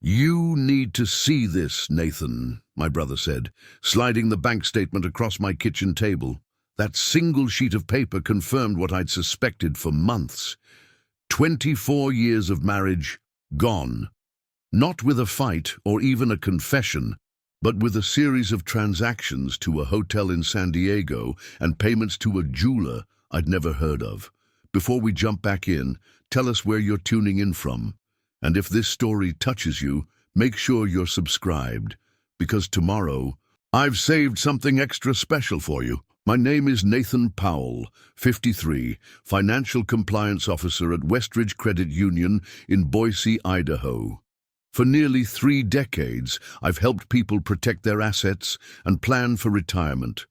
"You need to see this, Nathan," my brother said, sliding the bank statement across my kitchen table. That single sheet of paper confirmed what I'd suspected for months. 24 years of marriage, gone. Not with a fight or even a confession, but with a series of transactions to a hotel in San Diego and payments to a jeweler I'd never heard of. Before we jump back in, tell us where you're tuning in from. And if this story touches you, make sure you're subscribed, because tomorrow, I've saved something extra special for you. My name is Nathan Powell, 53, Financial Compliance Officer at Westridge Credit Union in Boise, Idaho. For nearly 3 decades, I've helped people protect their assets and plan for retirement.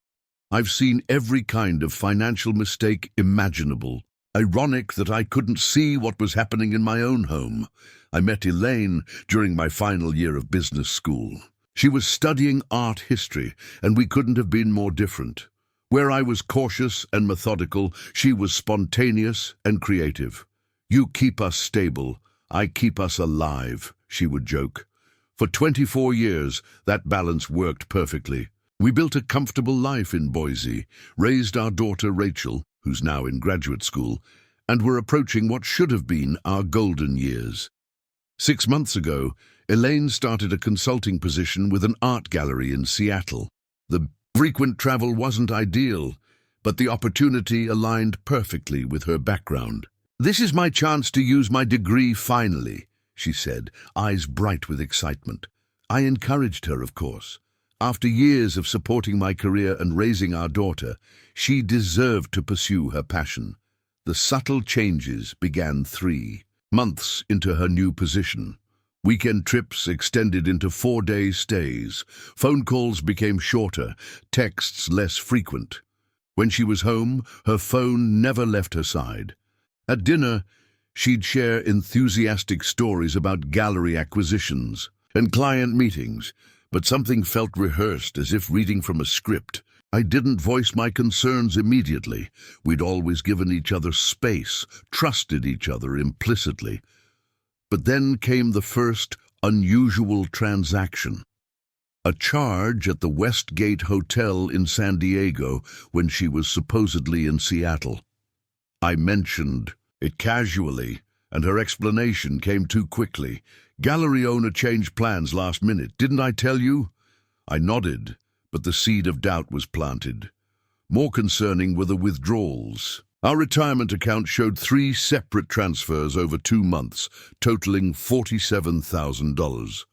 I've seen every kind of financial mistake imaginable. Ironic that I couldn't see what was happening in my own home. I met Elaine during my final year of business school. She was studying art history, and we couldn't have been more different. Where I was cautious and methodical, she was spontaneous and creative. "You keep us stable, I keep us alive," she would joke. For 24 years, that balance worked perfectly. We built a comfortable life in Boise, raised our daughter Rachel, who's now in graduate school, and were approaching what should have been our golden years. 6 months ago, Elaine started a consulting position with an art gallery in Seattle. The frequent travel wasn't ideal, but the opportunity aligned perfectly with her background. "This is my chance to use my degree finally," she said, eyes bright with excitement. I encouraged her, of course. After years of supporting my career and raising our daughter, she deserved to pursue her passion. The subtle changes began 3 months into her new position. Weekend trips extended into 4-day stays. Phone calls became shorter, texts less frequent. When she was home, her phone never left her side. At dinner, she'd share enthusiastic stories about gallery acquisitions and client meetings, but something felt rehearsed, as if reading from a script. I didn't voice my concerns immediately. We'd always given each other space, trusted each other implicitly. But then came the first unusual transaction. A charge at the Westgate Hotel in San Diego when she was supposedly in Seattle. I mentioned it casually, and her explanation came too quickly. "Gallery owner changed plans last minute, didn't I tell you?" I nodded, but the seed of doubt was planted. More concerning were the withdrawals. Our retirement account showed 3 separate transfers over 2 months, totaling $47,000.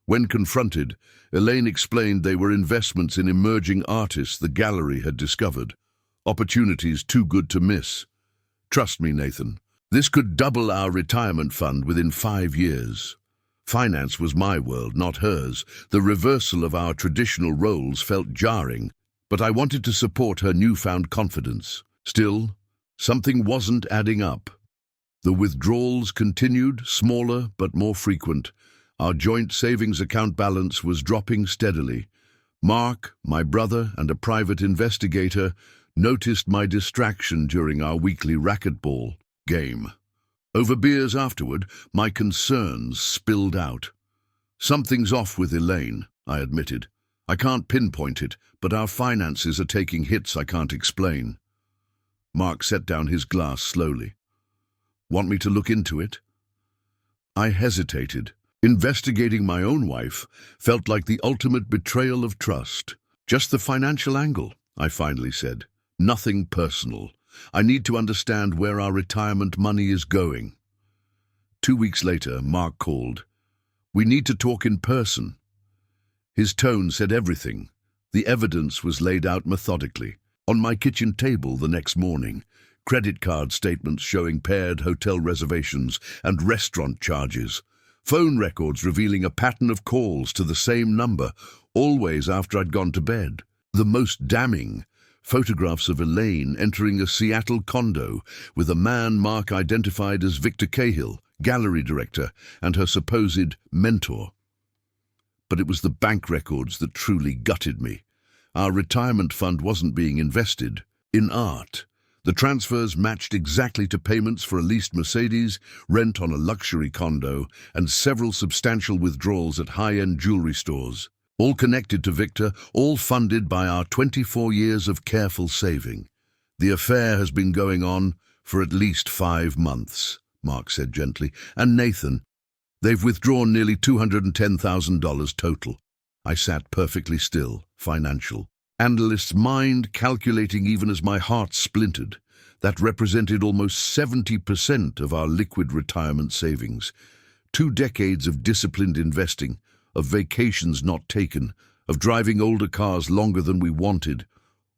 When confronted, Elaine explained they were investments in emerging artists the gallery had discovered. Opportunities too good to miss. "Trust me, Nathan, this could double our retirement fund within 5 years. Finance was my world, not hers. The reversal of our traditional roles felt jarring, but I wanted to support her newfound confidence. Still, something wasn't adding up. The withdrawals continued, smaller but more frequent. Our joint savings account balance was dropping steadily. Mark, my brother, and a private investigator noticed my distraction during our weekly racquetball game. Over beers afterward, my concerns spilled out. "Something's off with Elaine," I admitted. "I can't pinpoint it, but our finances are taking hits I can't explain." Mark set down his glass slowly. "Want me to look into it?" I hesitated. Investigating my own wife felt like the ultimate betrayal of trust. "Just the financial angle," I finally said. "Nothing personal. I need to understand where our retirement money is going." 2 weeks later, Mark called. "We need to talk in person." His tone said everything. The evidence was laid out methodically. On my kitchen table the next morning, credit card statements showing paired hotel reservations and restaurant charges. Phone records revealing a pattern of calls to the same number, always after I'd gone to bed. The most damning, photographs of Elaine entering a Seattle condo with a man Mark identified as Victor Cahill, gallery director, and her supposed mentor. But it was the bank records that truly gutted me. Our retirement fund wasn't being invested in art. The transfers matched exactly to payments for a leased Mercedes, rent on a luxury condo, and several substantial withdrawals at high-end jewelry stores. All connected to Victor, all funded by our 24 years of careful saving. The affair has been going on for at least 5 months, Mark said gently. And Nathan, they've withdrawn nearly $210,000 total. I sat perfectly still, financial. Analyst's mind calculating even as my heart splintered. That represented almost 70% of our liquid retirement savings. 2 decades of disciplined investing, of vacations not taken, of driving older cars longer than we wanted,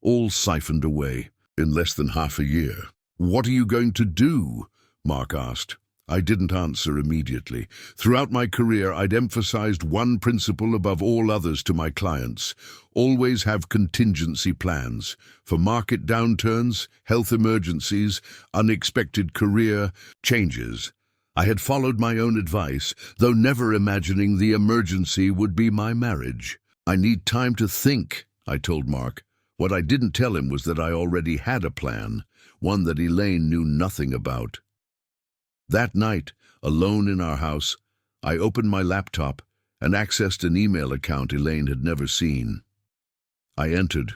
all siphoned away in less than half a year. "What are you going to do?" Mark asked. I didn't answer immediately. Throughout my career, I'd emphasized one principle above all others to my clients. Always have contingency plans for market downturns, health emergencies, unexpected career changes. I had followed my own advice, though never imagining the emergency would be my marriage. "I need time to think," I told Mark. What I didn't tell him was that I already had a plan, one that Elaine knew nothing about. That night, alone in our house, I opened my laptop and accessed an email account Elaine had never seen. I entered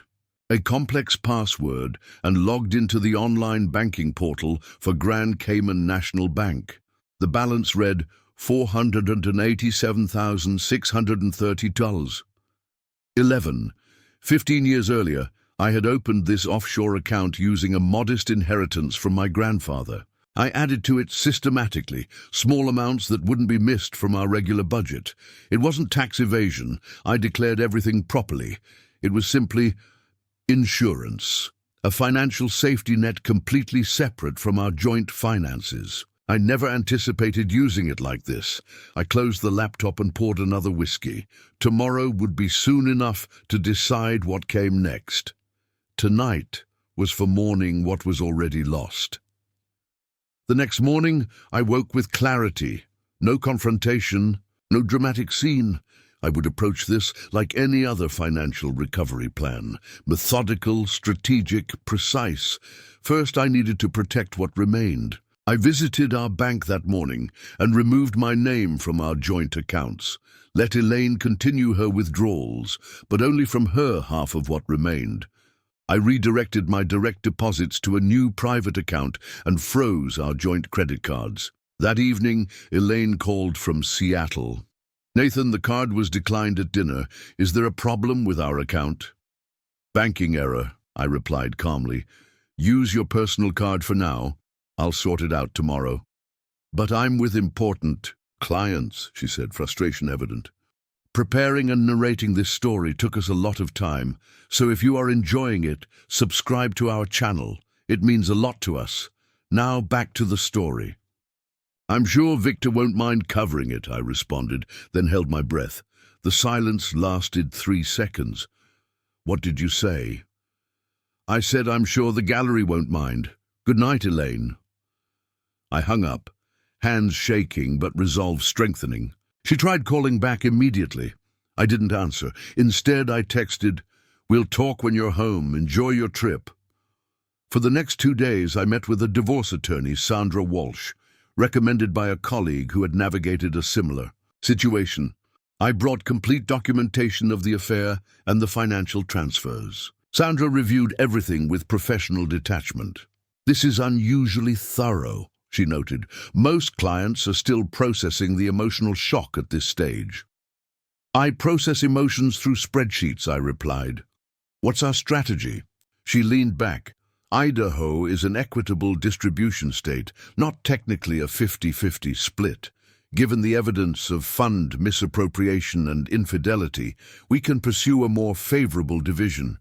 a complex password and logged into the online banking portal for Grand Cayman National Bank. The balance read $487,630. 15 years earlier, I had opened this offshore account using a modest inheritance from my grandfather. I added to it systematically small amounts that wouldn't be missed from our regular budget. It wasn't tax evasion. I declared everything properly. It was simply insurance, a financial safety net completely separate from our joint finances. I never anticipated using it like this. I closed the laptop and poured another whiskey. Tomorrow would be soon enough to decide what came next. Tonight was for mourning what was already lost. The next morning, I woke with clarity. No confrontation, no dramatic scene. I would approach this like any other financial recovery plan. Methodical, strategic, precise. First, I needed to protect what remained. I visited our bank that morning and removed my name from our joint accounts. Let Elaine continue her withdrawals, but only from her half of what remained. I redirected my direct deposits to a new private account and froze our joint credit cards. That evening, Elaine called from Seattle. "Nathan, the card was declined at dinner. Is there a problem with our account?" "Banking error," I replied calmly. "Use your personal card for now. I'll sort it out tomorrow." "But I'm with important clients," she said, frustration evident. Preparing and narrating this story took us a lot of time, so if you are enjoying it, subscribe to our channel. It means a lot to us. Now back to the story. "I'm sure Victor won't mind covering it," I responded, then held my breath. The silence lasted 3 seconds. "What did you say?" "I said I'm sure the gallery won't mind. Good night, Elaine." I hung up, hands shaking but resolve strengthening. She tried calling back immediately. I didn't answer. Instead, I texted, "We'll talk when you're home. Enjoy your trip." For the next 2 days, I met with a divorce attorney, Sandra Walsh, recommended by a colleague who had navigated a similar situation. I brought complete documentation of the affair and the financial transfers. Sandra reviewed everything with professional detachment. "This is unusually thorough," she noted. "Most clients are still processing the emotional shock at this stage." "I process emotions through spreadsheets," I replied. "What's our strategy?" She leaned back. "Idaho is an equitable distribution state, not technically a 50-50 split. Given the evidence of fund misappropriation and infidelity, we can pursue a more favorable division.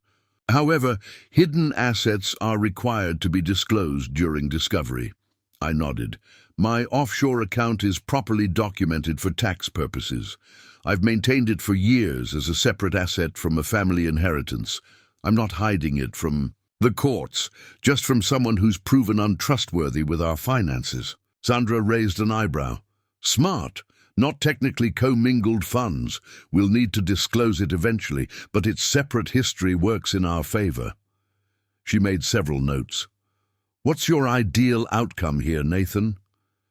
However, hidden assets are required to be disclosed during discovery." I nodded. "My offshore account is properly documented for tax purposes. I've maintained it for years as a separate asset from a family inheritance. I'm not hiding it from the courts, just from someone who's proven untrustworthy with our finances." Sandra raised an eyebrow. "Smart. Not technically commingled funds. We'll need to disclose it eventually, but its separate history works in our favor." She made several notes. What's your ideal outcome here, Nathan?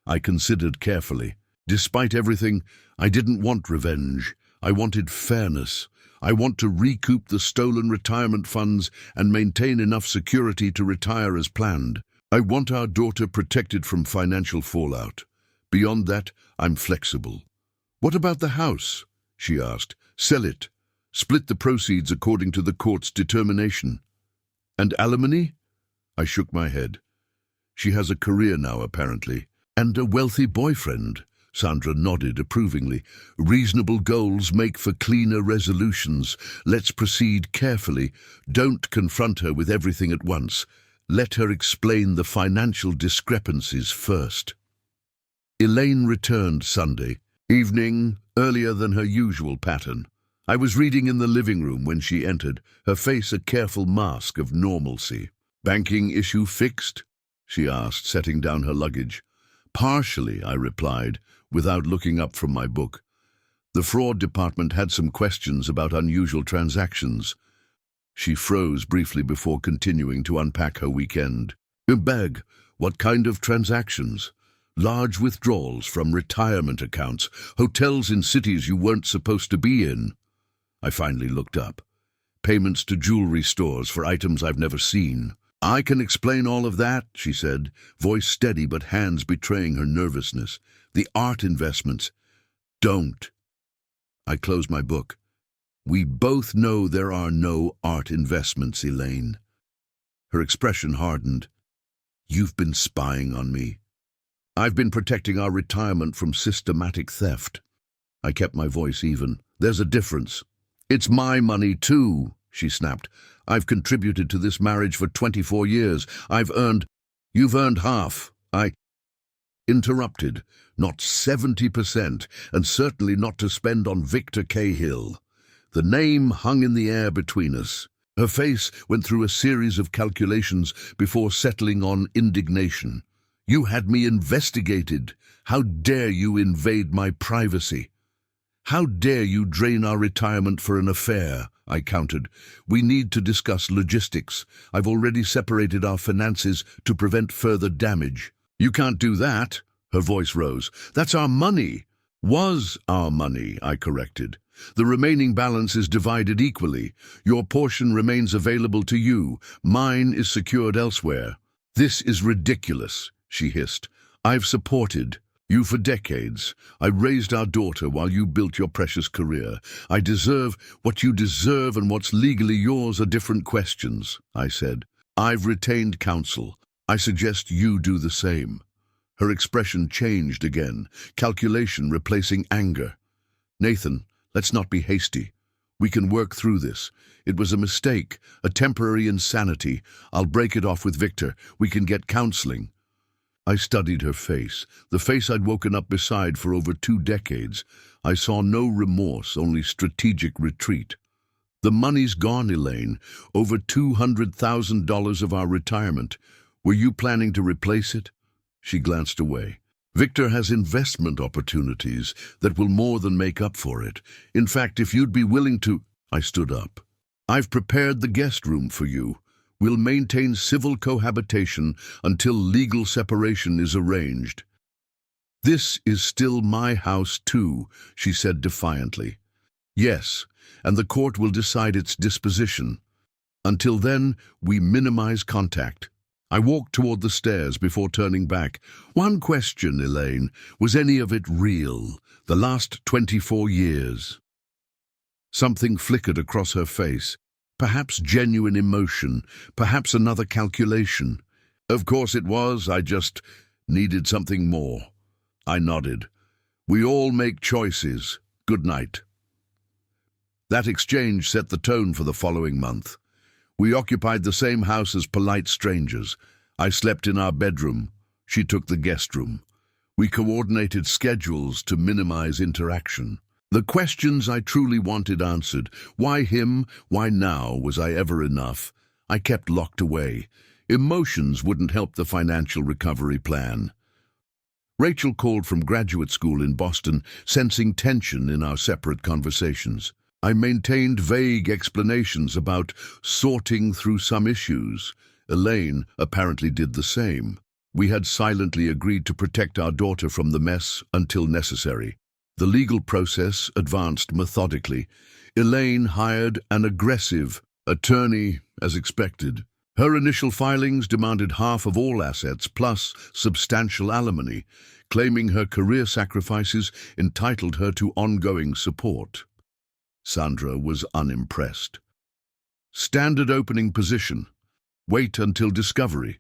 I considered carefully. Despite everything, I didn't want revenge. I wanted fairness. I want to recoup the stolen retirement funds and maintain enough security to retire as planned. I want our daughter protected from financial fallout. Beyond that, I'm flexible. What about the house? She asked. Sell it. Split the proceeds according to the court's determination. And alimony? I shook my head. She has a career now, apparently. And a wealthy boyfriend. Sandra nodded approvingly. Reasonable goals make for cleaner resolutions. Let's proceed carefully. Don't confront her with everything at once. Let her explain the financial discrepancies first. Elaine returned Sunday evening, earlier than her usual pattern. I was reading in the living room when she entered, her face a careful mask of normalcy. Banking issue fixed? She asked, setting down her luggage. Partially, I replied, without looking up from my book. The fraud department had some questions about unusual transactions. She froze briefly before continuing to unpack her weekend. Beg, what kind of transactions? Large withdrawals from retirement accounts, hotels in cities you weren't supposed to be in. I finally looked up. Payments to jewelry stores for items I've never seen. I can explain all of that, she said, voice steady but hands betraying her nervousness. The art investments. Don't. I closed my book. We both know there are no art investments, Elaine. Her expression hardened. You've been spying on me. I've been protecting our retirement from systematic theft. I kept my voice even. There's a difference. It's my money too, she snapped. I've contributed to this marriage for 24 years. You've earned half. I interrupted. Not 70%, and certainly not to spend on Victor Cahill. The name hung in the air between us. Her face went through a series of calculations before settling on indignation. You had me investigated. How dare you invade my privacy? How dare you drain our retirement for an affair? I countered. We need to discuss logistics. I've already separated our finances to prevent further damage. You can't do that. Her voice rose. That's our money. Was our money, I corrected. The remaining balance is divided equally. Your portion remains available to you. Mine is secured elsewhere. This is ridiculous, she hissed. I've supported you for decades. I raised our daughter while you built your precious career. I deserve what you deserve, and what's legally yours are different questions, I said. I've retained counsel. I suggest you do the same. Her expression changed again, calculation replacing anger. Nathan, let's not be hasty. We can work through this. It was a mistake, a temporary insanity. I'll break it off with Victor. We can get counseling. I studied her face, the face I'd woken up beside for over 2 decades. I saw no remorse, only strategic retreat. The money's gone, Elaine. Over $200,000 of our retirement. Were you planning to replace it? She glanced away. Victor has investment opportunities that will more than make up for it. In fact, if you'd be willing to... I stood up. I've prepared the guest room for you. We'll maintain civil cohabitation until legal separation is arranged. This is still my house too, she said defiantly. Yes, and the court will decide its disposition. Until then, we minimize contact. I walked toward the stairs before turning back. One question, Elaine. Was any of it real? The last 24 years? Something flickered across her face. Perhaps genuine emotion. Perhaps another calculation. Of course it was. I just needed something more. I nodded. We all make choices. Good night. That exchange set the tone for the following month. We occupied the same house as polite strangers. I slept in our bedroom. She took the guest room. We coordinated schedules to minimize interaction. The questions I truly wanted answered. Why him? Why now? Was I ever enough? I kept locked away. Emotions wouldn't help the financial recovery plan. Rachel called from graduate school in Boston, sensing tension in our separate conversations. I maintained vague explanations about sorting through some issues. Elaine apparently did the same. We had silently agreed to protect our daughter from the mess until necessary. The legal process advanced methodically. Elaine hired an aggressive attorney, as expected. Her initial filings demanded half of all assets plus substantial alimony, claiming her career sacrifices entitled her to ongoing support. Sandra was unimpressed. Standard opening position. Wait until discovery.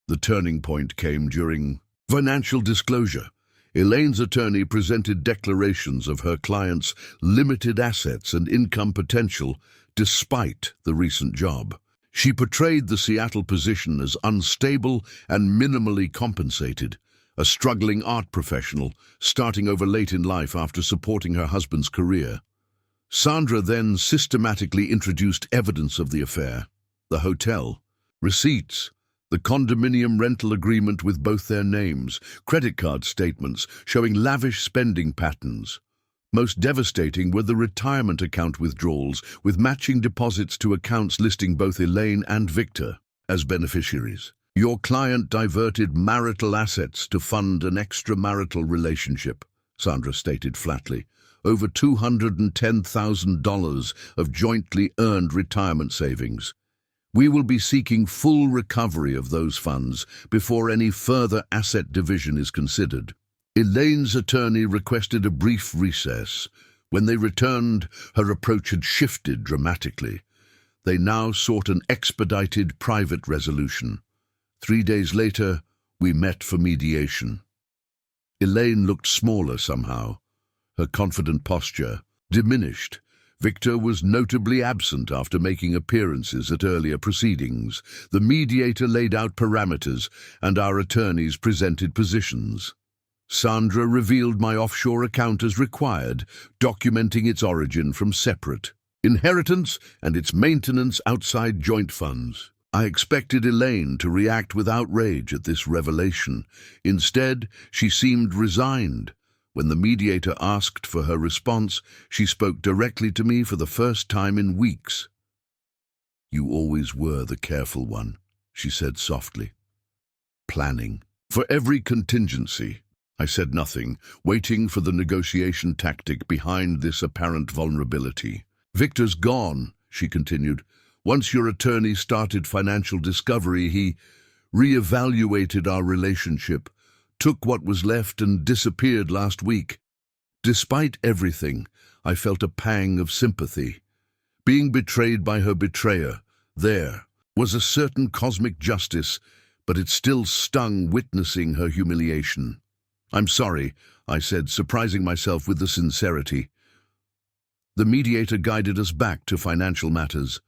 The turning point came during financial disclosure. Elaine's attorney presented declarations of her client's limited assets and income potential despite the recent job. She portrayed the Seattle position as unstable and minimally compensated, a struggling art professional starting over late in life after supporting her husband's career. Sandra then systematically introduced evidence of the affair: the hotel, receipts, the condominium rental agreement with both their names, credit card statements showing lavish spending patterns. Most devastating were the retirement account withdrawals, with matching deposits to accounts listing both Elaine and Victor as beneficiaries. Your client diverted marital assets to fund an extramarital relationship, Sandra stated flatly. Over $210,000 of jointly earned retirement savings. We will be seeking full recovery of those funds before any further asset division is considered. Elaine's attorney requested a brief recess. When they returned, her approach had shifted dramatically. They now sought an expedited private resolution. 3 days later, we met for mediation. Elaine looked smaller somehow. Her confident posture diminished. Victor was notably absent after making appearances at earlier proceedings. The mediator laid out parameters, and our attorneys presented positions. Sandra revealed my offshore account as required, documenting its origin from separate inheritance and its maintenance outside joint funds. I expected Elaine to react with outrage at this revelation. Instead, she seemed resigned. When the mediator asked for her response, she spoke directly to me for the first time in weeks. "You always were the careful one," she said softly. "Planning for every contingency." I said nothing, waiting for the negotiation tactic behind this apparent vulnerability. "Victor's gone," she continued. "Once your attorney started financial discovery, he re-evaluated our relationship, took what was left and disappeared last week. Despite everything, I felt a pang of sympathy. Being betrayed by her betrayer, there was a certain cosmic justice, but it still stung witnessing her humiliation. "I'm sorry," I said, surprising myself with the sincerity. The mediator guided us back to financial matters.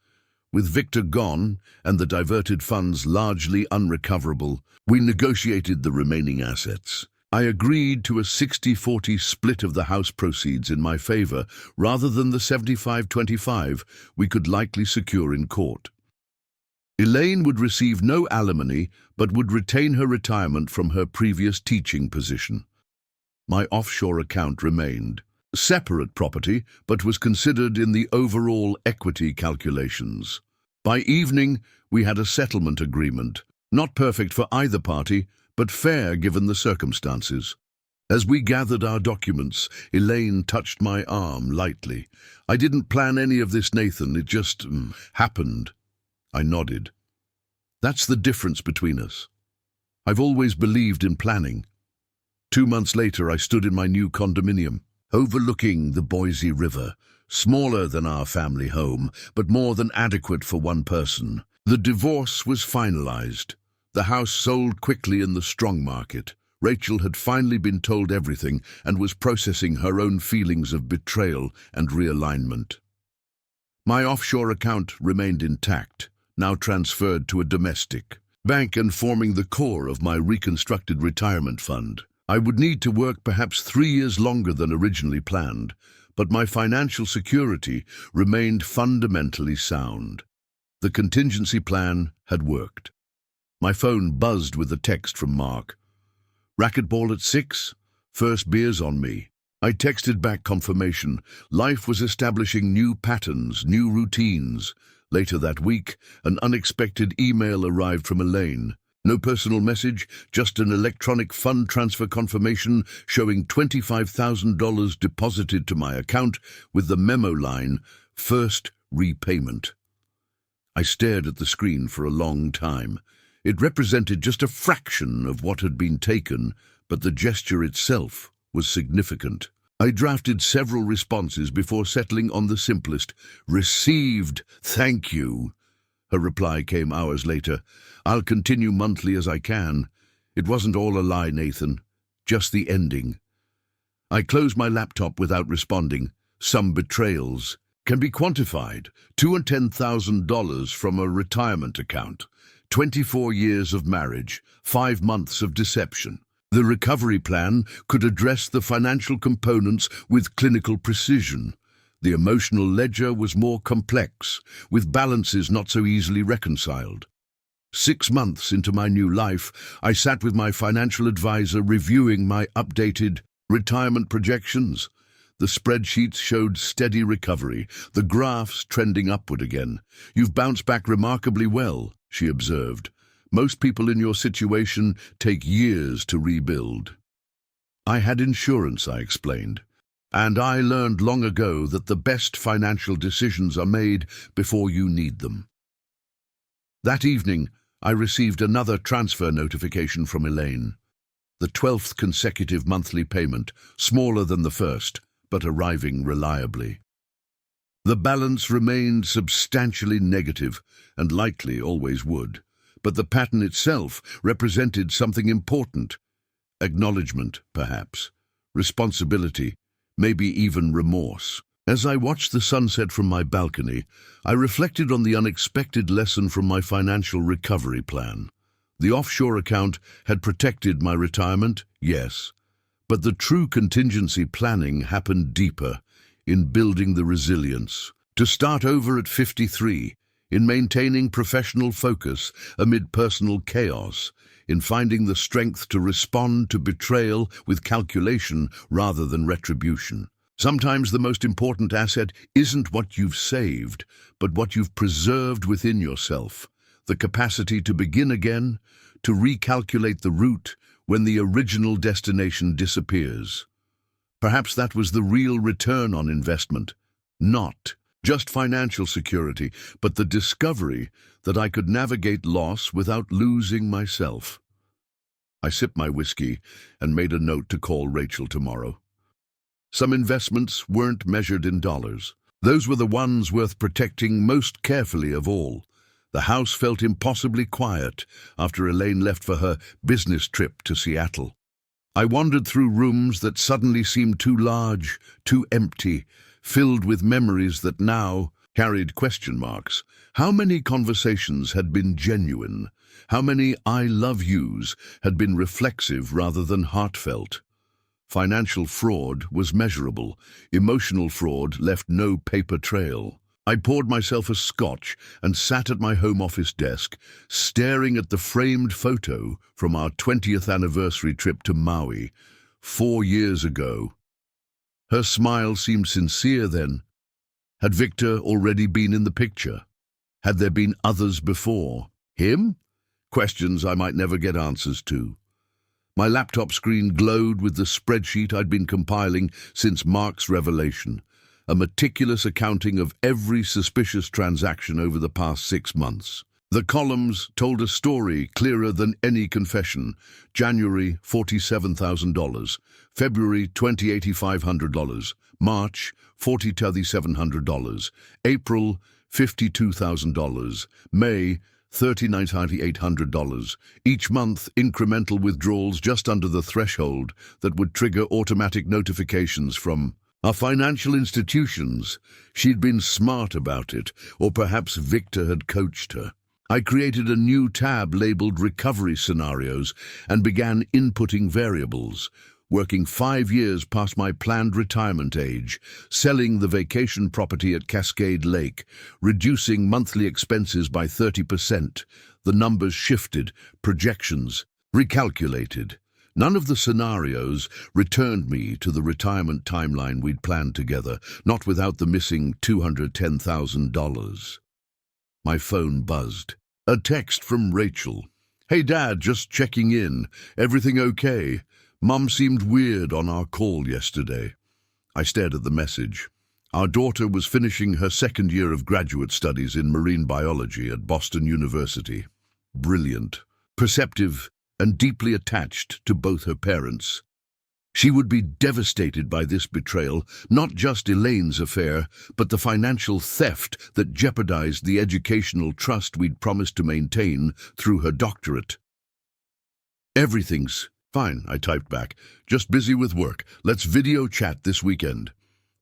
With Victor gone and the diverted funds largely unrecoverable, we negotiated the remaining assets. I agreed to a 60-40 split of the house proceeds in my favor, rather than the 75-25 we could likely secure in court. Elaine would receive no alimony, but would retain her retirement from her previous teaching position. My offshore account remained separate property, but was considered in the overall equity calculations. By evening, we had a settlement agreement, not perfect for either party, but fair given the circumstances. As we gathered our documents, Elaine touched my arm lightly. "I didn't plan any of this, Nathan. It just happened." I nodded. "That's the difference between us. I've always believed in planning." 2 months later, I stood in my new condominium, overlooking the Boise River, smaller than our family home, but more than adequate for one person. The divorce was finalized. The house sold quickly in the strong market. Rachel had finally been told everything and was processing her own feelings of betrayal and realignment. My offshore account remained intact, now transferred to a domestic bank and forming the core of my reconstructed retirement fund. I would need to work perhaps 3 years longer than originally planned, but my financial security remained fundamentally sound. The contingency plan had worked. My phone buzzed with a text from Mark. "Racquetball at 6? First beers on me." I texted back confirmation. Life was establishing new patterns, new routines. Later that week, an unexpected email arrived from Elaine. No personal message, just an electronic fund transfer confirmation showing $25,000 deposited to my account with the memo line, "First repayment." I stared at the screen for a long time. It represented just a fraction of what had been taken, but the gesture itself was significant. I drafted several responses before settling on the simplest. "Received, thank you." Her reply came hours later. "I'll continue monthly as I can." It wasn't all a lie, Nathan. Just the ending. I closed my laptop without responding. Some betrayals can be quantified. $210,000 from a retirement account. 24 years of marriage. 5 months of deception. The recovery plan could address the financial components with clinical precision. The emotional ledger was more complex, with balances not so easily reconciled. 6 months into my new life, I sat with my financial advisor reviewing my updated retirement projections. The spreadsheets showed steady recovery, the graphs trending upward again. "You've bounced back remarkably well," she observed. "Most people in your situation take years to rebuild." "I had insurance," I explained. "And I learned long ago that the best financial decisions are made before you need them." That evening, I received another transfer notification from Elaine. The 12th consecutive monthly payment, smaller than the first, but arriving reliably. The balance remained substantially negative, and likely always would, but the pattern itself represented something important. Acknowledgement, perhaps. Responsibility. Maybe even remorse. As I watched the sunset from my balcony, I reflected on the unexpected lesson from my financial recovery plan. The offshore account had protected my retirement, yes, but the true contingency planning happened deeper, in building the resilience. To start over at 53, in maintaining professional focus amid personal chaos, in finding the strength to respond to betrayal with calculation rather than retribution. Sometimes the most important asset isn't what you've saved, but what you've preserved within yourself. The capacity to begin again, to recalculate the route when the original destination disappears. Perhaps that was the real return on investment. Not just financial security, but the discovery that I could navigate loss without losing myself. I sipped my whiskey and made a note to call Rachel tomorrow. Some investments weren't measured in dollars. Those were the ones worth protecting most carefully of all. The house felt impossibly quiet after Elaine left for her business trip to Seattle. I wandered through rooms that suddenly seemed too large, too empty, filled with memories that now carried question marks. How many conversations had been genuine? How many "I love yous" had been reflexive rather than heartfelt? Financial fraud was measurable. Emotional fraud left no paper trail. I poured myself a scotch and sat at my home office desk, staring at the framed photo from our 20th anniversary trip to Maui, 4 years ago. Her smile seemed sincere then. Had Victor already been in the picture? Had there been others before? Him? Questions I might never get answers to. My laptop screen glowed with the spreadsheet I'd been compiling since Mark's revelation. A meticulous accounting of every suspicious transaction over the past 6 months. The columns told a story clearer than any confession. January, $47,000. February, $28,500. March, $40,700. April, $52,000. May, $39,800. Each month, incremental withdrawals just under the threshold that would trigger automatic notifications from our financial institutions. She'd been smart about it, or perhaps Victor had coached her. I created a new tab labeled Recovery Scenarios and began inputting variables, working 5 years past my planned retirement age, selling the vacation property at Cascade Lake, reducing monthly expenses by 30%. The numbers shifted, projections recalculated. None of the scenarios returned me to the retirement timeline we'd planned together, not without the missing $210,000. My phone buzzed. A text from Rachel. "Hey Dad, just checking in. Everything okay? Mum seemed weird on our call yesterday." I stared at the message. Our daughter was finishing her second year of graduate studies in marine biology at Boston University. Brilliant, perceptive, and deeply attached to both her parents. She would be devastated by this betrayal, not just Elaine's affair, but the financial theft that jeopardized the educational trust we'd promised to maintain through her doctorate. "Everything's fine," I typed back. "Just busy with work. Let's video chat this weekend."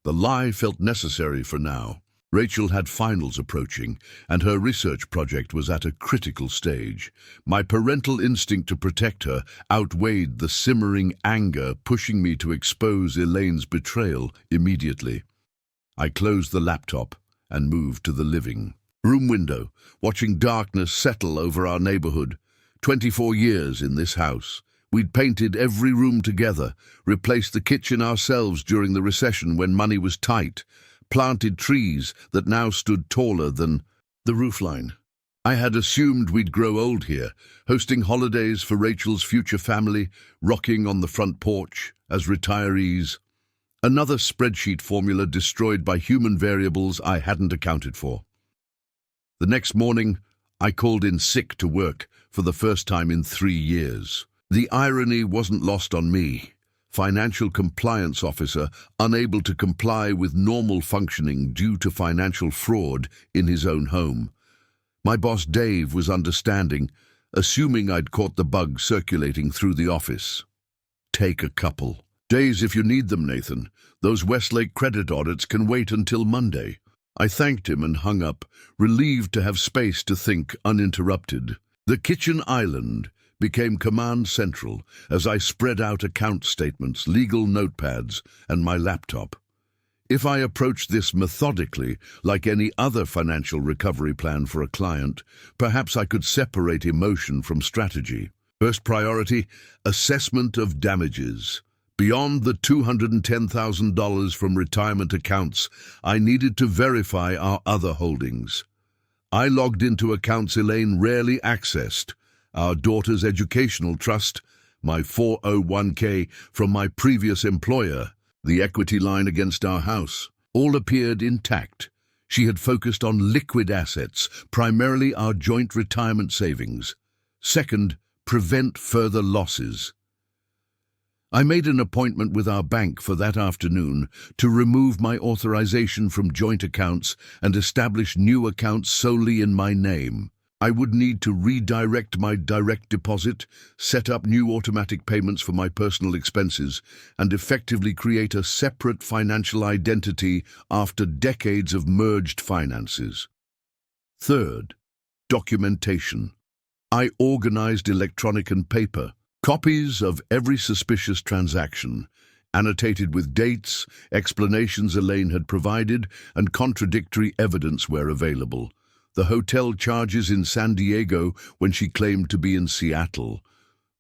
The lie felt necessary for now. Rachel had finals approaching, and her research project was at a critical stage. My parental instinct to protect her outweighed the simmering anger pushing me to expose Elaine's betrayal immediately. I closed the laptop and moved to the living room window, watching darkness settle over our neighborhood. 24 years in this house. We'd painted every room together, replaced the kitchen ourselves during the recession when money was tight, planted trees that now stood taller than the roofline. I had assumed we'd grow old here, hosting holidays for Rachel's future family, rocking on the front porch as retirees. Another spreadsheet formula destroyed by human variables I hadn't accounted for. The next morning, I called in sick to work for the first time in 3 years. The irony wasn't lost on me. Financial compliance officer unable to comply with normal functioning due to financial fraud in his own home. My boss Dave was understanding, assuming I'd caught the bug circulating through the office. "Take a couple days if you need them, Nathan. Those Westlake credit audits can wait until Monday." I thanked him and hung up, relieved to have space to think uninterrupted. The kitchen island became command central as I spread out account statements, legal notepads, and my laptop. If I approached this methodically, like any other financial recovery plan for a client, perhaps I could separate emotion from strategy. First priority, assessment of damages. Beyond the $210,000 from retirement accounts, I needed to verify our other holdings. I logged into accounts Elaine rarely accessed: our daughter's educational trust, my 401k from my previous employer, the equity line against our house. All appeared intact. She had focused on liquid assets, primarily our joint retirement savings. Second, prevent further losses. I made an appointment with our bank for that afternoon to remove my authorization from joint accounts and establish new accounts solely in my name. I would need to redirect my direct deposit, set up new automatic payments for my personal expenses, and effectively create a separate financial identity after decades of merged finances. Third, documentation. I organized electronic and paper copies of every suspicious transaction, annotated with dates, explanations Elaine had provided, and contradictory evidence where available. The hotel charges in San Diego when she claimed to be in Seattle.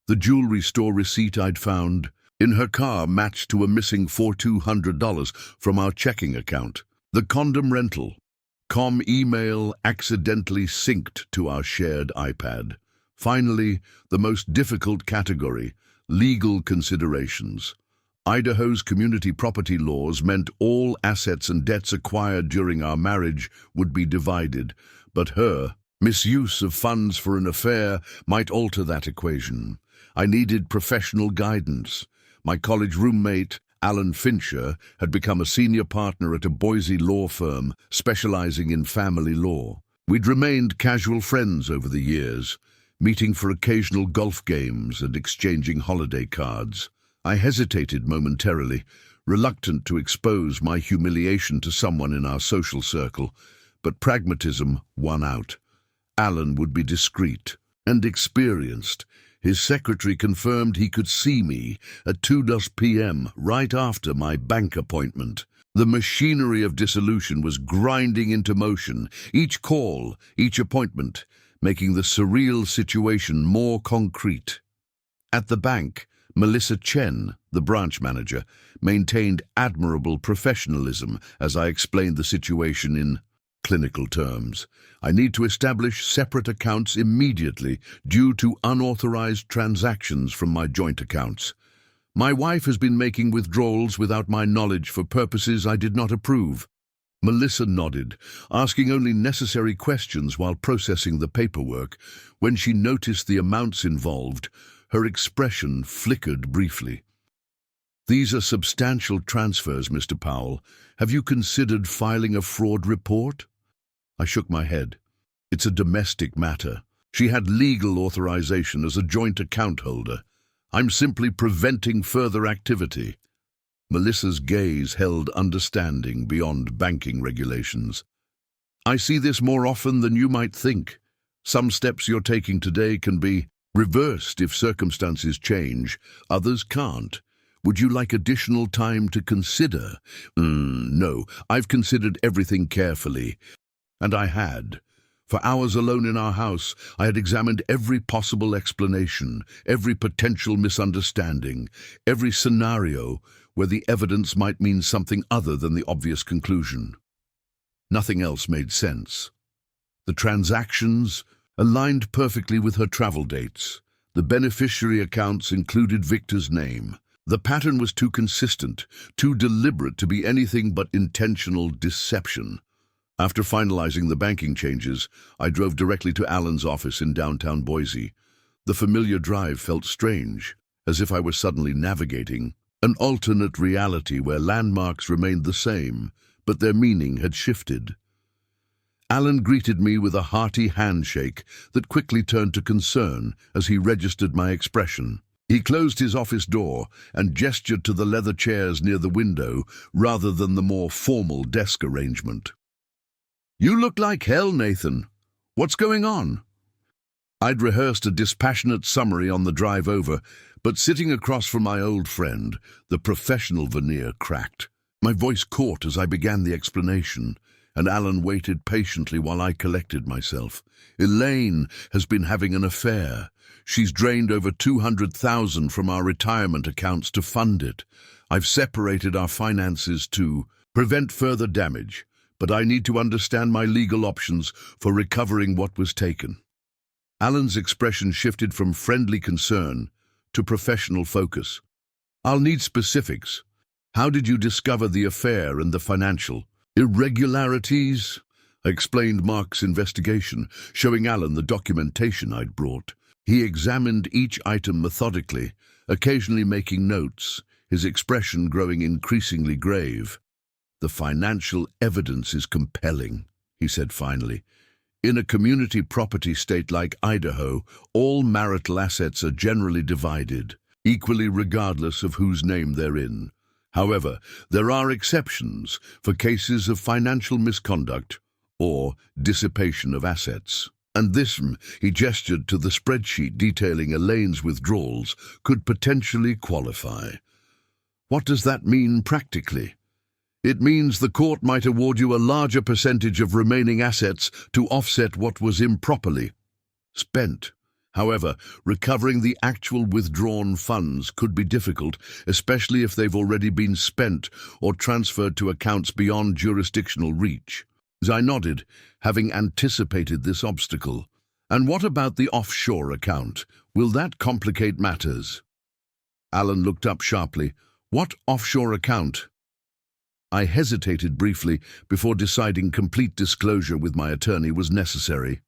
The jewelry store receipt I'd found in her car matched to a missing $4,200 from our checking account. The condom rental email accidentally synced to our shared iPad. Finally, the most difficult category, legal considerations. Idaho's community property laws meant all assets and debts acquired during our marriage would be divided, but her misuse of funds for an affair might alter that equation. I needed professional guidance. My college roommate, Alan Fincher, had become a senior partner at a Boise law firm specializing in family law. We'd remained casual friends over the years, meeting for occasional golf games and exchanging holiday cards. I hesitated momentarily, reluctant to expose my humiliation to someone in our social circle, but pragmatism won out. Alan would be discreet and experienced. His secretary confirmed he could see me at 2 p.m. right after my bank appointment. The machinery of dissolution was grinding into motion, each call, each appointment, making the surreal situation more concrete. At the bank, Melissa Chen, the branch manager, maintained admirable professionalism as I explained the situation in clinical terms. I need to establish separate accounts immediately due to unauthorized transactions from my joint accounts. My wife has been making withdrawals without my knowledge for purposes I did not approve. Melissa nodded, asking only necessary questions while processing the paperwork. When she noticed the amounts involved, her expression flickered briefly. "These are substantial transfers, Mr. Powell. Have you considered filing a fraud report?" I shook my head. "It's a domestic matter. She had legal authorization as a joint account holder. I'm simply preventing further activity." Melissa's gaze held understanding beyond banking regulations. "I see this more often than you might think. Some steps you're taking today can be reversed if circumstances change. Others can't. Would you like additional time to consider?" No, I've considered everything carefully. And I had. For hours alone in our house, I had examined every possible explanation, every potential misunderstanding, every scenario where the evidence might mean something other than the obvious conclusion. Nothing else made sense. The transactions aligned perfectly with her travel dates. The beneficiary accounts included Victor's name. The pattern was too consistent, too deliberate to be anything but intentional deception. After finalizing the banking changes, I drove directly to Alan's office in downtown Boise. The familiar drive felt strange, as if I were suddenly navigating an alternate reality where landmarks remained the same, but their meaning had shifted. Alan greeted me with a hearty handshake that quickly turned to concern as he registered my expression. He closed his office door and gestured to the leather chairs near the window rather than the more formal desk arrangement. "You look like hell, Nathan. What's going on?" I'd rehearsed a dispassionate summary on the drive over, but sitting across from my old friend, the professional veneer cracked. My voice caught as I began the explanation, and Alan waited patiently while I collected myself. "Elaine has been having an affair. She's drained over $200,000 from our retirement accounts to fund it. I've separated our finances to prevent further damage, but I need to understand my legal options for recovering what was taken." Alan's expression shifted from friendly concern to professional focus. "I'll need specifics. How did you discover the affair and the financial irregularities?" I explained Mark's investigation, showing Alan the documentation I'd brought. He examined each item methodically, occasionally making notes, his expression growing increasingly grave. "The financial evidence is compelling," he said finally. "In a community property state like Idaho, all marital assets are generally divided, equally regardless of whose name they're in. However, there are exceptions for cases of financial misconduct or dissipation of assets. And this," he gestured to the spreadsheet detailing Elaine's withdrawals, "could potentially qualify." "What does that mean practically?" "It means the court might award you a larger percentage of remaining assets to offset what was improperly spent. However, recovering the actual withdrawn funds could be difficult, especially if they've already been spent or transferred to accounts beyond jurisdictional reach." I nodded, having anticipated this obstacle. "And what about the offshore account? Will that complicate matters?" Alan looked up sharply. "What offshore account?" I hesitated briefly before deciding complete disclosure with my attorney was necessary.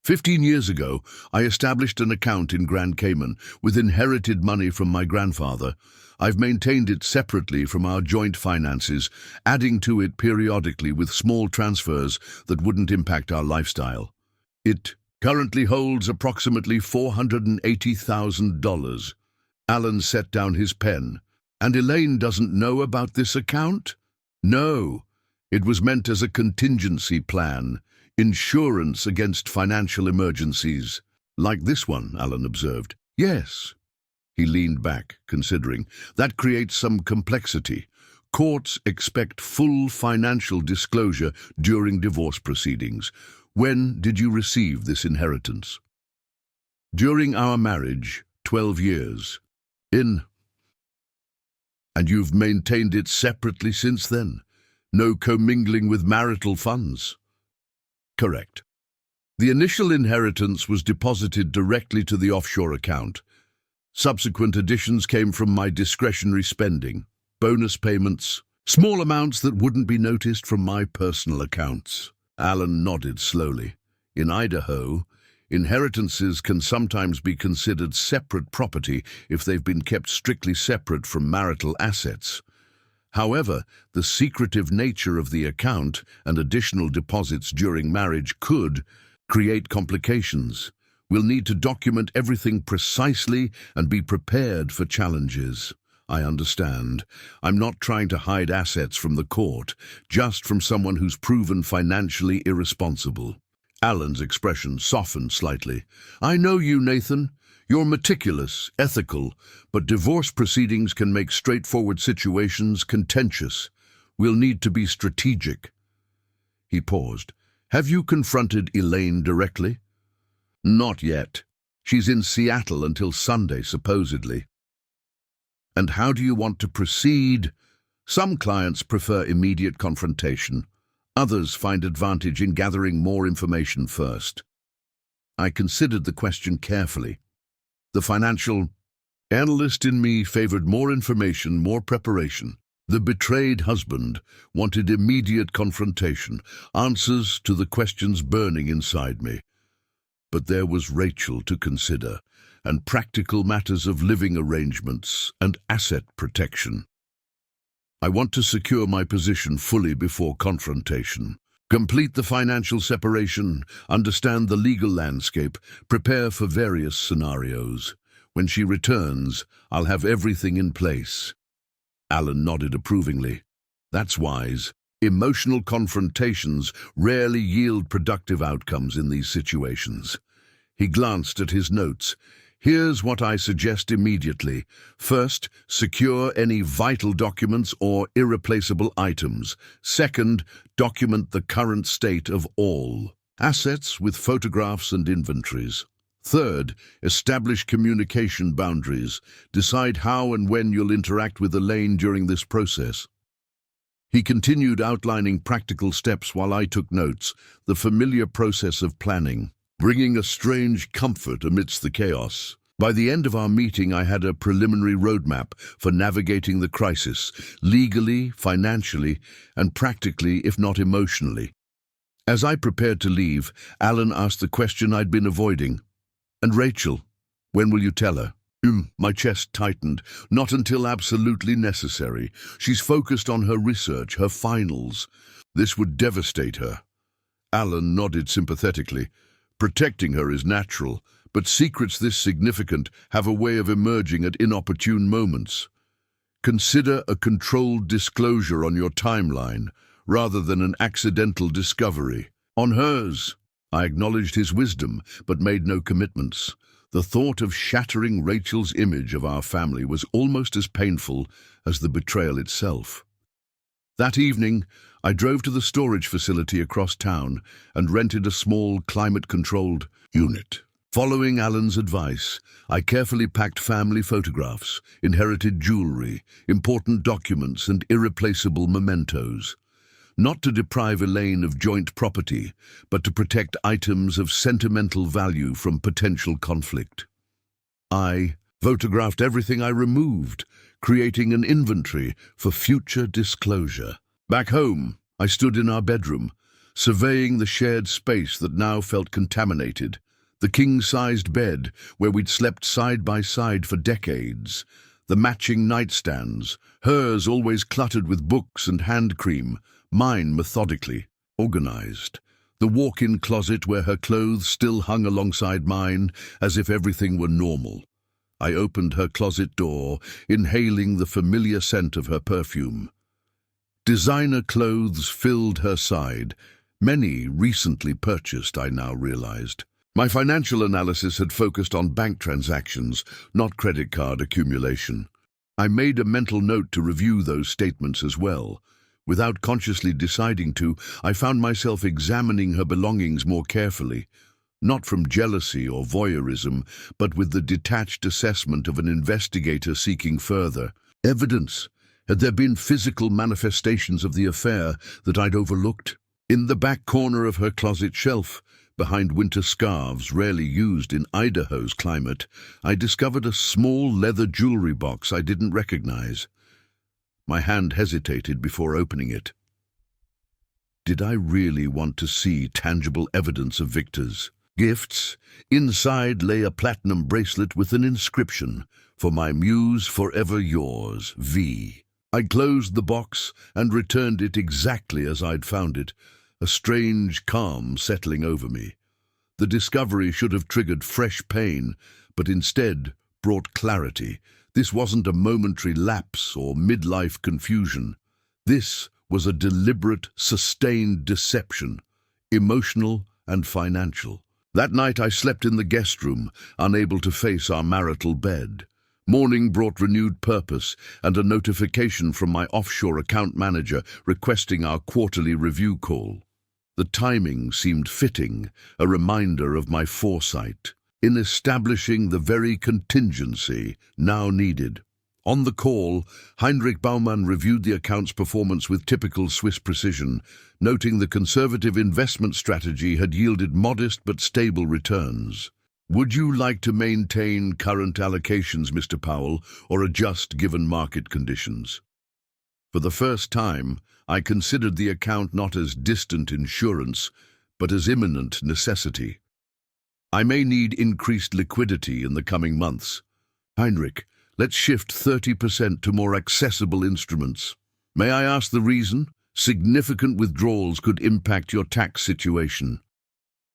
15 years ago, I established an account in Grand Cayman with inherited money from my grandfather. I've maintained it separately from our joint finances, adding to it periodically with small transfers that wouldn't impact our lifestyle. It currently holds approximately $480,000. Alan set down his pen. "And Elaine doesn't know about this account?" "No. It was meant as a contingency plan. Insurance against financial emergencies." "Like this one," Alan observed. "Yes." He leaned back, considering. "That creates some complexity. Courts expect full financial disclosure during divorce proceedings. When did you receive this inheritance?" "During our marriage, 12 years. And you've maintained it separately since then? No commingling with marital funds?" Correct. The initial inheritance was deposited directly to the offshore account. Subsequent additions came from my discretionary spending, bonus payments, small amounts that wouldn't be noticed from my personal accounts. Alan nodded slowly. In Idaho, inheritances can sometimes be considered separate property if they've been kept strictly separate from marital assets. However, the secretive nature of the account and additional deposits during marriage could create complications. We'll need to document everything precisely and be prepared for challenges. I understand. I'm not trying to hide assets from the court, just from someone who's proven financially irresponsible. Alan's expression softened slightly. I know you, Nathan. You're meticulous, ethical, but divorce proceedings can make straightforward situations contentious. We'll need to be strategic. He paused. Have you confronted Elaine directly? Not yet. She's in Seattle until Sunday, supposedly. And how do you want to proceed? Some clients prefer immediate confrontation. Others find advantage in gathering more information first. I considered the question carefully. The financial analyst in me favored more information, more preparation. The betrayed husband wanted immediate confrontation, answers to the questions burning inside me. But there was Rachel to consider, and practical matters of living arrangements and asset protection. I want to secure my position fully before confrontation. Complete the financial separation, understand the legal landscape, prepare for various scenarios. When she returns, I'll have everything in place. Alan nodded approvingly. That's wise. Emotional confrontations rarely yield productive outcomes in these situations. He glanced at his notes. Here's what I suggest immediately. First, secure any vital documents or irreplaceable items. Second, document the current state of all assets with photographs and inventories. Third, establish communication boundaries. Decide how and when you'll interact with Elaine during this process. He continued outlining practical steps while I took notes, the familiar process of planning, bringing a strange comfort amidst the chaos. By the end of our meeting, I had a preliminary roadmap for navigating the crisis, legally, financially, and practically, if not emotionally. As I prepared to leave, Alan asked the question I'd been avoiding. And Rachel, when will you tell her? My chest tightened. Not until absolutely necessary. She's focused on her research, her finals. This would devastate her. Alan nodded sympathetically. Protecting her is natural, but secrets this significant have a way of emerging at inopportune moments. Consider a controlled disclosure on your timeline, rather than an accidental discovery. On hers. I acknowledged his wisdom, but made no commitments. The thought of shattering Rachel's image of our family was almost as painful as the betrayal itself. That evening, I drove to the storage facility across town and rented a small, climate-controlled unit. Following Alan's advice, I carefully packed family photographs, inherited jewelry, important documents, and irreplaceable mementos. Not to deprive Elaine of joint property, but to protect items of sentimental value from potential conflict. I photographed everything I removed, creating an inventory for future disclosure. Back home, I stood in our bedroom, surveying the shared space that now felt contaminated. The king-sized bed, where we'd slept side by side for decades. The matching nightstands, hers always cluttered with books and hand cream, mine methodically organized. The walk-in closet where her clothes still hung alongside mine, as if everything were normal. I opened her closet door, inhaling the familiar scent of her perfume. Designer clothes filled her side, many recently purchased, I now realized. My financial analysis had focused on bank transactions, not credit card accumulation. I made a mental note to review those statements as well. Without consciously deciding to, I found myself examining her belongings more carefully, not from jealousy or voyeurism, but with the detached assessment of an investigator seeking further evidence. Had there been physical manifestations of the affair that I'd overlooked? In the back corner of her closet shelf, behind winter scarves rarely used in Idaho's climate, I discovered a small leather jewelry box I didn't recognize. My hand hesitated before opening it. Did I really want to see tangible evidence of Victor's gifts? Inside lay a platinum bracelet with an inscription, "For my muse, forever yours, V." I closed the box and returned it exactly as I'd found it, a strange calm settling over me. The discovery should have triggered fresh pain, but instead brought clarity. This wasn't a momentary lapse or midlife confusion. This was a deliberate, sustained deception, emotional and financial. That night I slept in the guest room, unable to face our marital bed. Morning brought renewed purpose and a notification from my offshore account manager requesting our quarterly review call. The timing seemed fitting, a reminder of my foresight in establishing the very contingency now needed. On the call, Heinrich Baumann reviewed the account's performance with typical Swiss precision, noting the conservative investment strategy had yielded modest but stable returns. "Would you like to maintain current allocations, Mr. Powell, or adjust given market conditions?" For the first time, I considered the account not as distant insurance, but as imminent necessity. "I may need increased liquidity in the coming months. Heinrich, let's shift 30% to more accessible instruments. May I ask the reason? Significant withdrawals could impact your tax situation."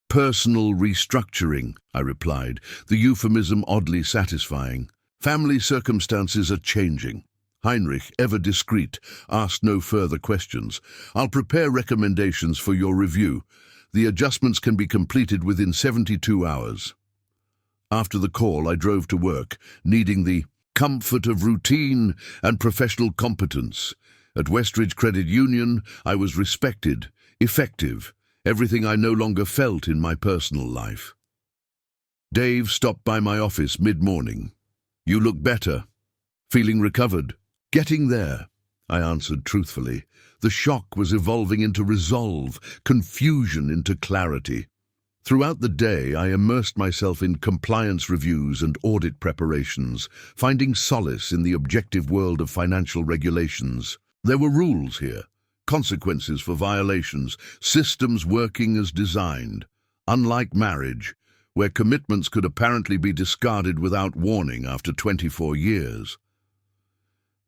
"Personal restructuring," I replied, the euphemism oddly satisfying. "Family circumstances are changing." Heinrich, ever discreet, asked no further questions. "I'll prepare recommendations for your review. The adjustments can be completed within 72 hours. After the call, I drove to work, needing the comfort of routine and professional competence. At Westridge Credit Union, I was respected, effective, everything I no longer felt in my personal life. Dave stopped by my office mid-morning. "You look better. Feeling recovered?" "Getting there," I answered truthfully. The shock was evolving into resolve, confusion into clarity. Throughout the day, I immersed myself in compliance reviews and audit preparations, finding solace in the objective world of financial regulations. There were rules here, consequences for violations, systems working as designed. Unlike marriage, where commitments could apparently be discarded without warning after 24 years.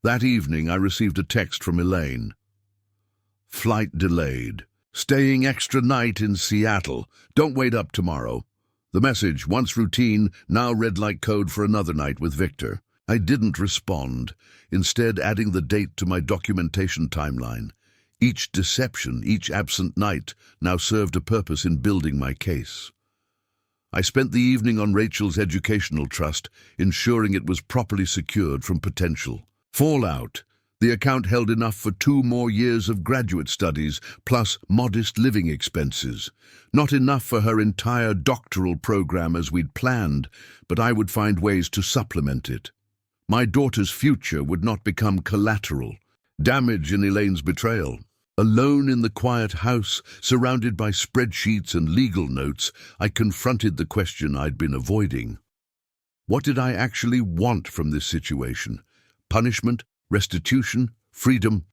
That evening, I received a text from Elaine. "Flight delayed. Staying extra night in Seattle. Don't wait up tomorrow." The message, once routine, now read like code for another night with Victor. I didn't respond, instead adding the date to my documentation timeline. Each deception, each absent night, now served a purpose in building my case. I spent the evening on Rachel's educational trust, ensuring it was properly secured from potential fallout. The account held enough for 2 more years of graduate studies, plus modest living expenses. Not enough for her entire doctoral program as we'd planned, but I would find ways to supplement it. My daughter's future would not become collateral. Damage in Elaine's betrayal. Alone in the quiet house, surrounded by spreadsheets and legal notes, I confronted the question I'd been avoiding. What did I actually want from this situation? Punishment? Restitution? Freedom?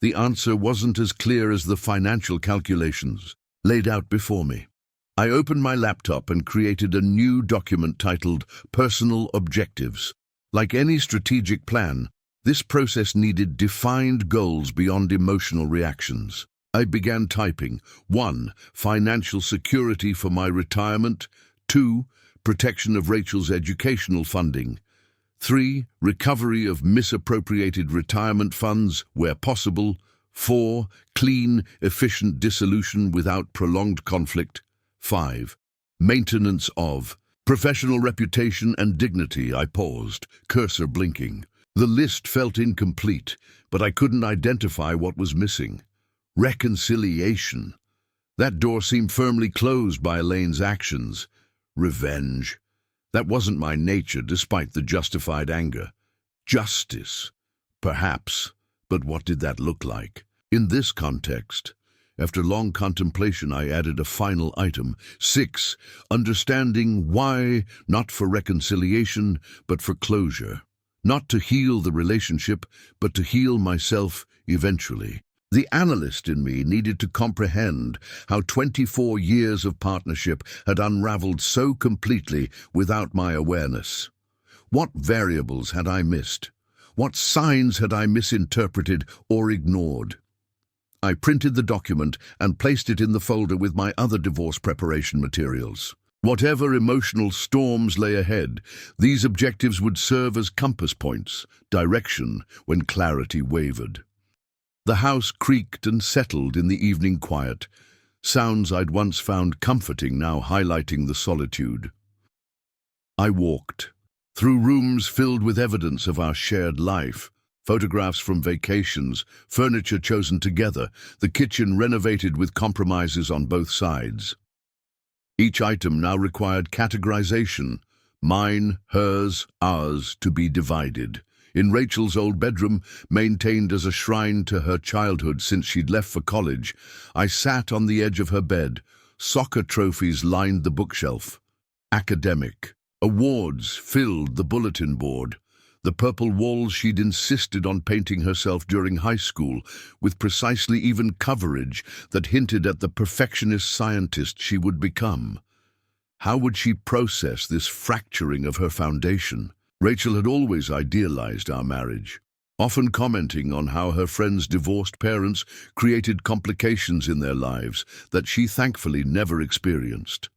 The answer wasn't as clear as the financial calculations laid out before me. I opened my laptop and created a new document titled Personal Objectives. Like any strategic plan, this process needed defined goals beyond emotional reactions. I began typing: 1. Financial security for my retirement. 2. Protection of Rachel's educational funding. 3. Recovery of misappropriated retirement funds where possible. 4. Clean, efficient dissolution without prolonged conflict. 5. Maintenance of professional reputation and dignity. I paused, cursor blinking. The list felt incomplete, but I couldn't identify what was missing. Reconciliation. That door seemed firmly closed by Elaine's actions. Revenge. That wasn't my nature, despite the justified anger. Justice. Perhaps, but what did that look like? In this context, After long contemplation, I added a final item. 6. Understanding why, not for reconciliation, but for closure. Not to heal the relationship, but to heal myself eventually. The analyst in me needed to comprehend how 24 years of partnership had unraveled so completely without my awareness. What variables had I missed? What signs had I misinterpreted or ignored? I printed the document and placed it in the folder with my other divorce preparation materials. Whatever emotional storms lay ahead, these objectives would serve as compass points, direction when clarity wavered. The house creaked and settled in the evening quiet, sounds I'd once found comforting now highlighting the solitude. I walked through rooms filled with evidence of our shared life, photographs from vacations, furniture chosen together, the kitchen renovated with compromises on both sides. Each item now required categorization, mine, hers, ours, to be divided. In Rachel's old bedroom, maintained as a shrine to her childhood since she'd left for college, I sat on the edge of her bed. Soccer trophies lined the bookshelf. Academic awards filled the bulletin board. The purple walls she'd insisted on painting herself during high school, with precisely even coverage that hinted at the perfectionist scientist she would become. How would she process this fracturing of her foundation? Rachel had always idealized our marriage, often commenting on how her friends' divorced parents created complications in their lives that she thankfully never experienced.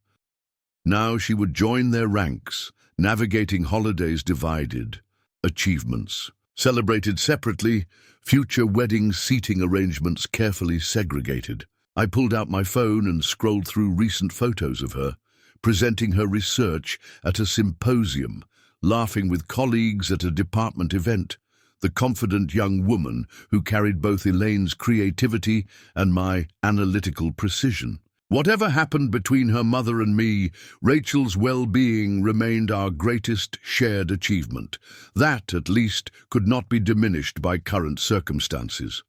Now she would join their ranks, navigating holidays divided, achievements celebrated separately, future wedding seating arrangements carefully segregated. I pulled out my phone and scrolled through recent photos of her, presenting her research at a symposium, laughing with colleagues at a department event, the confident young woman who carried both Elaine's creativity and my analytical precision. Whatever happened between her mother and me, Rachel's well-being remained our greatest shared achievement. That, at least, could not be diminished by current circumstances.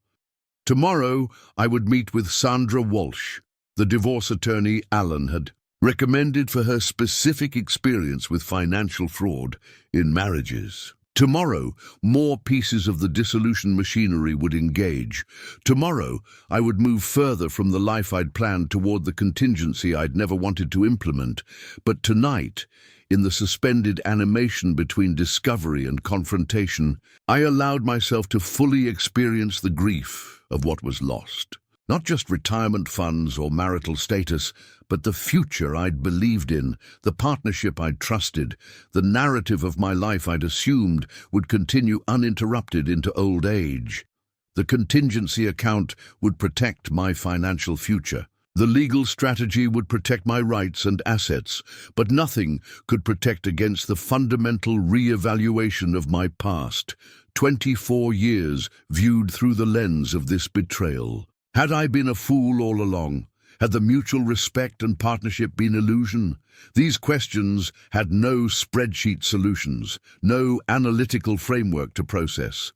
Tomorrow, I would meet with Sandra Walsh, the divorce attorney Alan had recommended for her specific experience with financial fraud in marriages. Tomorrow, more pieces of the dissolution machinery would engage. Tomorrow, I would move further from the life I'd planned toward the contingency I'd never wanted to implement. But tonight, in the suspended animation between discovery and confrontation, I allowed myself to fully experience the grief of what was lost. Not just retirement funds or marital status, but the future I'd believed in, the partnership I'd trusted, the narrative of my life I'd assumed would continue uninterrupted into old age. The contingency account would protect my financial future. The legal strategy would protect my rights and assets, but nothing could protect against the fundamental re-evaluation of my past. 24 years viewed through the lens of this betrayal. Had I been a fool all along? Had the mutual respect and partnership been illusion? These questions had no spreadsheet solutions, no analytical framework to process.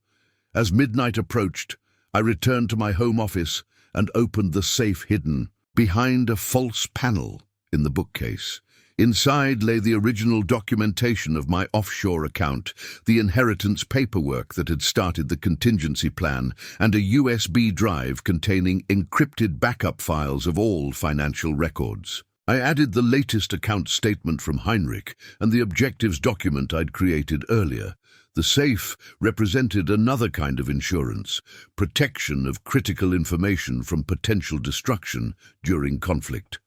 As midnight approached, I returned to my home office and opened the safe hidden behind a false panel in the bookcase. Inside lay the original documentation of my offshore account, the inheritance paperwork that had started the contingency plan, and a USB drive containing encrypted backup files of all financial records. I added the latest account statement from Heinrich and the objectives document I'd created earlier. The safe represented another kind of insurance, protection of critical information from potential destruction during conflict.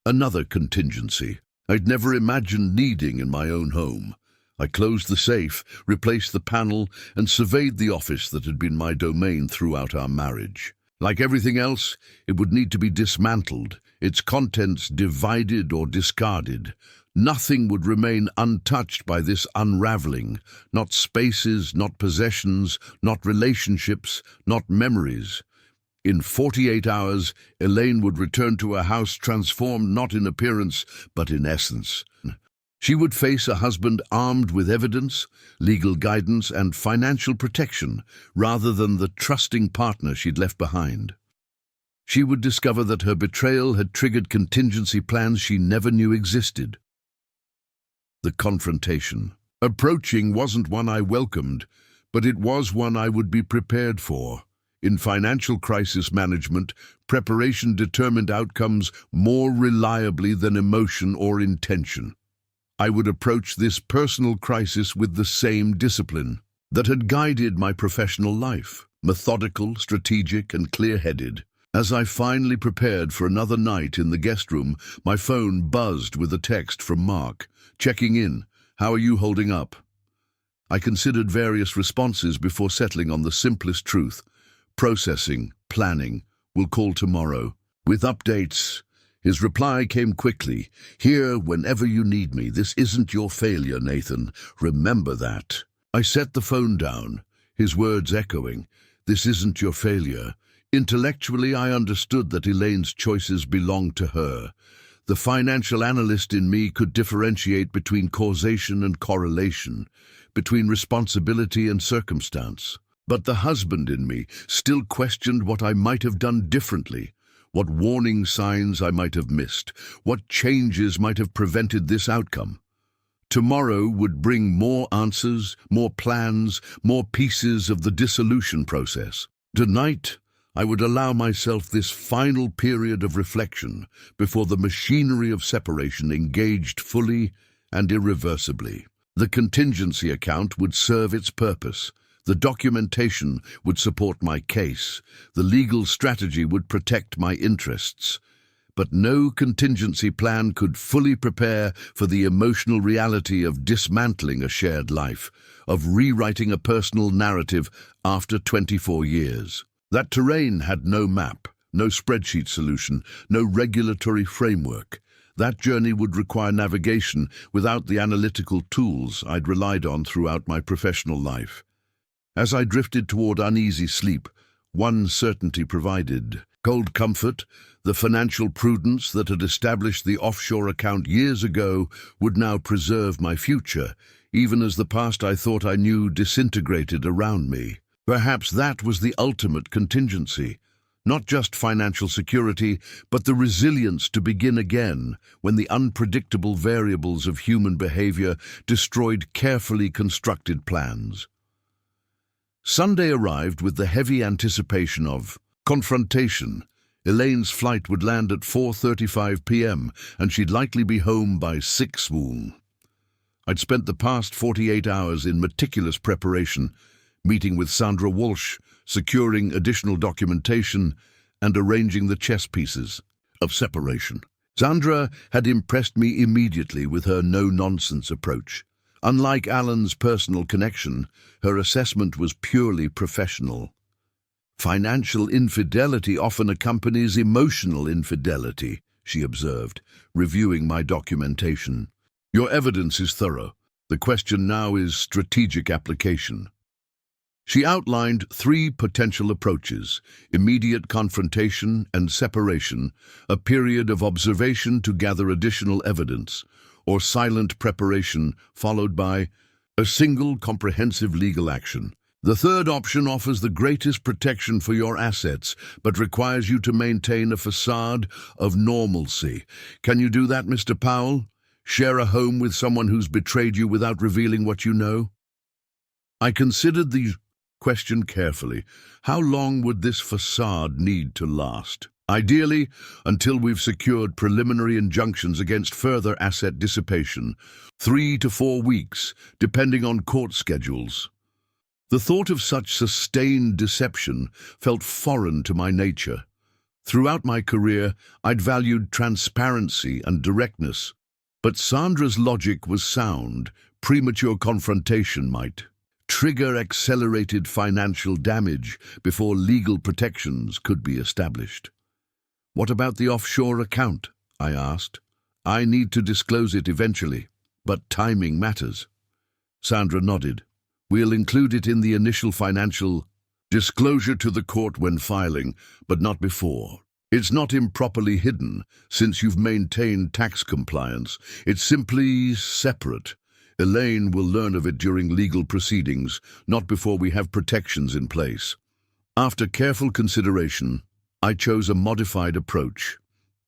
Another contingency I'd never imagined needing in my own home. I closed the safe, replaced the panel, and surveyed the office that had been my domain throughout our marriage. Like everything else, it would need to be dismantled, its contents divided or discarded. Nothing would remain untouched by this unraveling, not spaces, not possessions, not relationships, not memories. In 48 hours, Elaine would return to a house transformed not in appearance, but in essence. She would face a husband armed with evidence, legal guidance, and financial protection, rather than the trusting partner she'd left behind. She would discover that her betrayal had triggered contingency plans she never knew existed. The confrontation approaching wasn't one I welcomed, but it was one I would be prepared for. In financial crisis management, preparation determined outcomes more reliably than emotion or intention. I would approach this personal crisis with the same discipline that had guided my professional life, methodical, strategic, and clear-headed. As I finally prepared for another night in the guest room, my phone buzzed with a text from Mark, checking in. "How are you holding up?" I considered various responses before settling on the simplest truth. Processing, planning, we'll call tomorrow. With updates. His reply came quickly. "Here whenever you need me. This isn't your failure, Nathan. Remember that." I set the phone down, his words echoing. "This isn't your failure." Intellectually, I understood that Elaine's choices belonged to her. The financial analyst in me could differentiate between causation and correlation, between responsibility and circumstance. But the husband in me still questioned what I might have done differently, what warning signs I might have missed, what changes might have prevented this outcome. Tomorrow would bring more answers, more plans, more pieces of the dissolution process. Tonight, I would allow myself this final period of reflection before the machinery of separation engaged fully and irreversibly. The contingency account would serve its purpose. The documentation would support my case. The legal strategy would protect my interests. But no contingency plan could fully prepare for the emotional reality of dismantling a shared life, of rewriting a personal narrative after 24 years. That terrain had no map, no spreadsheet solution, no regulatory framework. That journey would require navigation without the analytical tools I'd relied on throughout my professional life. As I drifted toward uneasy sleep, one certainty provided: cold comfort. The financial prudence that had established the offshore account years ago would now preserve my future, even as the past I thought I knew disintegrated around me. Perhaps that was the ultimate contingency. Not just financial security, but the resilience to begin again when the unpredictable variables of human behavior destroyed carefully constructed plans. Sunday arrived with the heavy anticipation of confrontation. Elaine's flight would land at 4:35 p.m., and she'd likely be home by 6 noon. I'd spent the past 48 hours in meticulous preparation, meeting with Sandra Walsh, securing additional documentation, and arranging the chess pieces of separation. Sandra had impressed me immediately with her no-nonsense approach. Unlike Alan's personal connection, her assessment was purely professional. Financial infidelity often accompanies emotional infidelity, she observed, reviewing my documentation. Your evidence is thorough. The question now is strategic application. She outlined 3 potential approaches: immediate confrontation and separation, a period of observation to gather additional evidence, or silent preparation followed by a single comprehensive legal action. The third option offers the greatest protection for your assets, but requires you to maintain a facade of normalcy. Can you do that, Mr. Powell? Share a home with someone who's betrayed you without revealing what you know? I considered the question carefully. How long would this facade need to last? Ideally, until we've secured preliminary injunctions against further asset dissipation, 3 to 4 weeks, depending on court schedules. The thought of such sustained deception felt foreign to my nature. Throughout my career, I'd valued transparency and directness, but Sandra's logic was sound. Premature confrontation might trigger accelerated financial damage before legal protections could be established. What about the offshore account? I asked. I need to disclose it eventually, but timing matters. Sandra nodded. We'll include it in the initial financial disclosure to the court when filing, but not before. It's not improperly hidden, since you've maintained tax compliance. It's simply separate. Elaine will learn of it during legal proceedings, not before we have protections in place. After careful consideration, I chose a modified approach.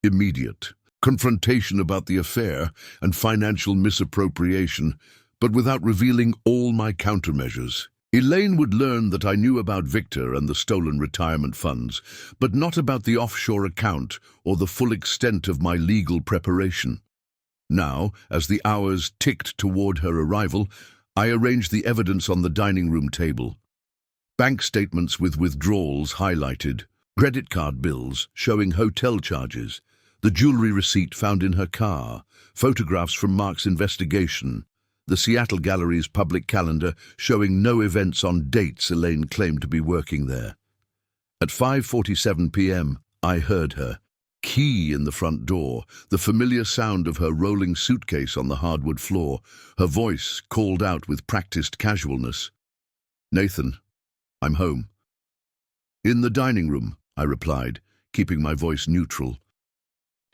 Immediate. Confrontation about the affair and financial misappropriation, but without revealing all my countermeasures. Elaine would learn that I knew about Victor and the stolen retirement funds, but not about the offshore account or the full extent of my legal preparation. Now, as the hours ticked toward her arrival, I arranged the evidence on the dining room table. Bank statements with withdrawals highlighted, credit card bills showing hotel charges, the jewelry receipt found in her car, photographs from Mark's investigation, the Seattle Gallery's public calendar showing no events on dates Elaine claimed to be working there. At 5:47 p.m., I heard her. Key in the front door, the familiar sound of her rolling suitcase on the hardwood floor, her voice called out with practiced casualness. "Nathan, I'm home." "In the dining room," I replied, keeping my voice neutral.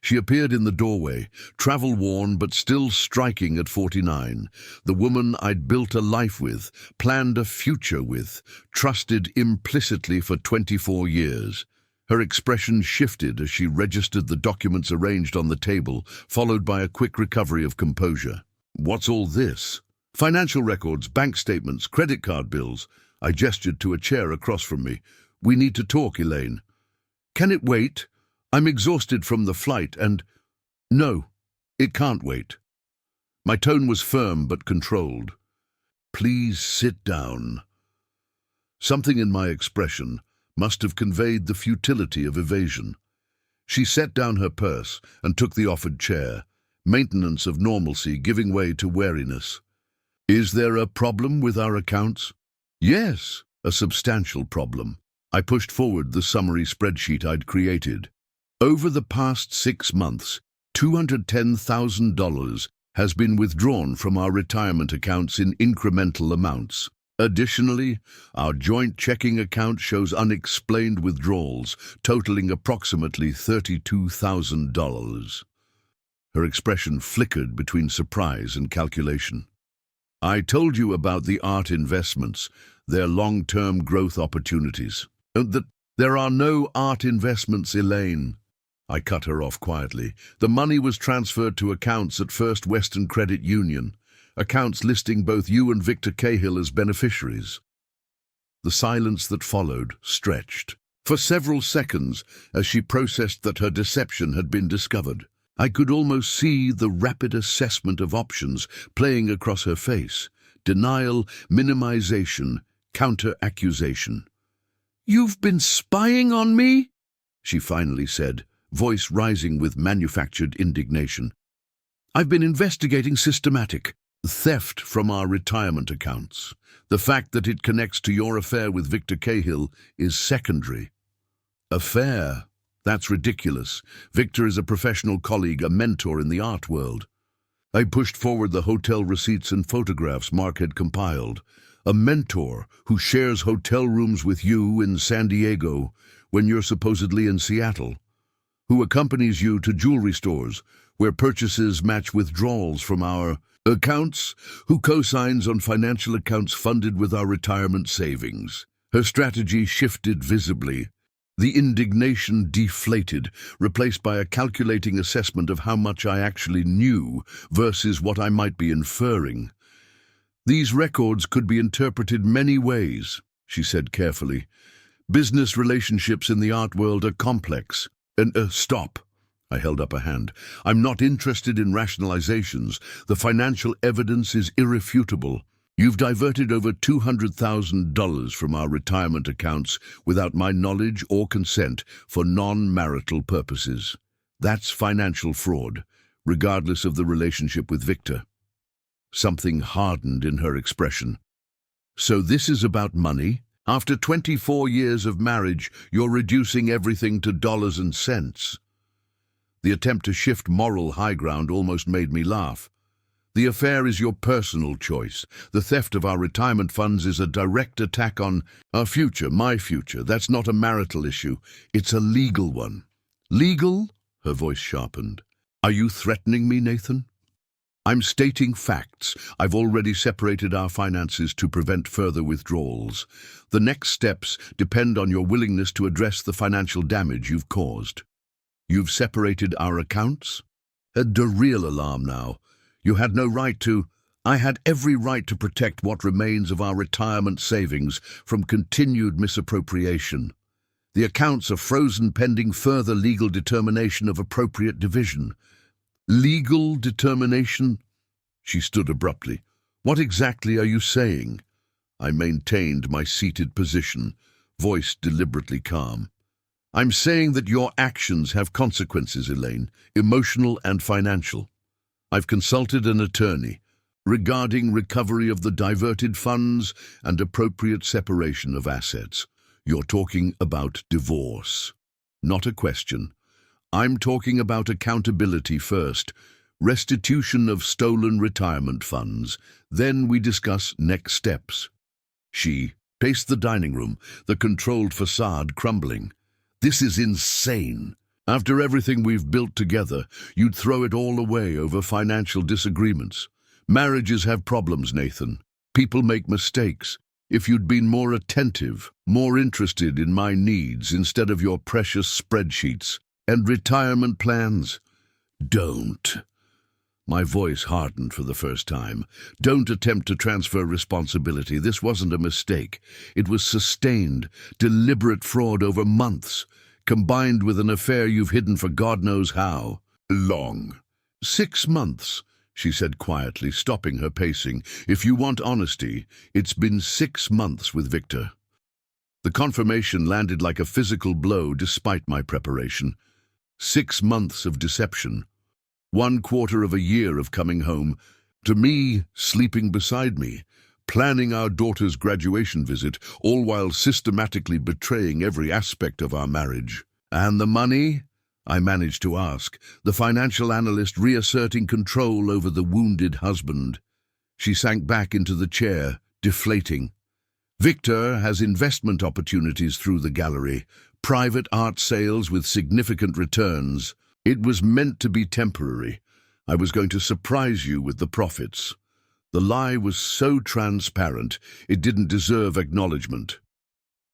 She appeared in the doorway, travel-worn but still striking at 49, the woman I'd built a life with, planned a future with, trusted implicitly for 24 years. Her expression shifted as she registered the documents arranged on the table, followed by a quick recovery of composure. "What's all this?" "Financial records, bank statements, credit card bills." I gestured to a chair across from me. "We need to talk, Elaine." "Can it wait? I'm exhausted from the flight and—" "No, it can't wait." My tone was firm but controlled. "Please sit down." Something in my expression must have conveyed the futility of evasion. She set down her purse and took the offered chair, maintenance of normalcy giving way to wariness. "Is there a problem with our accounts?" "Yes, a substantial problem." I pushed forward the summary spreadsheet I'd created. "Over the past 6 months, $210,000 has been withdrawn from our retirement accounts in incremental amounts. Additionally, our joint checking account shows unexplained withdrawals, totaling approximately $32,000. Her expression flickered between surprise and calculation. "I told you about the art investments, their long-term growth opportunities." There are no art investments, Elaine." I cut her off quietly. "The money was transferred to accounts at First Western Credit Union, accounts listing both you and Victor Cahill as beneficiaries." The silence that followed stretched. For several seconds, as she processed that her deception had been discovered, I could almost see the rapid assessment of options playing across her face. Denial, minimization, counter-accusation. "You've been spying on me?" she finally said, voice rising with manufactured indignation. "I've been investigating systematic theft from our retirement accounts. The fact that it connects to your affair with Victor Cahill is secondary." "Affair? That's ridiculous. Victor is a professional colleague, a mentor in the art world." I pushed forward the hotel receipts and photographs Mark had compiled. "A mentor who shares hotel rooms with you in San Diego when you're supposedly in Seattle, who accompanies you to jewelry stores where purchases match withdrawals from our accounts, who co-signs on financial accounts funded with our retirement savings." Her strategy shifted visibly. The indignation deflated, replaced by a calculating assessment of how much I actually knew versus what I might be inferring. "These records could be interpreted many ways," she said carefully. "Business relationships in the art world are complex." Stop. I held up a hand. "I'm not interested in rationalizations. The financial evidence is irrefutable. You've diverted over $200,000 from our retirement accounts without my knowledge or consent for non-marital purposes. That's financial fraud, regardless of the relationship with Victor." Something hardened in her expression. "So this is about money? After 24 years of marriage, you're reducing everything to dollars and cents." The attempt to shift moral high ground almost made me laugh. "The affair is your personal choice. The theft of our retirement funds is a direct attack on our future, my future. That's not a marital issue. It's a legal one." "Legal?" Her voice sharpened. "Are you threatening me, Nathan?" I'm stating facts. I've already separated our finances to prevent further withdrawals. The next steps depend on your willingness to address the financial damage you've caused. You've separated our accounts? A real alarm now. You had no right to. I had every right to protect what remains of our retirement savings from continued misappropriation. The accounts are frozen pending further legal determination of appropriate division. Legal determination? She stood abruptly. What exactly are you saying? I maintained my seated position, voice deliberately calm. I'm saying that your actions have consequences, Elaine, emotional and financial. I've consulted an attorney regarding recovery of the diverted funds and appropriate separation of assets. You're talking about divorce. Not a question. I'm talking about accountability first, restitution of stolen retirement funds. Then we discuss next steps. She paced the dining room, the controlled facade crumbling. This is insane. After everything we've built together, you'd throw it all away over financial disagreements. Marriages have problems, Nathan. People make mistakes. If you'd been more attentive, more interested in my needs instead of your precious spreadsheets and retirement plans. Don't. My voice hardened for the first time. Don't attempt to transfer responsibility. This wasn't a mistake. It was sustained, deliberate fraud over months, combined with an affair you've hidden for God knows how long. 6 months, she said quietly, stopping her pacing. If you want honesty, it's been 6 months with Victor. The confirmation landed like a physical blow despite my preparation. 6 months of deception. 1/4 of a year of coming home, to me, sleeping beside me, planning our daughter's graduation visit, all while systematically betraying every aspect of our marriage. And the money? I managed to ask, the financial analyst reasserting control over the wounded husband. She sank back into the chair, deflating. Victor has investment opportunities through the gallery, private art sales with significant returns. It was meant to be temporary. I was going to surprise you with the profits. The lie was so transparent, it didn't deserve acknowledgement.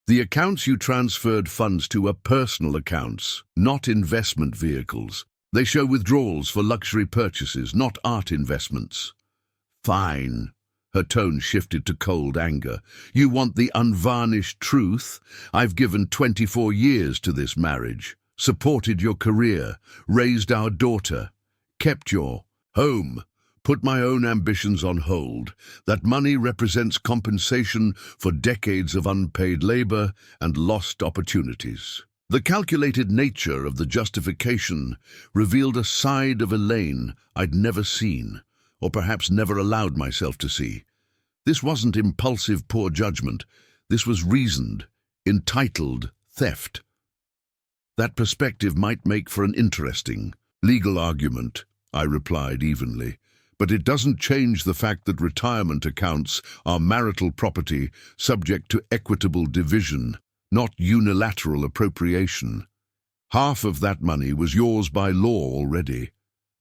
The accounts you transferred funds to are personal accounts, not investment vehicles. They show withdrawals for luxury purchases, not art investments. Fine. Her tone shifted to cold anger. You want the unvarnished truth? I've given 24 years to this marriage, supported your career, raised our daughter, kept your home, put my own ambitions on hold. That money represents compensation for decades of unpaid labor and lost opportunities. The calculated nature of the justification revealed a side of Elaine I'd never seen, or perhaps never allowed myself to see. This wasn't impulsive poor judgment. This was reasoned, entitled theft. That perspective might make for an interesting legal argument, I replied evenly. But it doesn't change the fact that retirement accounts are marital property subject to equitable division, not unilateral appropriation. Half of that money was yours by law already.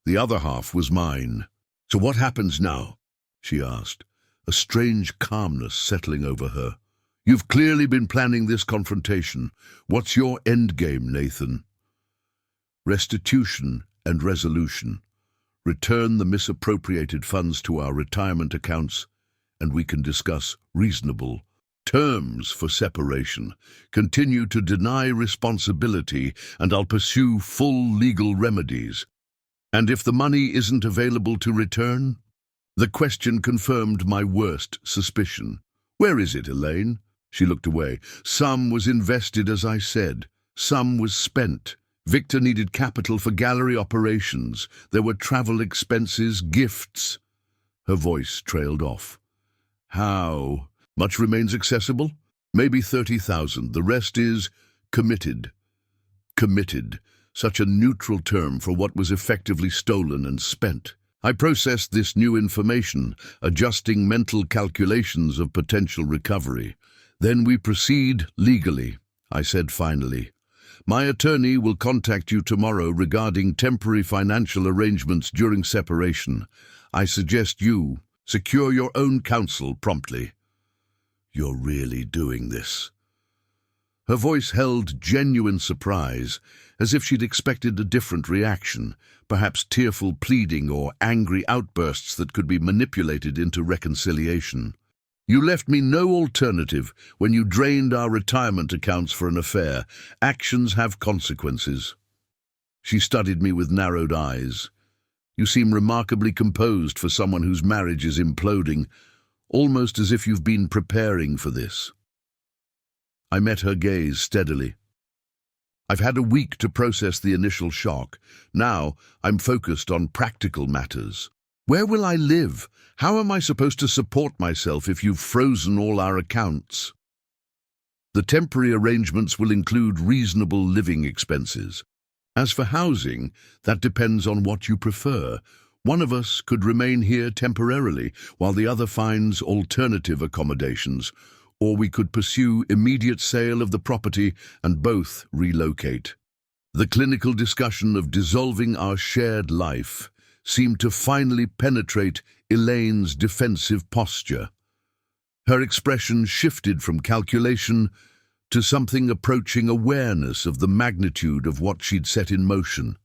The other half was mine. So what happens now? She asked, a strange calmness settling over her. You've clearly been planning this confrontation. What's your endgame, Nathan? Restitution and resolution. Return the misappropriated funds to our retirement accounts, and we can discuss reasonable terms for separation. Continue to deny responsibility, and I'll pursue full legal remedies. And if the money isn't available to return? The question confirmed my worst suspicion. Where is it, Elaine? She looked away. Some was invested, as I said. Some was spent. Victor needed capital for gallery operations. There were travel expenses, gifts. Her voice trailed off. How much remains accessible? Maybe 30,000. The rest is committed. Committed. Such a neutral term for what was effectively stolen and spent. I processed this new information, adjusting mental calculations of potential recovery. Then we proceed legally, I said finally. My attorney will contact you tomorrow regarding temporary financial arrangements during separation. I suggest you secure your own counsel promptly. You're really doing this. Her voice held genuine surprise, as if she'd expected a different reaction, perhaps tearful pleading or angry outbursts that could be manipulated into reconciliation. You left me no alternative when you drained our retirement accounts for an affair. Actions have consequences. She studied me with narrowed eyes. You seem remarkably composed for someone whose marriage is imploding, almost as if you've been preparing for this. I met her gaze steadily. I've had a week to process the initial shock. Now I'm focused on practical matters. Where will I live? How am I supposed to support myself if you've frozen all our accounts? The temporary arrangements will include reasonable living expenses. As for housing, that depends on what you prefer. One of us could remain here temporarily while the other finds alternative accommodations, or we could pursue immediate sale of the property and both relocate. The clinical discussion of dissolving our shared life seemed to finally penetrate Elaine's defensive posture. Her expression shifted from calculation to something approaching awareness of the magnitude of what she'd set in motion.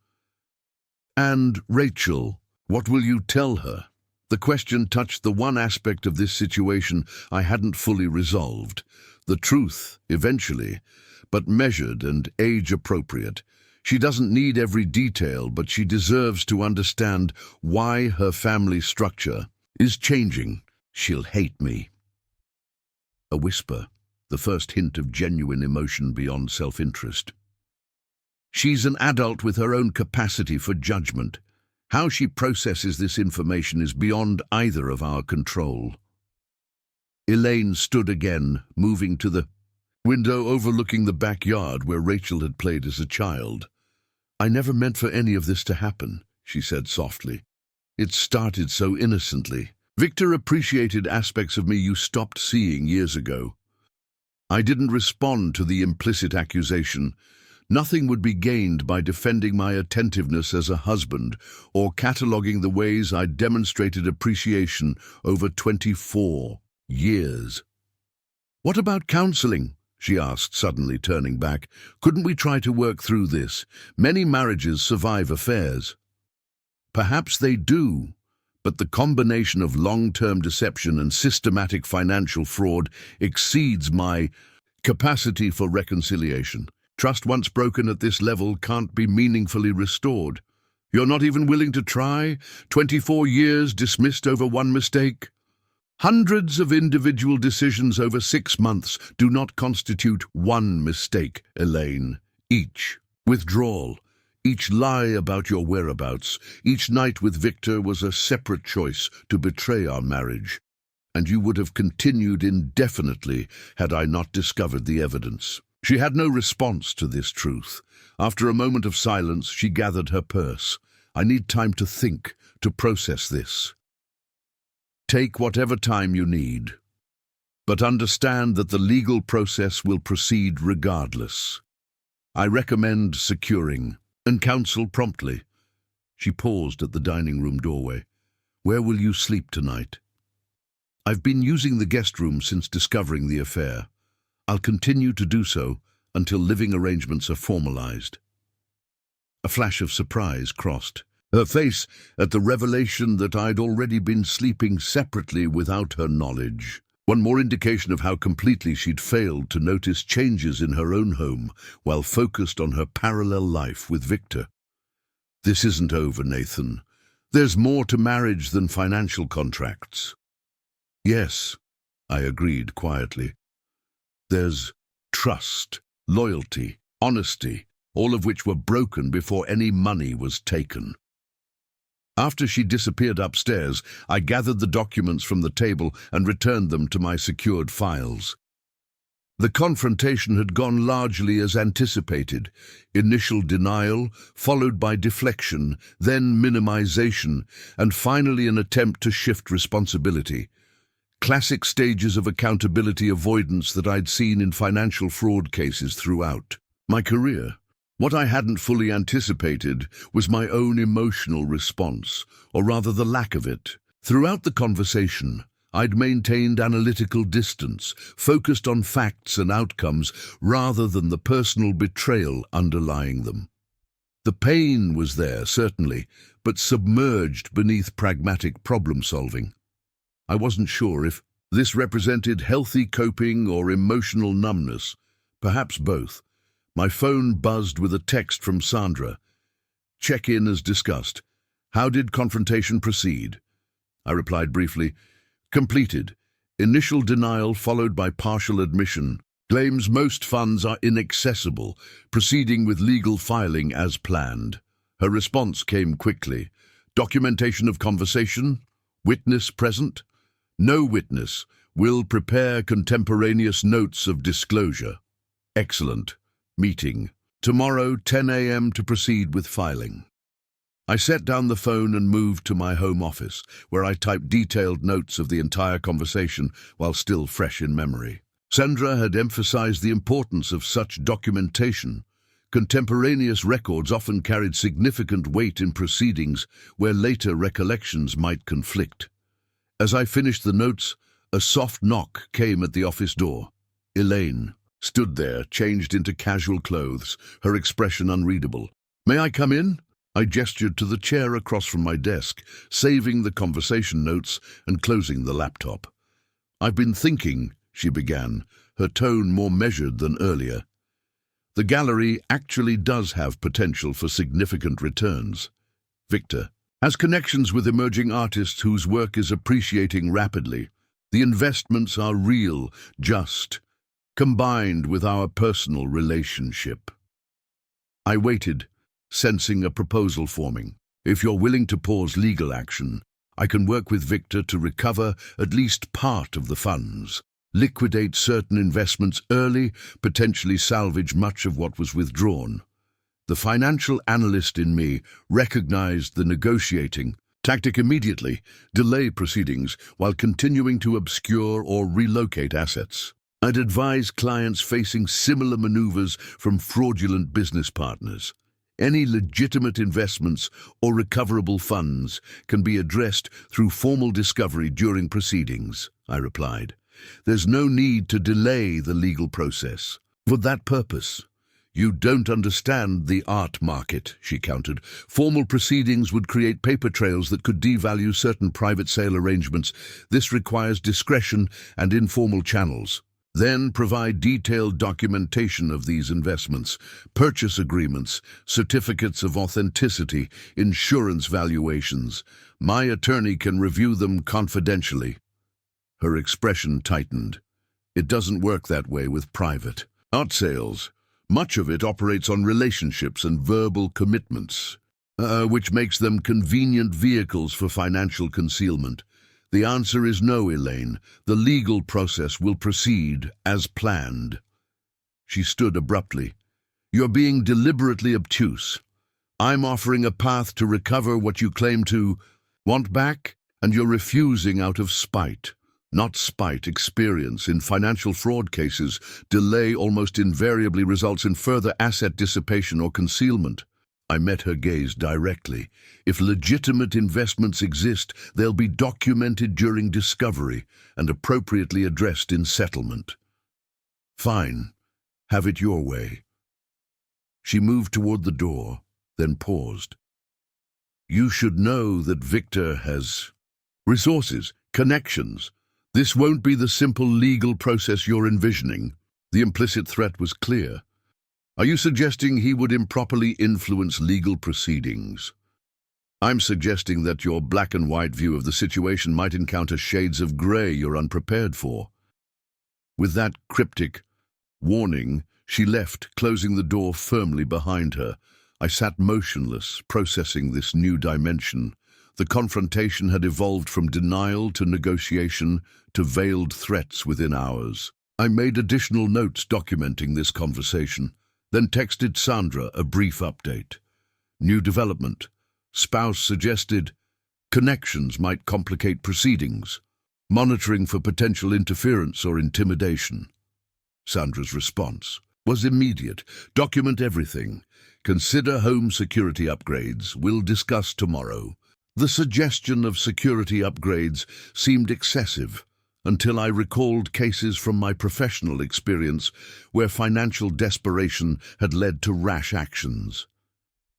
And, Rachel, what will you tell her? The question touched the one aspect of this situation I hadn't fully resolved. The truth, eventually, but measured and age-appropriate. She doesn't need every detail, but she deserves to understand why her family structure is changing. She'll hate me. A whisper, the first hint of genuine emotion beyond self-interest. She's an adult with her own capacity for judgment. How she processes this information is beyond either of our control. Elaine stood again, moving to the window overlooking the backyard where Rachel had played as a child. I never meant for any of this to happen, she said softly. It started so innocently. Victor appreciated aspects of me you stopped seeing years ago. I didn't respond to the implicit accusation. Nothing would be gained by defending my attentiveness as a husband or cataloguing the ways I'd demonstrated appreciation over 24 years. What about counseling? She asked, suddenly turning back. Couldn't we try to work through this? Many marriages survive affairs. Perhaps they do, but the combination of long-term deception and systematic financial fraud exceeds my capacity for reconciliation. Trust once broken at this level can't be meaningfully restored. You're not even willing to try? 24 years dismissed over one mistake? Hundreds of individual decisions over 6 months do not constitute one mistake, Elaine. Each withdrawal, each lie about your whereabouts, each night with Victor was a separate choice to betray our marriage. And you would have continued indefinitely had I not discovered the evidence. She had no response to this truth. After a moment of silence, she gathered her purse. I need time to think, to process this. Take whatever time you need, but understand that the legal process will proceed regardless. I recommend securing and counsel promptly. She paused at the dining room doorway. Where will you sleep tonight? I've been using the guest room since discovering the affair. I'll continue to do so until living arrangements are formalized. A flash of surprise crossed her face at the revelation that I'd already been sleeping separately without her knowledge. One more indication of how completely she'd failed to notice changes in her own home while focused on her parallel life with Victor. This isn't over, Nathan. There's more to marriage than financial contracts. Yes, I agreed quietly. There's trust, loyalty, honesty, all of which were broken before any money was taken. After she disappeared upstairs, I gathered the documents from the table and returned them to my secured files. The confrontation had gone largely as anticipated. Initial denial, followed by deflection, then minimization, and finally an attempt to shift responsibility. Classic stages of accountability avoidance that I'd seen in financial fraud cases throughout my career. What I hadn't fully anticipated was my own emotional response, or rather the lack of it. Throughout the conversation, I'd maintained analytical distance, focused on facts and outcomes rather than the personal betrayal underlying them. The pain was there, certainly, but submerged beneath pragmatic problem-solving. I wasn't sure if this represented healthy coping or emotional numbness, perhaps both. My phone buzzed with a text from Sandra. "Check in as discussed. How did confrontation proceed?" I replied briefly. "Completed. Initial denial followed by partial admission. Claims most funds are inaccessible, proceeding with legal filing as planned." Her response came quickly. "Documentation of conversation? Witness present?" "No witness. Will prepare contemporaneous notes of disclosure." "Excellent. Meeting. Tomorrow, 10 a.m. to proceed with filing." I set down the phone and moved to my home office, where I typed detailed notes of the entire conversation while still fresh in memory. Sandra had emphasized the importance of such documentation. Contemporaneous records often carried significant weight in proceedings where later recollections might conflict. As I finished the notes, a soft knock came at the office door. Elaine stood there, changed into casual clothes, her expression unreadable. "May I come in?" I gestured to the chair across from my desk, saving the conversation notes and closing the laptop. "I've been thinking," she began, her tone more measured than earlier. "The gallery actually does have potential for significant returns. Victor has connections with emerging artists whose work is appreciating rapidly. The investments are real, just, combined with our personal relationship." I waited, sensing a proposal forming. "If you're willing to pause legal action, I can work with Victor to recover at least part of the funds, liquidate certain investments early, potentially salvage much of what was withdrawn." The financial analyst in me recognized the negotiating tactic immediately, delay proceedings while continuing to obscure or relocate assets. I'd advise clients facing similar maneuvers from fraudulent business partners. Any legitimate investments or recoverable funds can be addressed through formal discovery during proceedings, I replied. There's no need to delay the legal process for that purpose. "You don't understand the art market," she countered. "Formal proceedings would create paper trails that could devalue certain private sale arrangements. This requires discretion and informal channels. Then provide detailed documentation of these investments, purchase agreements, certificates of authenticity, insurance valuations. My attorney can review them confidentially." Her expression tightened. "It doesn't work that way with private art sales. Much of it operates on relationships and verbal commitments, which makes them convenient vehicles for financial concealment. The answer is no, Elaine. The legal process will proceed as planned." She stood abruptly. "You're being deliberately obtuse. I'm offering a path to recover what you claim to want back, and you're refusing out of spite. Not spite, experience. In financial fraud cases, delay almost invariably results in further asset dissipation or concealment." I met her gaze directly. "If legitimate investments exist, they'll be documented during discovery and appropriately addressed in settlement." "Fine. Have it your way." She moved toward the door, then paused. "You should know that Victor has resources, connections. This won't be the simple legal process you're envisioning." The implicit threat was clear. "Are you suggesting he would improperly influence legal proceedings?" "I'm suggesting that your black and white view of the situation might encounter shades of gray you're unprepared for." With that cryptic warning, she left, closing the door firmly behind her. I sat motionless, processing this new dimension. The confrontation had evolved from denial to negotiation to veiled threats within hours. I made additional notes documenting this conversation, then texted Sandra a brief update. New development. Spouse suggested connections might complicate proceedings. Monitoring for potential interference or intimidation. Sandra's response. was immediate. Document everything. Consider home security upgrades. We'll discuss tomorrow. The suggestion of security upgrades seemed excessive until I recalled cases from my professional experience where financial desperation had led to rash actions.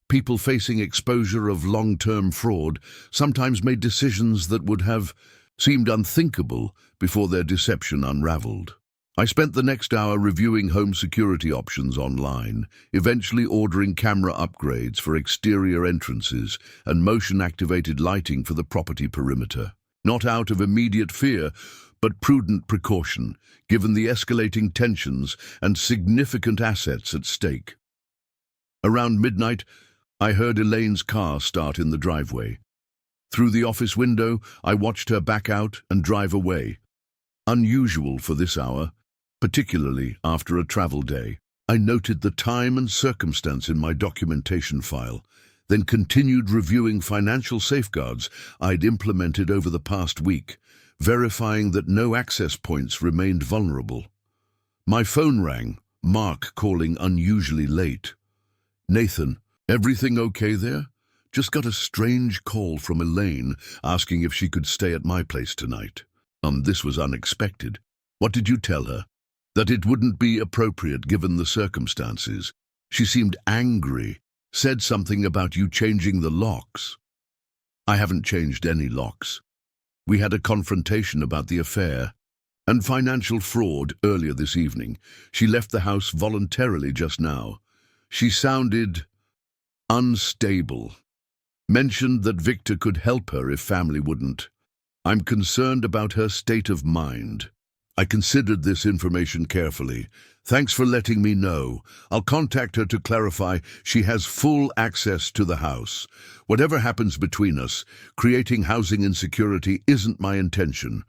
People facing exposure of long-term fraud sometimes made decisions that would have seemed unthinkable before their deception unraveled. I spent the next hour reviewing home security options online, eventually ordering camera upgrades for exterior entrances and motion-activated lighting for the property perimeter. Not out of immediate fear, but prudent precaution, given the escalating tensions and significant assets at stake. Around midnight, I heard Elaine's car start in the driveway. Through the office window, I watched her back out and drive away. Unusual for this hour, particularly after a travel day. I noted the time and circumstance in my documentation file, then continued reviewing financial safeguards I'd implemented over the past week, verifying that no access points remained vulnerable. My phone rang, Mark calling unusually late. "Nathan, everything okay there? Just got a strange call from Elaine asking if she could stay at my place tonight. This was unexpected. What did you tell her?" "That it wouldn't be appropriate given the circumstances. She seemed angry, said something about you changing the locks." "I haven't changed any locks. We had a confrontation about the affair and financial fraud earlier this evening. She left the house voluntarily just now. She sounded unstable. Mentioned that Victor could help her if family wouldn't. I'm concerned about her state of mind. I considered this information carefully. Thanks for letting me know. I'll contact her to clarify she has full access to the house. Whatever happens between us, creating housing insecurity isn't my intention."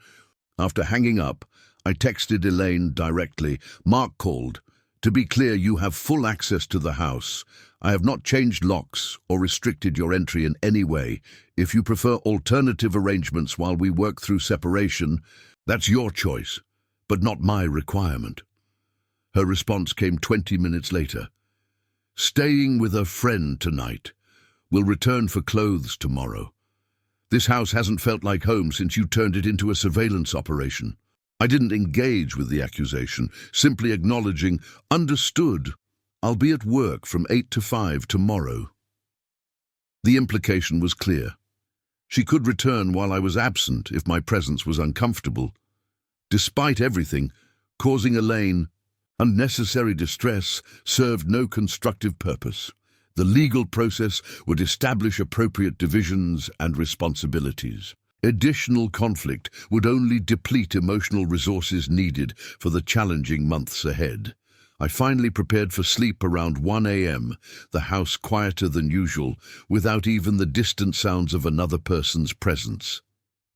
After hanging up, I texted Elaine directly. "Mark called. To be clear, you have full access to the house. I have not changed locks or restricted your entry in any way. If you prefer alternative arrangements while we work through separation, that's your choice, but not my requirement." Her response came 20 minutes later. "Staying with a friend tonight. Will return for clothes tomorrow. This house hasn't felt like home since you turned it into a surveillance operation." I didn't engage with the accusation, simply acknowledging, "Understood. I'll be at work from 8 to 5 tomorrow." The implication was clear. She could return while I was absent if my presence was uncomfortable. Despite everything, causing Elaine unnecessary distress served no constructive purpose. The legal process would establish appropriate divisions and responsibilities. Additional conflict would only deplete emotional resources needed for the challenging months ahead. I finally prepared for sleep around 1 a.m., the house quieter than usual, without even the distant sounds of another person's presence.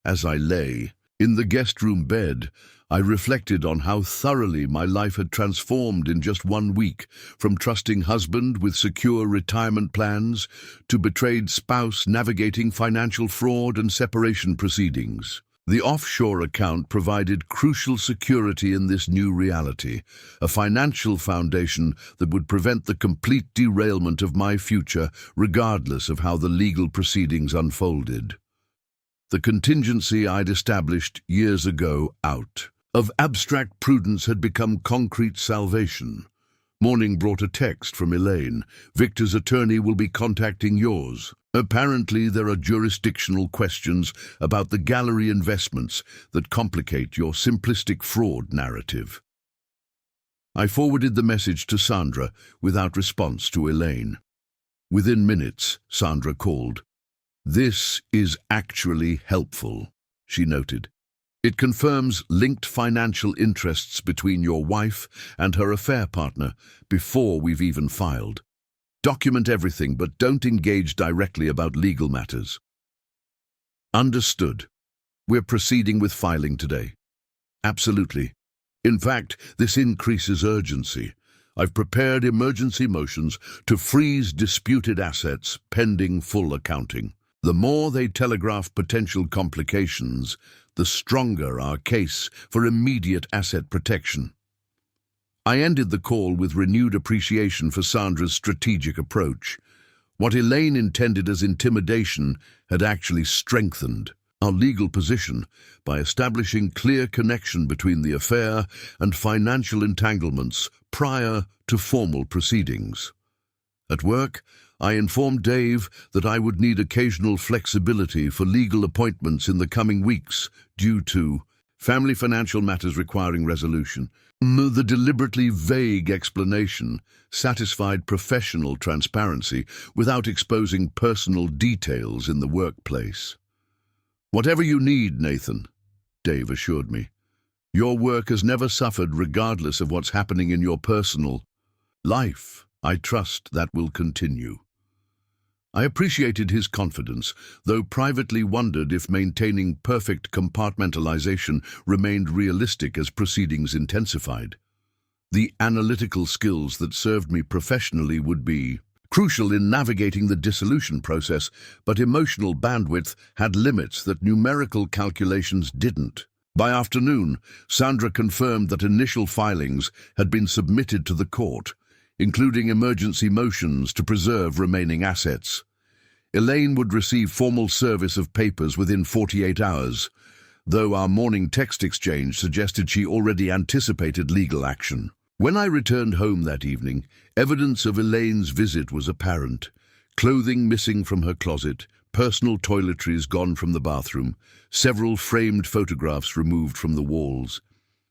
As I lay in the guest room bed, I reflected on how thoroughly my life had transformed in just 1 week, from trusting husband with secure retirement plans to betrayed spouse navigating financial fraud and separation proceedings. The offshore account provided crucial security in this new reality, a financial foundation that would prevent the complete derailment of my future, regardless of how the legal proceedings unfolded. The contingency I'd established years ago out of abstract prudence had become concrete salvation. Morning brought a text from Elaine. "Victor's attorney will be contacting yours. Apparently there are jurisdictional questions about the gallery investments that complicate your simplistic fraud narrative." I forwarded the message to Sandra without response to Elaine. Within minutes, Sandra called. "This is actually helpful," she noted. "It confirms linked financial interests between your wife and her affair partner before we've even filed. Document everything, but don't engage directly about legal matters." "Understood. We're proceeding with filing today." "Absolutely. In fact, this increases urgency. I've prepared emergency motions to freeze disputed assets pending full accounting. The more they telegraph potential complications, the stronger our case for immediate asset protection." I ended the call with renewed appreciation for Sandra's strategic approach. What Elaine intended as intimidation had actually strengthened our legal position by establishing clear connection between the affair and financial entanglements prior to formal proceedings. At work, I informed Dave that I would need occasional flexibility for legal appointments in the coming weeks due to family financial matters requiring resolution. The deliberately vague explanation satisfied professional transparency without exposing personal details in the workplace. "Whatever you need, Nathan," Dave assured me. "Your work has never suffered regardless of what's happening in your personal life. I trust that will continue." I appreciated his confidence, though privately wondered if maintaining perfect compartmentalization remained realistic as proceedings intensified. The analytical skills that served me professionally would be crucial in navigating the dissolution process, but emotional bandwidth had limits that numerical calculations didn't. By afternoon, Sandra confirmed that initial filings had been submitted to the court, including emergency motions to preserve remaining assets. Elaine would receive formal service of papers within 48 hours, though our morning text exchange suggested she already anticipated legal action. When I returned home that evening, evidence of Elaine's visit was apparent. Clothing missing from her closet, personal toiletries gone from the bathroom, several framed photographs removed from the walls.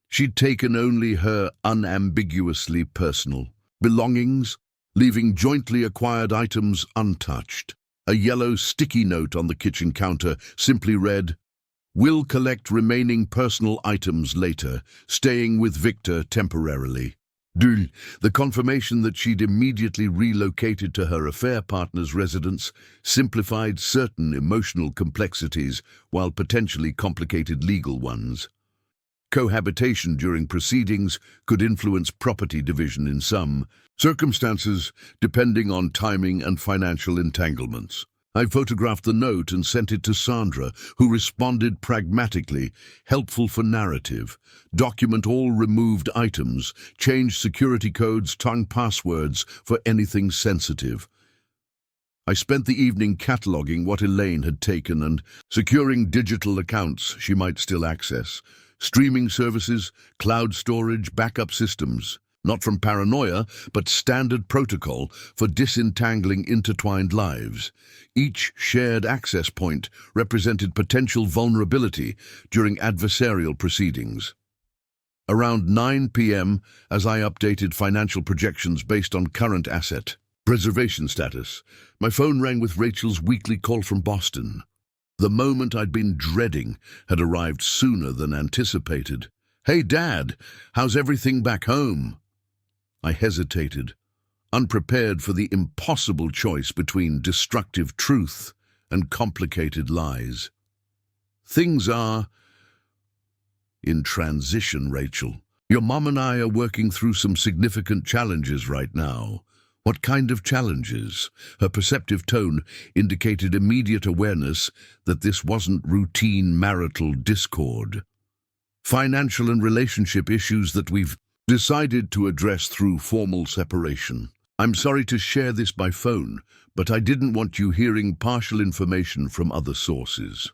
She'd taken only her unambiguously personal belongings, leaving jointly acquired items untouched. A yellow sticky note on the kitchen counter simply read, "Will collect remaining personal items later, staying with Victor temporarily." The confirmation that she'd immediately relocated to her affair partner's residence simplified certain emotional complexities while potentially complicated legal ones. Cohabitation during proceedings could influence property division in some circumstances, depending on timing and financial entanglements. I photographed the note and sent it to Sandra, who responded pragmatically, helpful for narrative. Document all removed items, change security codes, tongue passwords for anything sensitive. I spent the evening cataloging what Elaine had taken and securing digital accounts she might still access. Streaming services, cloud storage, backup systems. Not from paranoia, but standard protocol for disentangling intertwined lives. Each shared access point represented potential vulnerability during adversarial proceedings. Around 9 p.m., as I updated financial projections based on current asset preservation status, my phone rang with Rachel's weekly call from Boston. The moment I'd been dreading had arrived sooner than anticipated. "Hey, Dad, how's everything back home?" I hesitated, unprepared for the impossible choice between destructive truth and complicated lies. "Things are in transition, Rachel. Your mom and I are working through some significant challenges right now." "What kind of challenges?" Her perceptive tone indicated immediate awareness that this wasn't routine marital discord. "Financial and relationship issues that we've decided to address through formal separation. I'm sorry to share this by phone, but I didn't want you hearing partial information from other sources."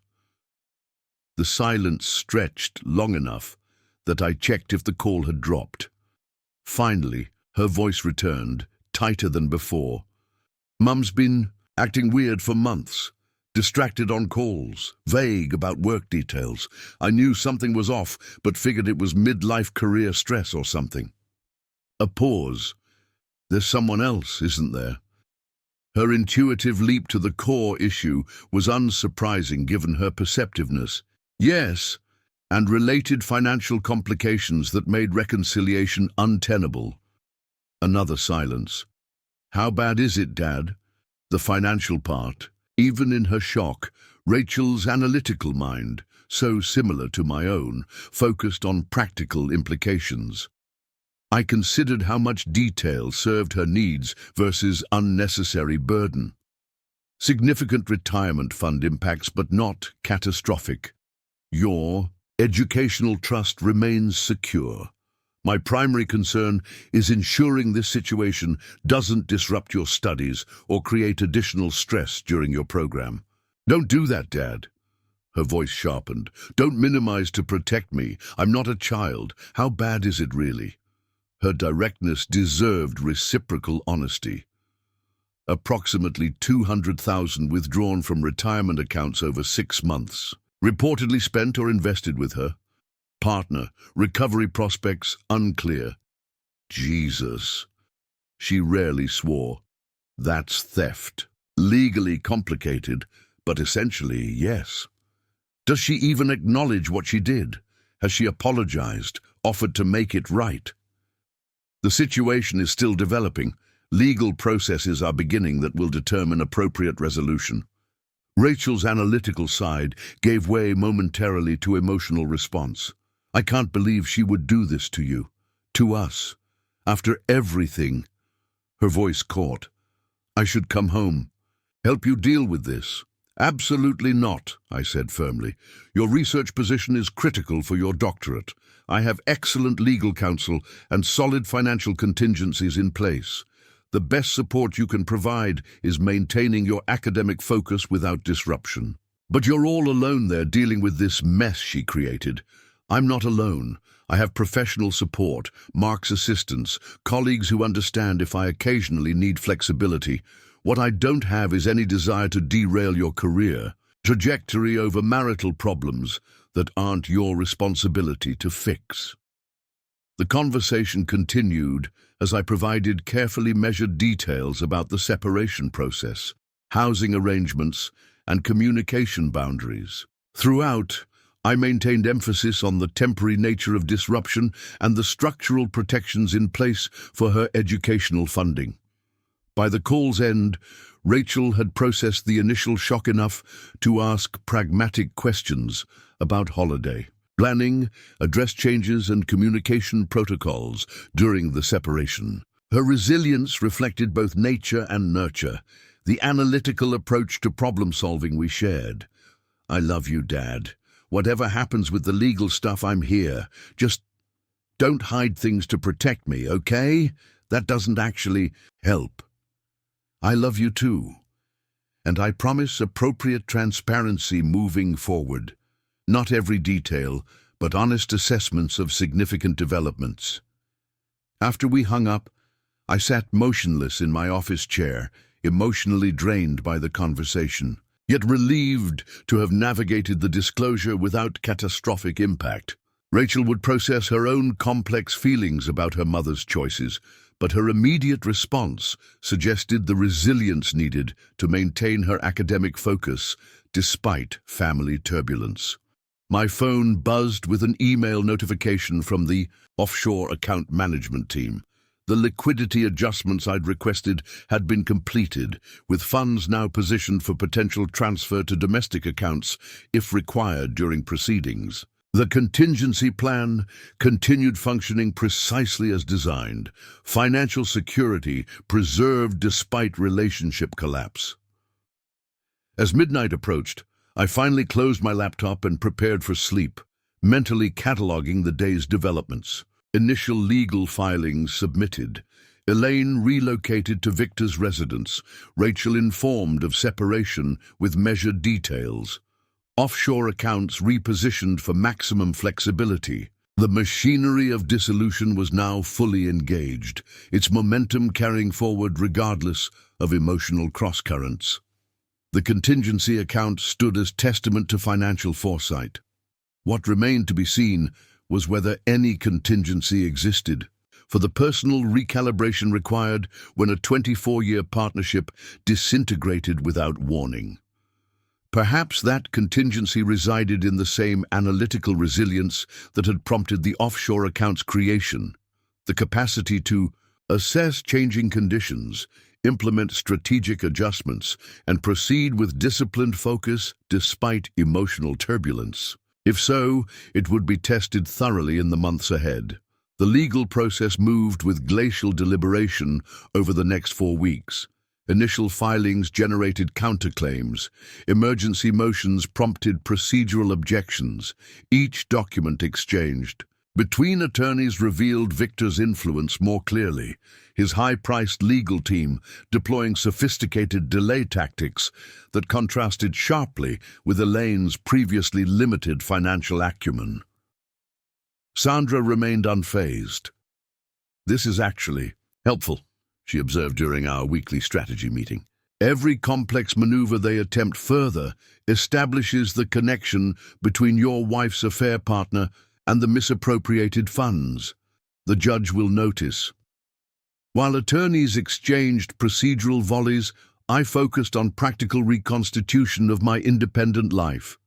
The silence stretched long enough that I checked if the call had dropped. Finally, her voice returned, tighter than before. "Mum's been acting weird for months. Distracted on calls, vague about work details. I knew something was off, but figured it was midlife career stress or something." A pause. "There's someone else, isn't there?" Her intuitive leap to the core issue was unsurprising given her perceptiveness. "Yes, and related financial complications that made reconciliation untenable." Another silence. "How bad is it, Dad?" The financial part. Even in her shock, Rachel's analytical mind, so similar to my own, focused on practical implications. I considered how much detail served her needs versus unnecessary burden. Significant retirement fund impacts, but not catastrophic. Your educational trust remains secure. My primary concern is ensuring this situation doesn't disrupt your studies or create additional stress during your program. Don't do that, Dad. Her voice sharpened. Don't minimize to protect me. I'm not a child. How bad is it really? Her directness deserved reciprocal honesty. Approximately 200,000 withdrawn from retirement accounts over 6 months. Reportedly spent or invested with her. Partner, recovery prospects unclear. Jesus. She rarely swore. That's theft. Legally complicated, but essentially yes. Does she even acknowledge what she did? Has she apologized, offered to make it right? The situation is still developing. Legal processes are beginning that will determine appropriate resolution. Rachel's analytical side gave way momentarily to emotional response. I can't believe she would do this to you, to us, after everything. Her voice caught. I should come home, help you deal with this. Absolutely not, I said firmly. Your research position is critical for your doctorate. I have excellent legal counsel and solid financial contingencies in place. The best support you can provide is maintaining your academic focus without disruption. But you're all alone there dealing with this mess she created. I'm not alone. I have professional support, Mark's assistants, colleagues who understand if I occasionally need flexibility. What I don't have is any desire to derail your career, trajectory over marital problems that aren't your responsibility to fix. The conversation continued as I provided carefully measured details about the separation process, housing arrangements, and communication boundaries. Throughout, I maintained emphasis on the temporary nature of disruption and the structural protections in place for her educational funding. By the call's end, Rachel had processed the initial shock enough to ask pragmatic questions about holiday planning, address changes, and communication protocols during the separation. Her resilience reflected both nature and nurture, the analytical approach to problem-solving we shared. I love you, Dad. Whatever happens with the legal stuff, I'm here. Just don't hide things to protect me, okay? That doesn't actually help. I love you too. And I promise appropriate transparency moving forward. Not every detail, but honest assessments of significant developments. After we hung up, I sat motionless in my office chair, emotionally drained by the conversation, yet relieved to have navigated the disclosure without catastrophic impact. Rachel would process her own complex feelings about her mother's choices, but her immediate response suggested the resilience needed to maintain her academic focus despite family turbulence. My phone buzzed with an email notification from the Offshore account management team. The liquidity adjustments I'd requested had been completed, with funds now positioned for potential transfer to domestic accounts if required during proceedings. The contingency plan continued functioning precisely as designed, financial security preserved despite relationship collapse. As midnight approached, I finally closed my laptop and prepared for sleep, mentally cataloging the day's developments. Initial legal filings submitted. Elaine relocated to Victor's residence, Rachel informed of separation with measured details. Offshore accounts repositioned for maximum flexibility. The machinery of dissolution was now fully engaged, its momentum carrying forward regardless of emotional crosscurrents. The contingency account stood as testament to financial foresight. What remained to be seen was whether any contingency existed, for the personal recalibration required when a 24-year partnership disintegrated without warning. Perhaps that contingency resided in the same analytical resilience that had prompted the offshore account's creation, the capacity to assess changing conditions, implement strategic adjustments, and proceed with disciplined focus despite emotional turbulence. If so, it would be tested thoroughly in the months ahead. The legal process moved with glacial deliberation over the next 4 weeks. Initial filings generated counterclaims. Emergency motions prompted procedural objections. Each document exchanged Between attorneys revealed Victor's influence more clearly, his high-priced legal team deploying sophisticated delay tactics that contrasted sharply with Elaine's previously limited financial acumen. Sandra remained unfazed. "This is actually helpful," she observed during our weekly strategy meeting. "Every complex maneuver they attempt further establishes the connection between your wife's affair partner and the misappropriated funds. The judge will notice." While attorneys exchanged procedural volleys, I focused on practical reconstitution of my independent life.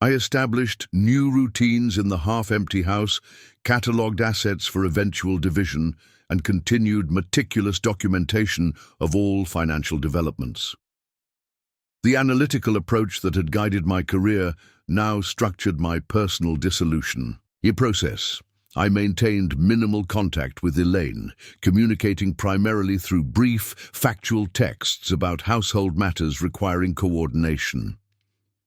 I established new routines in the half-empty house, catalogued assets for eventual division, and continued meticulous documentation of all financial developments. The analytical approach that had guided my career now structured my personal dissolution. In process, I maintained minimal contact with Elaine, communicating primarily through brief, factual texts about household matters requiring coordination.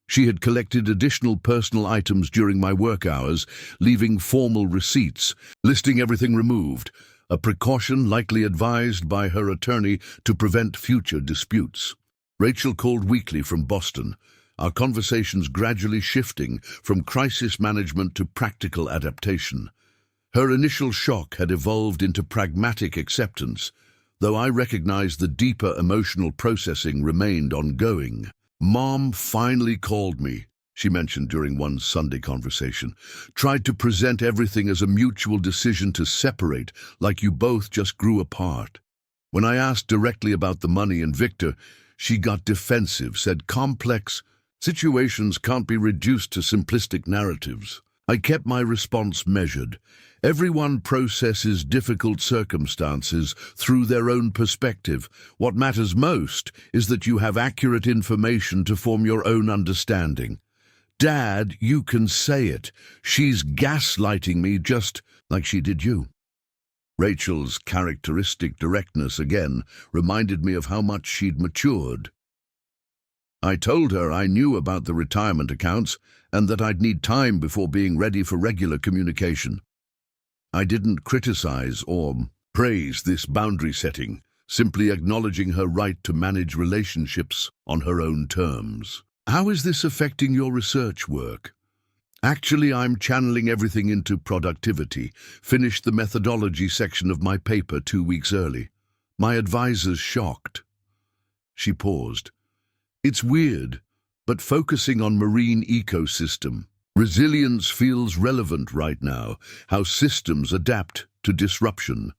She had collected additional personal items during my work hours, leaving formal receipts, listing everything removed, a precaution likely advised by her attorney to prevent future disputes. Rachel called weekly from Boston, our conversations gradually shifting from crisis management to practical adaptation. Her initial shock had evolved into pragmatic acceptance, though I recognized the deeper emotional processing remained ongoing. "Mom finally called me," she mentioned during one Sunday conversation. "Tried to present everything as a mutual decision to separate, like you both just grew apart. When I asked directly about the money and Victor, she got defensive, said complex situations can't be reduced to simplistic narratives." I kept my response measured. Everyone processes difficult circumstances through their own perspective. What matters most is that you have accurate information to form your own understanding. "Dad, you can say it. She's gaslighting me just like she did you." Rachel's characteristic directness again reminded me of how much she'd matured. I told her I knew about the retirement accounts and that I'd need time before being ready for regular communication. I didn't criticize or praise this boundary setting, simply acknowledging her right to manage relationships on her own terms. "How is this affecting your research work?" "Actually, I'm channeling everything into productivity. Finished the methodology section of my paper 2 weeks early. My advisor's shocked." She paused. "It's weird, but focusing on marine ecosystem. Resilience feels relevant right now, how systems adapt to disruption.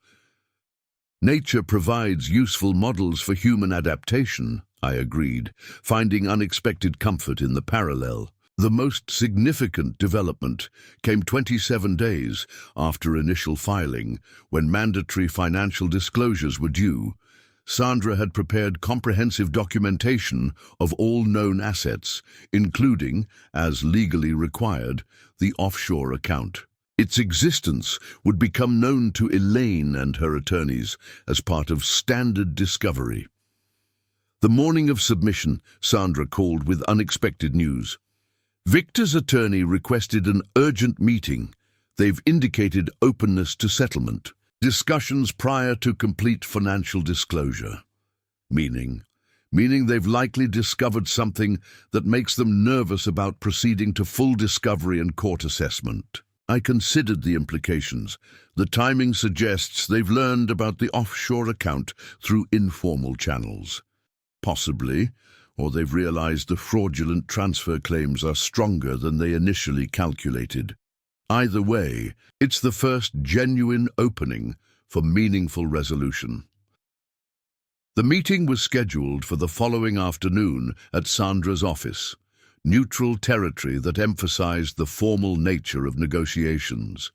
Nature provides useful models for human adaptation," I agreed, finding unexpected comfort in the parallel. The most significant development came 27 days after initial filing, when mandatory financial disclosures were due. Sandra had prepared comprehensive documentation of all known assets, including, as legally required, the offshore account. Its existence would become known to Elaine and her attorneys as part of standard discovery. The morning of submission, Sandra called with unexpected news. "Victor's attorney requested an urgent meeting. They've indicated openness to settlement. Discussions prior to complete financial disclosure." Meaning they've likely discovered something that makes them nervous about proceeding to full discovery and court assessment. I considered the implications. The timing suggests they've learned about the offshore account through informal channels. Possibly, or they've realized the fraudulent transfer claims are stronger than they initially calculated. Either way, it's the first genuine opening for meaningful resolution. The meeting was scheduled for the following afternoon at Sandra's office, neutral territory that emphasized the formal nature of negotiations.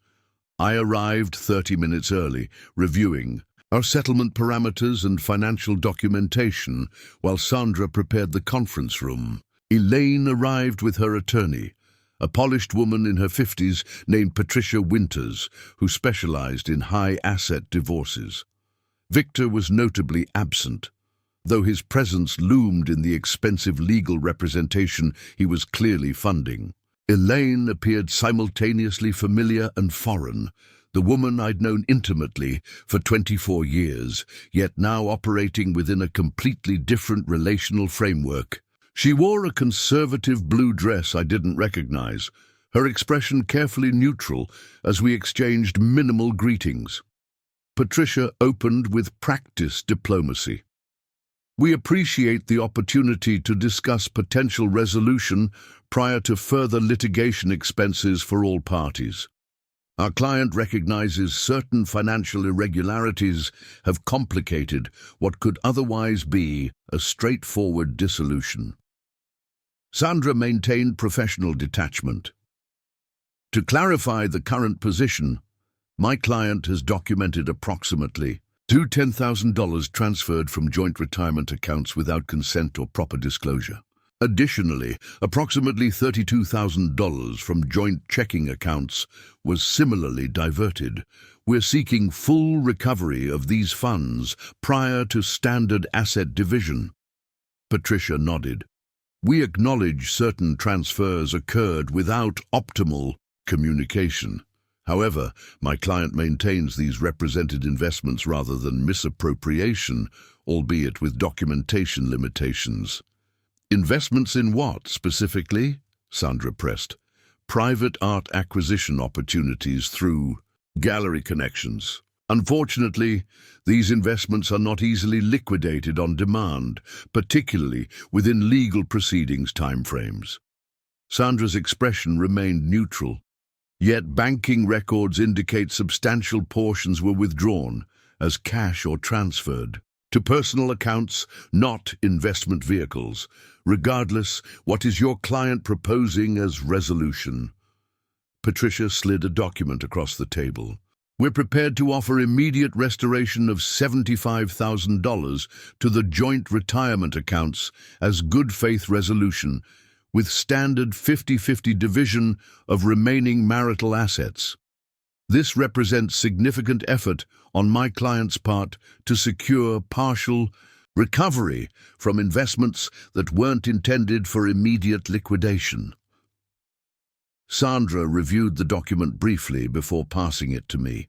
I arrived 30 minutes early, reviewing our settlement parameters and financial documentation, while Sandra prepared the conference room. Elaine arrived with her attorney, a polished woman in her 50s named Patricia Winters, who specialized in high-asset divorces. Victor was notably absent, though his presence loomed in the expensive legal representation he was clearly funding. Elaine appeared simultaneously familiar and foreign, the woman I'd known intimately for 24 years, yet now operating within a completely different relational framework. She wore a conservative blue dress I didn't recognize, her expression carefully neutral as we exchanged minimal greetings. Patricia opened with practiced diplomacy. "We appreciate the opportunity to discuss potential resolution prior to further litigation expenses for all parties. Our client recognizes certain financial irregularities have complicated what could otherwise be a straightforward dissolution." Sandra maintained professional detachment. "To clarify the current position, my client has documented approximately $10,000 transferred from joint retirement accounts without consent or proper disclosure. Additionally, approximately $32,000 from joint checking accounts was similarly diverted. We're seeking full recovery of these funds prior to standard asset division." Patricia nodded. "We acknowledge certain transfers occurred without optimal communication. However, my client maintains these represented investments rather than misappropriation, albeit with documentation limitations." "Investments in what, specifically?" Sandra pressed. "Private art acquisition opportunities through gallery connections. Unfortunately, these investments are not easily liquidated on demand, particularly within legal proceedings timeframes." Sandra's expression remained neutral. Yet banking records indicate substantial portions were withdrawn as cash or transferred to personal accounts, not investment vehicles. Regardless, what is your client proposing as resolution? Patricia slid a document across the table. "We're prepared to offer immediate restoration of $75,000 to the joint retirement accounts as good faith resolution, with standard 50-50 division of remaining marital assets. This represents significant effort on my client's part to secure partial recovery from investments that weren't intended for immediate liquidation." Sandra reviewed the document briefly before passing it to me.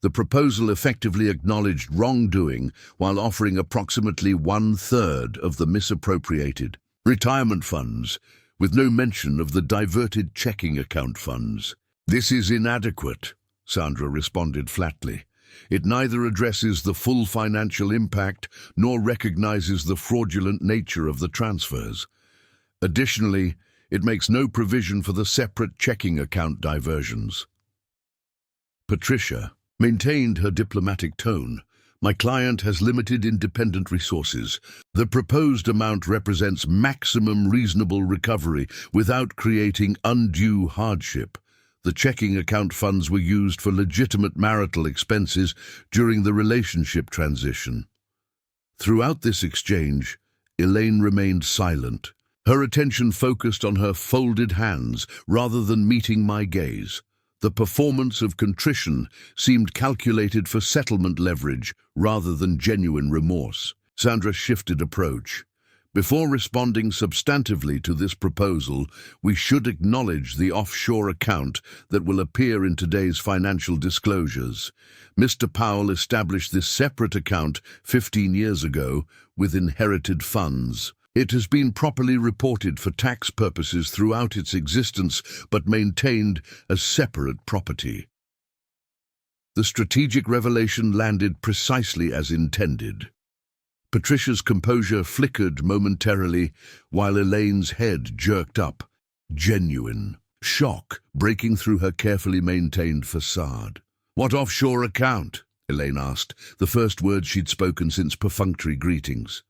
The proposal effectively acknowledged wrongdoing while offering approximately 1/3 of the misappropriated retirement funds, with no mention of the diverted checking account funds. "This is inadequate," Sandra responded flatly. "It neither addresses the full financial impact nor recognizes the fraudulent nature of the transfers. Additionally, it makes no provision for the separate checking account diversions." Patricia maintained her diplomatic tone. "My client has limited independent resources. The proposed amount represents maximum reasonable recovery without creating undue hardship. The checking account funds were used for legitimate marital expenses during the relationship transition." Throughout this exchange, Elaine remained silent, her attention focused on her folded hands rather than meeting my gaze. The performance of contrition seemed calculated for settlement leverage rather than genuine remorse. Sandra shifted approach. "Before responding substantively to this proposal, we should acknowledge the offshore account that will appear in today's financial disclosures. Mr. Powell established this separate account 15 years ago with inherited funds. It has been properly reported for tax purposes throughout its existence, but maintained as separate property." The strategic revelation landed precisely as intended. Patricia's composure flickered momentarily, while Elaine's head jerked up, genuine shock breaking through her carefully maintained facade. "What offshore account?" Elaine asked, the first words she'd spoken since perfunctory greetings.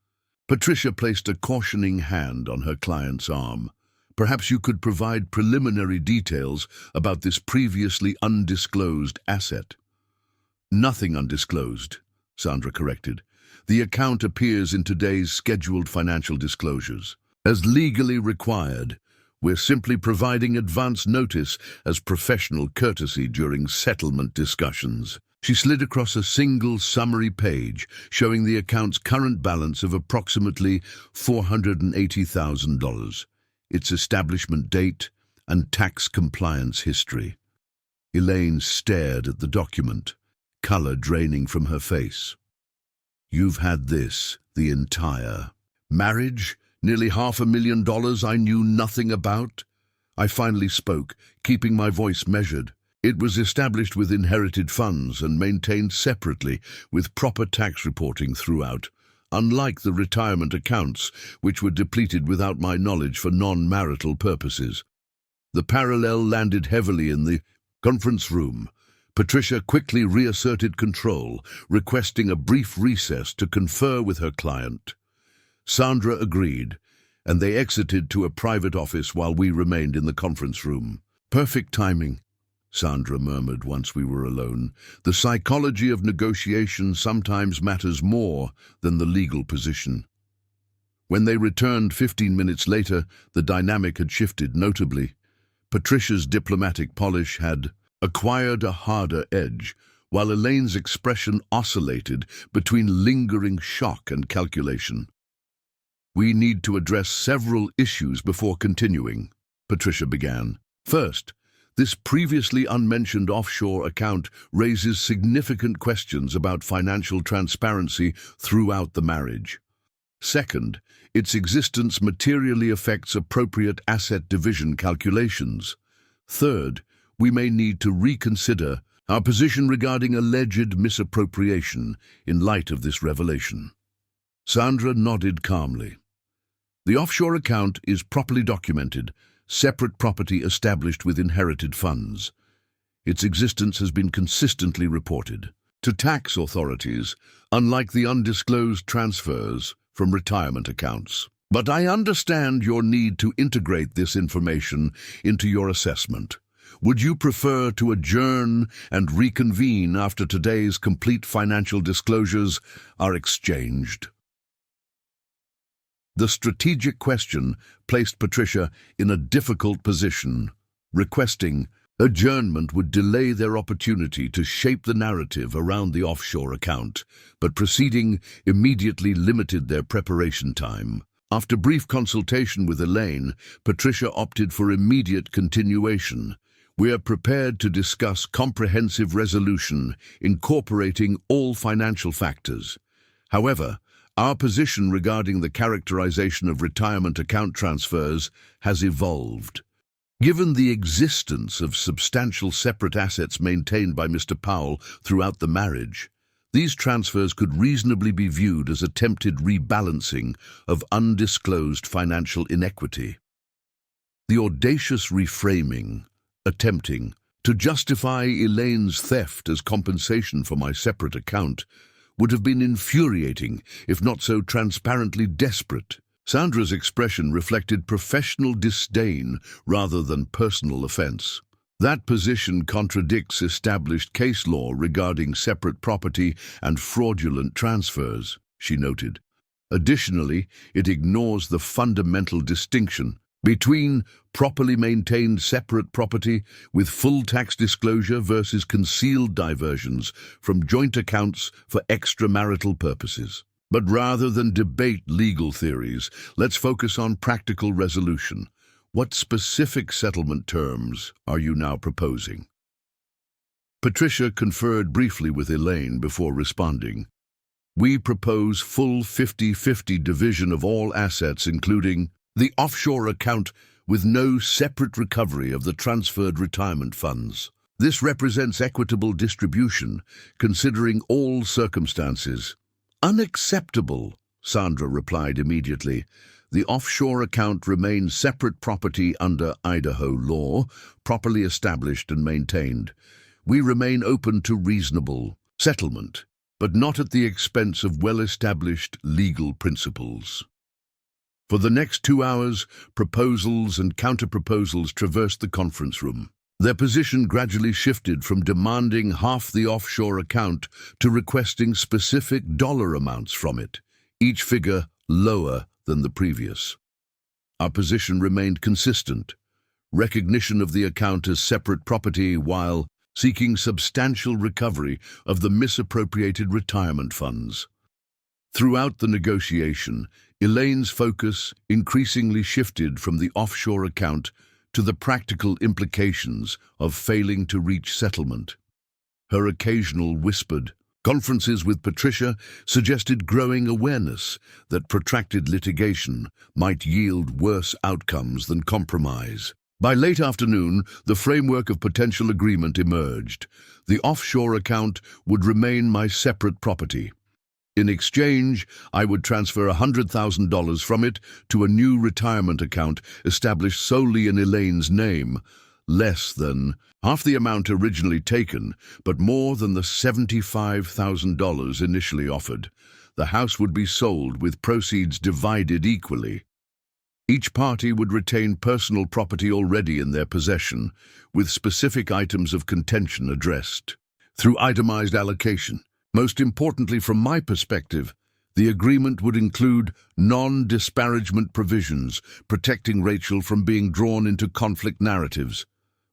Patricia placed a cautioning hand on her client's arm. "Perhaps you could provide preliminary details about this previously undisclosed asset." "Nothing undisclosed," Sandra corrected. "The account appears in today's scheduled financial disclosures. As legally required, we're simply providing advance notice as professional courtesy during settlement discussions." She slid across a single summary page showing the account's current balance of approximately $480,000, its establishment date, and tax compliance history. Elaine stared at the document, color draining from her face. You've had this the entire marriage? Nearly $500,000 I knew nothing about? I finally spoke, keeping my voice measured. It was established with inherited funds and maintained separately with proper tax reporting throughout, unlike the retirement accounts, which were depleted without my knowledge for non-marital purposes. The parallel landed heavily in the conference room. Patricia quickly reasserted control, requesting a brief recess to confer with her client. Sandra agreed, and they exited to a private office while we remained in the conference room. Perfect timing, Sandra murmured once we were alone. The psychology of negotiation sometimes matters more than the legal position. When they returned 15 minutes later, the dynamic had shifted notably. Patricia's diplomatic polish had acquired a harder edge, while Elaine's expression oscillated between lingering shock and calculation. We need to address several issues before continuing, Patricia began. First, this previously unmentioned offshore account raises significant questions about financial transparency throughout the marriage. Second, its existence materially affects appropriate asset division calculations. Third, we may need to reconsider our position regarding alleged misappropriation in light of this revelation. Sandra nodded calmly. The offshore account is properly documented, separate property established with inherited funds. Its existence has been consistently reported to tax authorities, unlike the undisclosed transfers from retirement accounts. But I understand your need to integrate this information into your assessment. Would you prefer to adjourn and reconvene after today's complete financial disclosures are exchanged? The strategic question placed Patricia in a difficult position. Requesting adjournment would delay their opportunity to shape the narrative around the offshore account, but proceeding immediately limited their preparation time. After brief consultation with Elaine, Patricia opted for immediate continuation. We are prepared to discuss comprehensive resolution, incorporating all financial factors. However, our position regarding the characterization of retirement account transfers has evolved. Given the existence of substantial separate assets maintained by Mr. Powell throughout the marriage, these transfers could reasonably be viewed as attempted rebalancing of undisclosed financial inequity. The audacious reframing, attempting to justify Elaine's theft as compensation for my separate account, would have been infuriating, if not so transparently desperate. Sandra's expression reflected professional disdain rather than personal offense. That position contradicts established case law regarding separate property and fraudulent transfers, she noted. Additionally, it ignores the fundamental distinction between properly maintained separate property with full tax disclosure versus concealed diversions from joint accounts for extramarital purposes. But rather than debate legal theories, let's focus on practical resolution. What specific settlement terms are you now proposing? Patricia conferred briefly with Elaine before responding. We propose full 50-50 division of all assets, including the offshore account, with no separate recovery of the transferred retirement funds. This represents equitable distribution, considering all circumstances. Unacceptable, Sandra replied immediately. The offshore account remains separate property under Idaho law, properly established and maintained. We remain open to reasonable settlement, but not at the expense of well-established legal principles. For the next 2 hours, proposals and counter-proposals traversed the conference room. Their position gradually shifted from demanding half the offshore account to requesting specific dollar amounts from it, each figure lower than the previous. Our position remained consistent: recognition of the account as separate property while seeking substantial recovery of the misappropriated retirement funds. Throughout the negotiation, Elaine's focus increasingly shifted from the offshore account to the practical implications of failing to reach settlement. Her occasional whispered conferences with Patricia suggested growing awareness that protracted litigation might yield worse outcomes than compromise. By late afternoon, the framework of potential agreement emerged. The offshore account would remain my separate property. In exchange, I would transfer $100,000 from it to a new retirement account established solely in Elaine's name, less than half the amount originally taken, but more than the $75,000 initially offered. The house would be sold with proceeds divided equally. Each party would retain personal property already in their possession, with specific items of contention addressed through itemized allocation. Most importantly, from my perspective, the agreement would include non-disparagement provisions, protecting Rachel from being drawn into conflict narratives,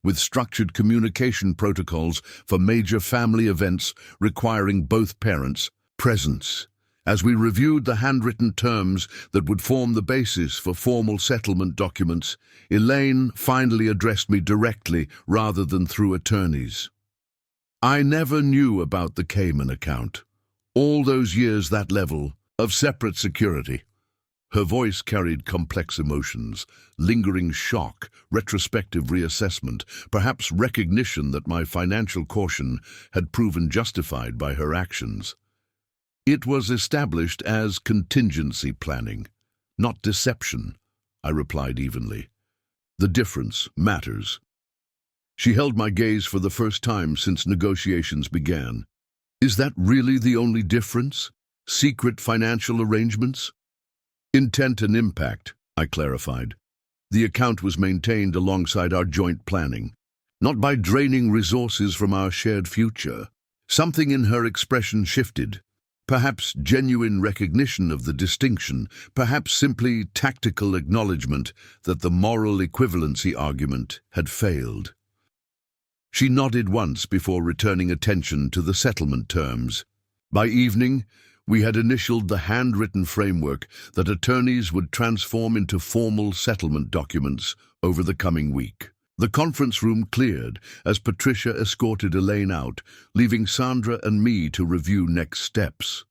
with structured communication protocols for major family events requiring both parents' presence. As we reviewed the handwritten terms that would form the basis for formal settlement documents, Elaine finally addressed me directly rather than through attorneys. I never knew about the Cayman account. All those years, that level of separate security. Her voice carried complex emotions, lingering shock, retrospective reassessment, perhaps recognition that my financial caution had proven justified by her actions. It was established as contingency planning, not deception, I replied evenly. The difference matters. She held my gaze for the first time since negotiations began. Is that really the only difference? Secret financial arrangements? Intent and impact, I clarified. The account was maintained alongside our joint planning, not by draining resources from our shared future. Something in her expression shifted. Perhaps genuine recognition of the distinction, perhaps simply tactical acknowledgement that the moral equivalency argument had failed. She nodded once before returning attention to the settlement terms. By evening, we had initialed the handwritten framework that attorneys would transform into formal settlement documents over the coming week. The conference room cleared as Patricia escorted Elaine out, leaving Sandra and me to review next steps.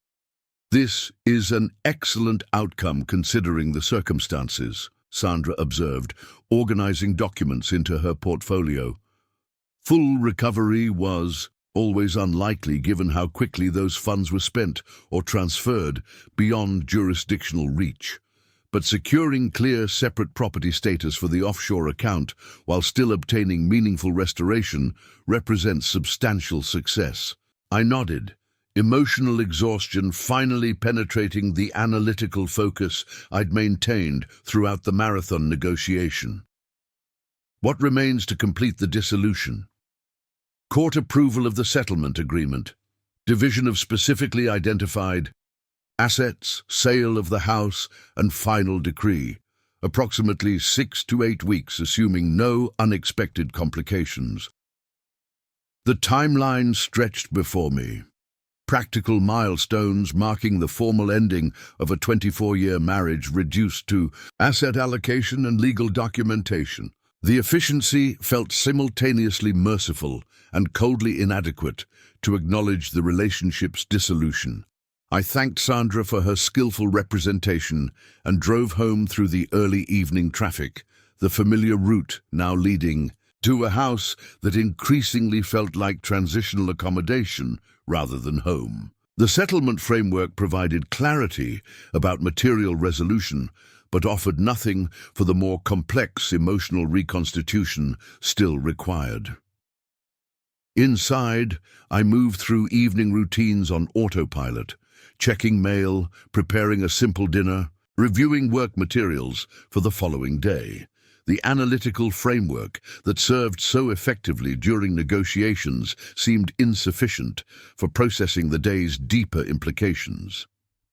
This is an excellent outcome considering the circumstances, Sandra observed, organizing documents into her portfolio. Full recovery was always unlikely given how quickly those funds were spent or transferred beyond jurisdictional reach. But securing clear separate property status for the offshore account while still obtaining meaningful restoration represents substantial success. I nodded, emotional exhaustion finally penetrating the analytical focus I'd maintained throughout the marathon negotiation. What remains to complete the dissolution? Court approval of the settlement agreement, division of specifically identified assets, sale of the house, and final decree. Approximately 6 to 8 weeks, assuming no unexpected complications. The timeline stretched before me. Practical milestones marking the formal ending of a 24-year marriage reduced to asset allocation and legal documentation. The efficiency felt simultaneously merciful and coldly inadequate to acknowledge the relationship's dissolution. I thanked Sandra for her skillful representation and drove home through the early evening traffic, the familiar route now leading to a house that increasingly felt like transitional accommodation rather than home. The settlement framework provided clarity about material resolution, but offered nothing for the more complex emotional reconstitution still required. Inside, I moved through evening routines on autopilot, checking mail, preparing a simple dinner, reviewing work materials for the following day. The analytical framework that served so effectively during negotiations seemed insufficient for processing the day's deeper implications.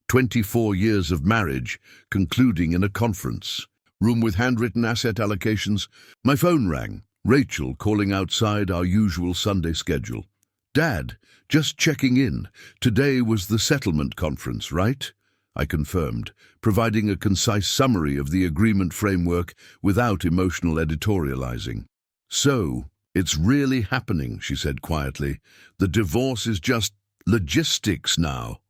24 years of marriage concluding in a conference room with handwritten asset allocations. My phone rang, Rachel calling outside our usual Sunday schedule. "Dad, just checking in. Today was the settlement conference, right?" I confirmed, providing a concise summary of the agreement framework without emotional editorializing. "So, it's really happening," she said quietly. "The divorce is just logistics now."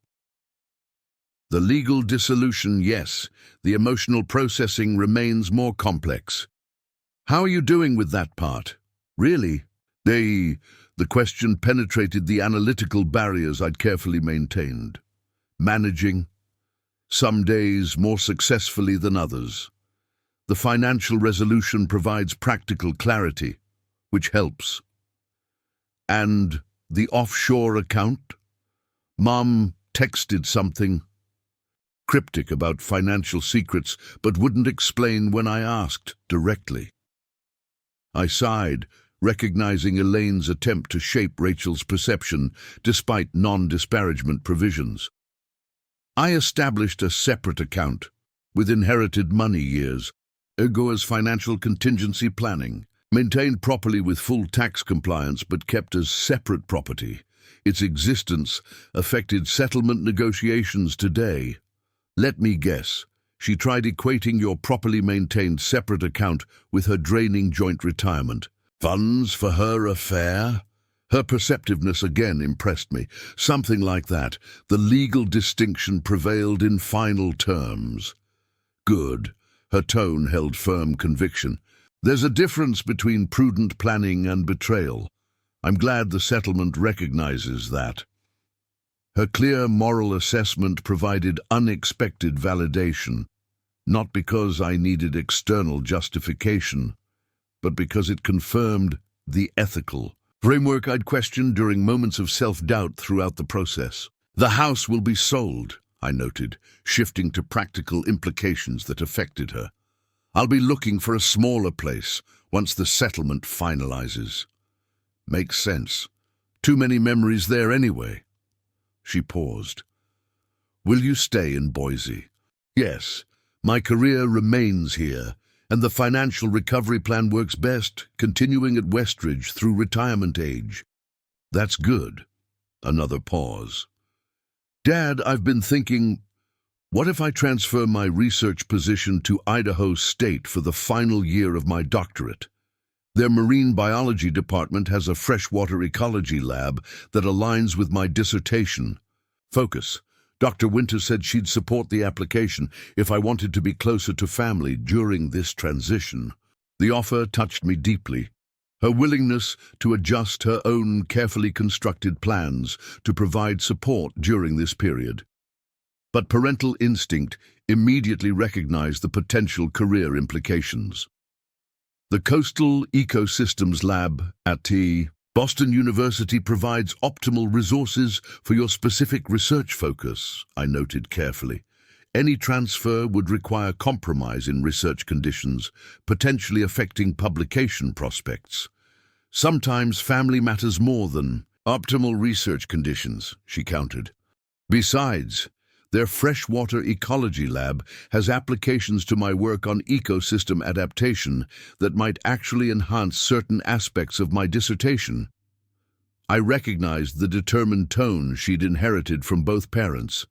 "The legal dissolution, yes. The emotional processing remains more complex." "How are you doing with that part?" "Really?" The question penetrated the analytical barriers I'd carefully maintained. "Managing. Some days more successfully than others. The financial resolution provides practical clarity, which helps." "And the offshore account?" "Mom texted something cryptic about financial secrets, but wouldn't explain when I asked directly." I sighed, recognizing Elaine's attempt to shape Rachel's perception despite non-disparagement provisions. "I established a separate account with inherited money years, ergo as financial contingency planning, maintained properly with full tax compliance but kept as separate property. Its existence affected settlement negotiations today. Let me guess, she tried equating your properly maintained separate account with her draining joint retirement. Funds for her affair?" Her perceptiveness again impressed me. "Something like that. The legal distinction prevailed in final terms." "Good." Her tone held firm conviction. "There's a difference between prudent planning and betrayal. I'm glad the settlement recognizes that." Her clear moral assessment provided unexpected validation, not because I needed external justification, but because it confirmed the ethical framework I'd questioned during moments of self-doubt throughout the process. "The house will be sold," I noted, shifting to practical implications that affected her. "I'll be looking for a smaller place once the settlement finalizes." "Makes sense. Too many memories there anyway." She paused. "Will you stay in Boise?" "Yes. My career remains here, and the financial recovery plan works best, continuing at Westridge through retirement age." "That's good." Another pause. "Dad, I've been thinking, what if I transfer my research position to Idaho State for the final year of my doctorate? Their marine biology department has a freshwater ecology lab that aligns with my dissertation focus. Dr. Winter said she'd support the application if I wanted to be closer to family during this transition." The offer touched me deeply. Her willingness to adjust her own carefully constructed plans to provide support during this period. But parental instinct immediately recognized the potential career implications. "The Coastal Ecosystems Lab at Boston University provides optimal resources for your specific research focus," I noted carefully. "Any transfer would require compromise in research conditions, potentially affecting publication prospects. Sometimes family matters more than optimal research conditions," she countered. "Besides, their freshwater ecology lab has applications to my work on ecosystem adaptation that might actually enhance certain aspects of my dissertation." I recognized the determined tone she'd inherited from both parents.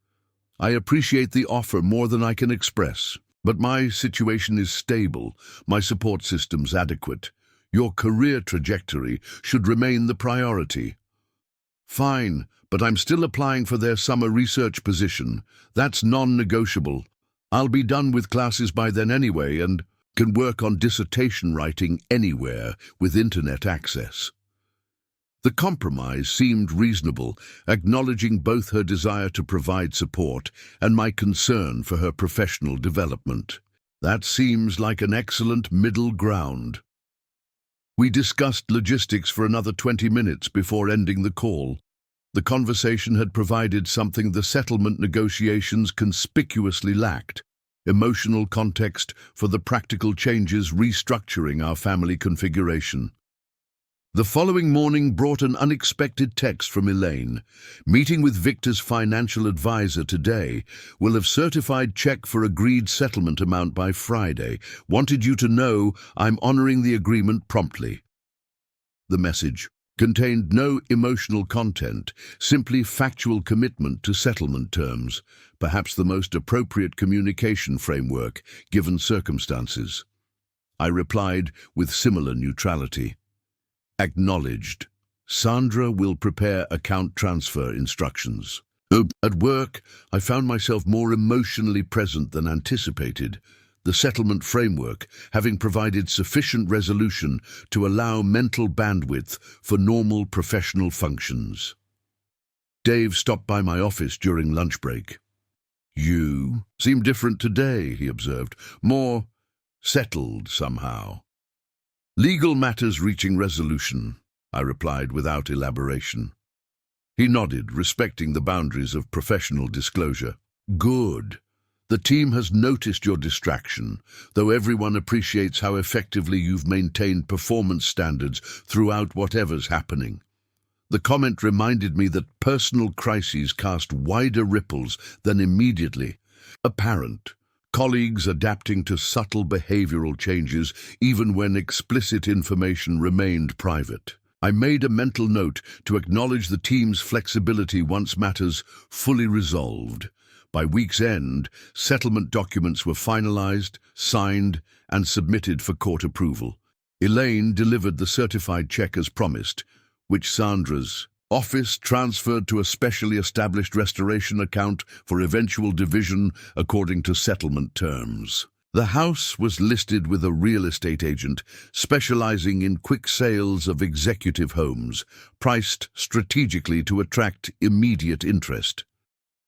"I appreciate the offer more than I can express, but my situation is stable, my support system's adequate. Your career trajectory should remain the priority." "Fine, but I'm still applying for their summer research position. That's non-negotiable. I'll be done with classes by then anyway and can work on dissertation writing anywhere with internet access." The compromise seemed reasonable, acknowledging both her desire to provide support and my concern for her professional development. That seems like an excellent middle ground. We discussed logistics for another 20 minutes before ending the call. The conversation had provided something the settlement negotiations conspicuously lacked: emotional context for the practical changes restructuring our family configuration. The following morning brought an unexpected text from Elaine. "Meeting with Victor's financial advisor today. Will have certified check for agreed settlement amount by Friday. Wanted you to know I'm honoring the agreement promptly." The message contained no emotional content, simply factual commitment to settlement terms, perhaps the most appropriate communication framework given circumstances. I replied with similar neutrality. Acknowledged. Sandra will prepare account transfer instructions. At work, I found myself more emotionally present than anticipated, the settlement framework having provided sufficient resolution to allow mental bandwidth for normal professional functions. Dave stopped by my office during lunch break. "You seem different today," he observed. "More settled somehow." "Legal matters reaching resolution," I replied without elaboration. He nodded, respecting the boundaries of professional disclosure. "Good. The team has noticed your distraction, though everyone appreciates how effectively you've maintained performance standards throughout whatever's happening." The comment reminded me that personal crises cast wider ripples than immediately apparent. Colleagues adapting to subtle behavioral changes even when explicit information remained private. I made a mental note to acknowledge the team's flexibility once matters fully resolved. By week's end, settlement documents were finalized, signed, and submitted for court approval. Elaine delivered the certified check as promised, which Sandra's office transferred to a specially established restoration account for eventual division according to settlement terms. The house was listed with a real estate agent specializing in quick sales of executive homes, priced strategically to attract immediate interest.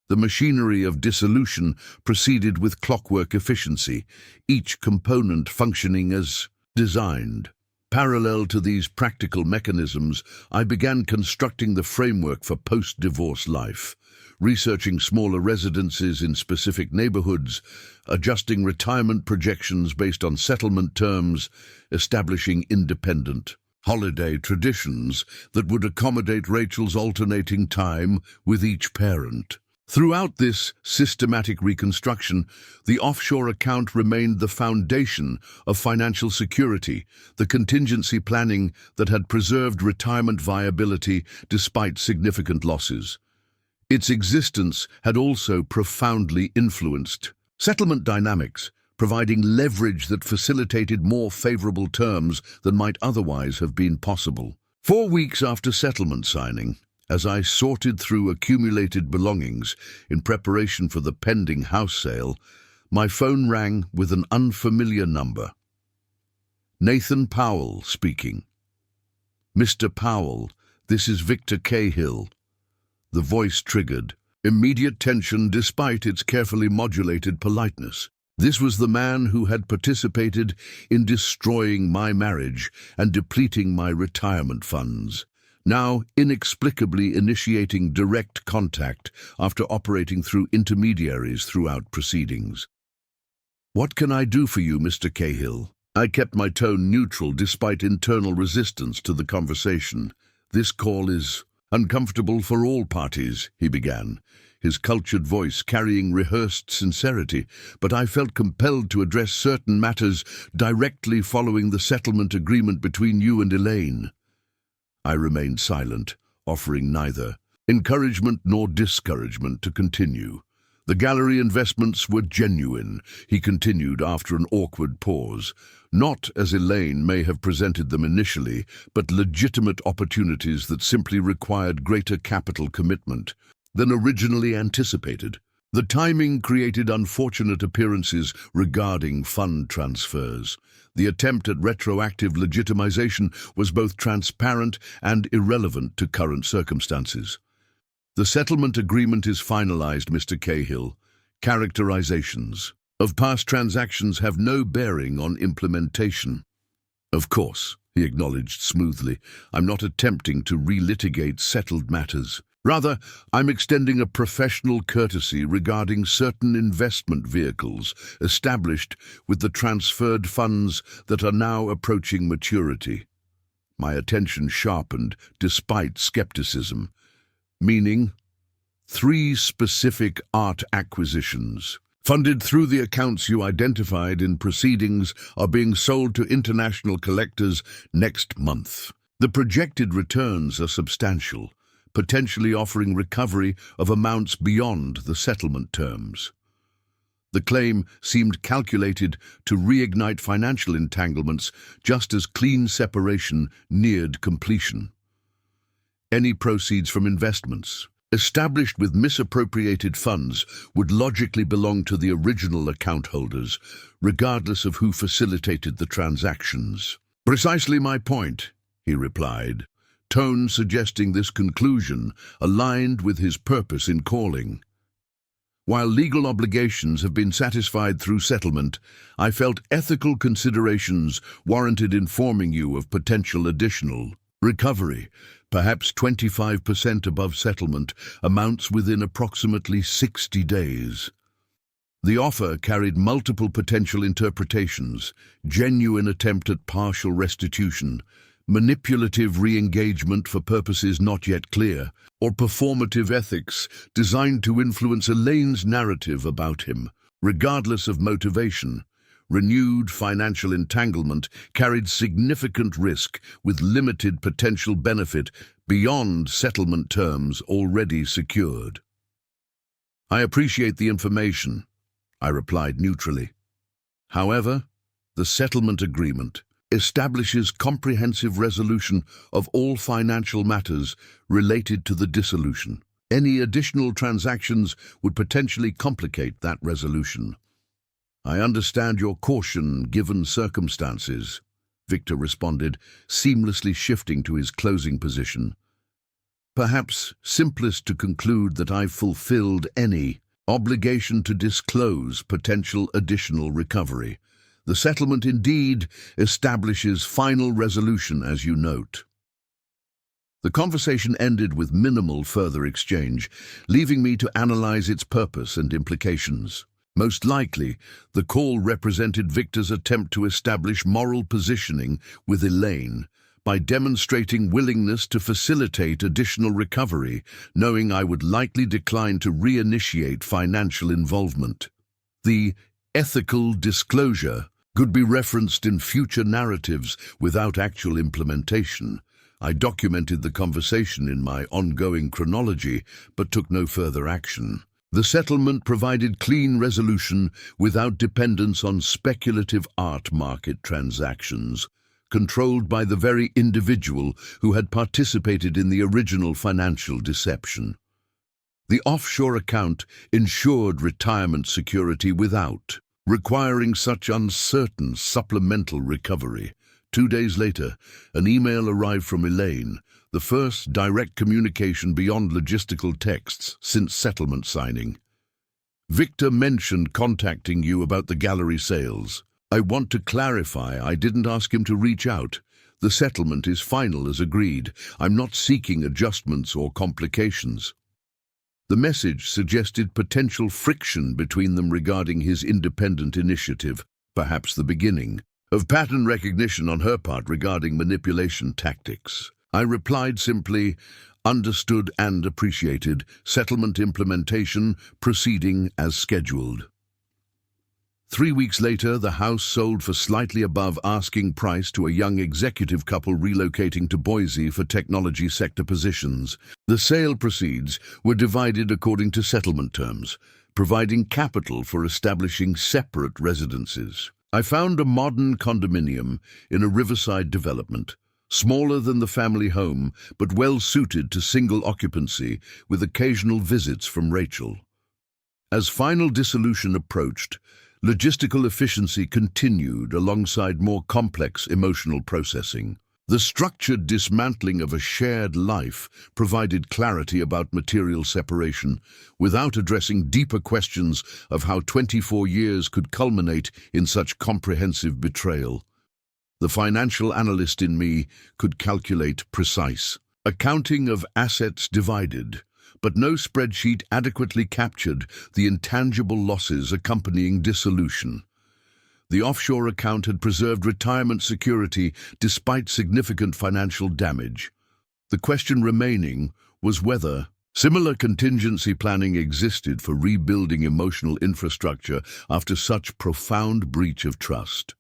The machinery of dissolution proceeded with clockwork efficiency, each component functioning as designed. Parallel to these practical mechanisms, I began constructing the framework for post-divorce life, researching smaller residences in specific neighborhoods, adjusting retirement projections based on settlement terms, establishing independent holiday traditions that would accommodate Rachel's alternating time with each parent. Throughout this systematic reconstruction, the offshore account remained the foundation of financial security, the contingency planning that had preserved retirement viability despite significant losses. Its existence had also profoundly influenced settlement dynamics, providing leverage that facilitated more favorable terms than might otherwise have been possible. 4 weeks after settlement signing, as I sorted through accumulated belongings in preparation for the pending house sale, my phone rang with an unfamiliar number. Nathan Powell speaking. "Mr. Powell, this is Victor Cahill." The voice triggered immediate tension despite its carefully modulated politeness. This was the man who had participated in destroying my marriage and depleting my retirement funds, now inexplicably initiating direct contact after operating through intermediaries throughout proceedings. "What can I do for you, Mr. Cahill?" I kept my tone neutral despite internal resistance to the conversation. "This call is uncomfortable for all parties," he began, his cultured voice carrying rehearsed sincerity, but I felt compelled to address certain matters directly following the settlement agreement between you and Elaine. I remained silent, offering neither encouragement nor discouragement to continue. "The gallery investments were genuine," he continued after an awkward pause, "not as Elaine may have presented them initially, but legitimate opportunities that simply required greater capital commitment than originally anticipated. The timing created unfortunate appearances regarding fund transfers. The attempt at retroactive legitimization was both transparent and irrelevant to current circumstances. The settlement agreement is finalized, Mr. Cahill. Characterizations of past transactions have no bearing on implementation." "Of course," he acknowledged smoothly, "I'm not attempting to relitigate settled matters. Rather, I'm extending a professional courtesy regarding certain investment vehicles established with the transferred funds that are now approaching maturity." My attention sharpened despite skepticism. "Meaning?" "3 specific art acquisitions, funded through the accounts you identified in proceedings, are being sold to international collectors next month. The projected returns are substantial, potentially offering recovery of amounts beyond the settlement terms. The claim seemed calculated to reignite financial entanglements just as clean separation neared completion. Any proceeds from investments established with misappropriated funds would logically belong to the original account holders, regardless of who facilitated the transactions. "Precisely my point," he replied, tone suggesting this conclusion aligned with his purpose in calling. "While legal obligations have been satisfied through settlement, I felt ethical considerations warranted informing you of potential additional recovery. Perhaps 25% above settlement, amounts within approximately 60 days. The offer carried multiple potential interpretations: genuine attempt at partial restitution, manipulative re-engagement for purposes not yet clear, or performative ethics designed to influence Elaine's narrative about him. Regardless of motivation, renewed financial entanglement carried significant risk with limited potential benefit beyond settlement terms already secured. "I appreciate the information," I replied neutrally. "However, the settlement agreement establishes comprehensive resolution of all financial matters related to the dissolution. Any additional transactions would potentially complicate that resolution." "I understand your caution given circumstances," Victor responded, seamlessly shifting to his closing position. "Perhaps simplest to conclude that I've fulfilled any obligation to disclose potential additional recovery. The settlement indeed establishes final resolution, as you note." The conversation ended with minimal further exchange, leaving me to analyze its purpose and implications. Most likely, the call represented Victor's attempt to establish moral positioning with Elaine by demonstrating willingness to facilitate additional recovery, knowing I would likely decline to reinitiate financial involvement. The ethical disclosure could be referenced in future narratives without actual implementation. I documented the conversation in my ongoing chronology, but took no further action. The settlement provided clean resolution without dependence on speculative art market transactions, controlled by the very individual who had participated in the original financial deception. The offshore account ensured retirement security without requiring such uncertain supplemental recovery. 2 days later, an email arrived from Elaine, the first direct communication beyond logistical texts since settlement signing. "Victor mentioned contacting you about the gallery sales. I want to clarify I didn't ask him to reach out. The settlement is final as agreed. I'm not seeking adjustments or complications." The message suggested potential friction between them regarding his independent initiative, perhaps the beginning of pattern recognition on her part regarding manipulation tactics. I replied simply, "Understood and appreciated. Settlement implementation proceeding as scheduled." 3 weeks later, the house sold for slightly above asking price to a young executive couple relocating to Boise for technology sector positions. The sale proceeds were divided according to settlement terms, providing capital for establishing separate residences. I found a modern condominium in a riverside development, smaller than the family home, but well suited to single occupancy with occasional visits from Rachel. As final dissolution approached, logistical efficiency continued alongside more complex emotional processing. The structured dismantling of a shared life provided clarity about material separation without addressing deeper questions of how 24 years could culminate in such comprehensive betrayal. The financial analyst in me could calculate precise accounting of assets divided, but no spreadsheet adequately captured the intangible losses accompanying dissolution. The offshore account had preserved retirement security despite significant financial damage. The question remaining was whether similar contingency planning existed for rebuilding emotional infrastructure after such profound breach of trust.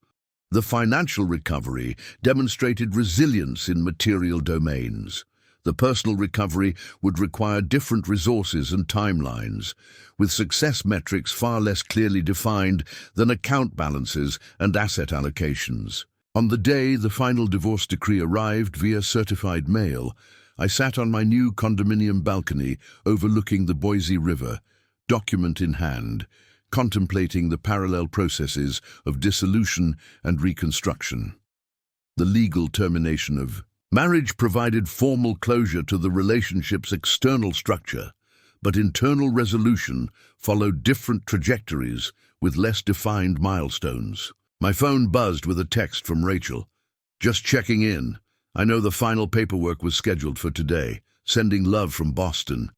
The financial recovery demonstrated resilience in material domains. The personal recovery would require different resources and timelines, with success metrics far less clearly defined than account balances and asset allocations. On the day the final divorce decree arrived via certified mail, I sat on my new condominium balcony overlooking the Boise River, document in hand, contemplating the parallel processes of dissolution and reconstruction. The legal termination of marriage provided formal closure to the relationship's external structure, but internal resolution followed different trajectories with less defined milestones. My phone buzzed with a text from Rachel. "Just checking in. I know the final paperwork was scheduled for today. Sending love from Boston."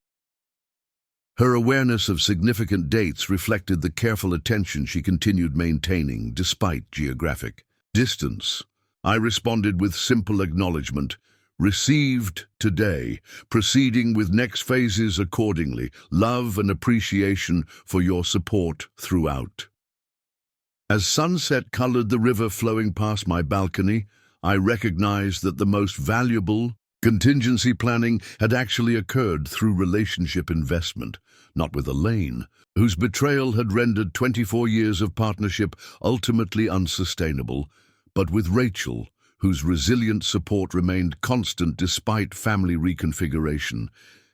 Her awareness of significant dates reflected the careful attention she continued maintaining despite geographic distance. I responded with simple acknowledgement, "Received today," proceeding with next phases accordingly, love and appreciation for your support throughout. As sunset colored the river flowing past my balcony, I recognized that the most valuable contingency planning had actually occurred through relationship investment, not with Elaine, whose betrayal had rendered 24 years of partnership ultimately unsustainable, but with Rachel, whose resilient support remained constant despite family reconfiguration,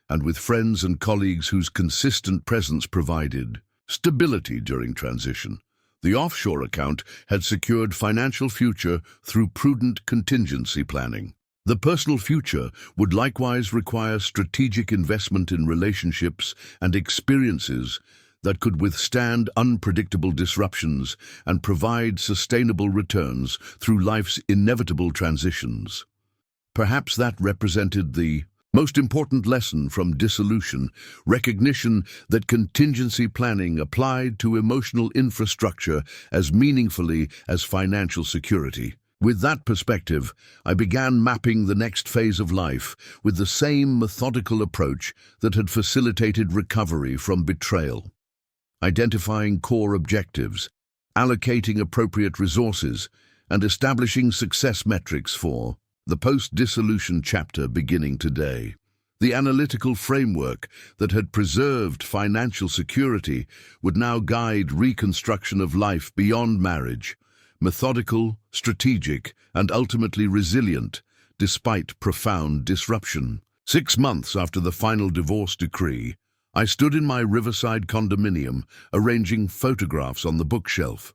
and with friends and colleagues whose consistent presence provided stability during transition. The offshore account had secured financial future through prudent contingency planning. The personal future would likewise require strategic investment in relationships and experiences that could withstand unpredictable disruptions and provide sustainable returns through life's inevitable transitions. Perhaps that represented the most important lesson from dissolution, recognition that contingency planning applied to emotional infrastructure as meaningfully as financial security. With that perspective, I began mapping the next phase of life with the same methodical approach that had facilitated recovery from betrayal. Identifying core objectives, allocating appropriate resources, and establishing success metrics for the post-dissolution chapter beginning today. The analytical framework that had preserved financial security would now guide reconstruction of life beyond marriage, methodical, strategic, and ultimately resilient, despite profound disruption. 6 months after the final divorce decree, I stood in my riverside condominium, arranging photographs on the bookshelf.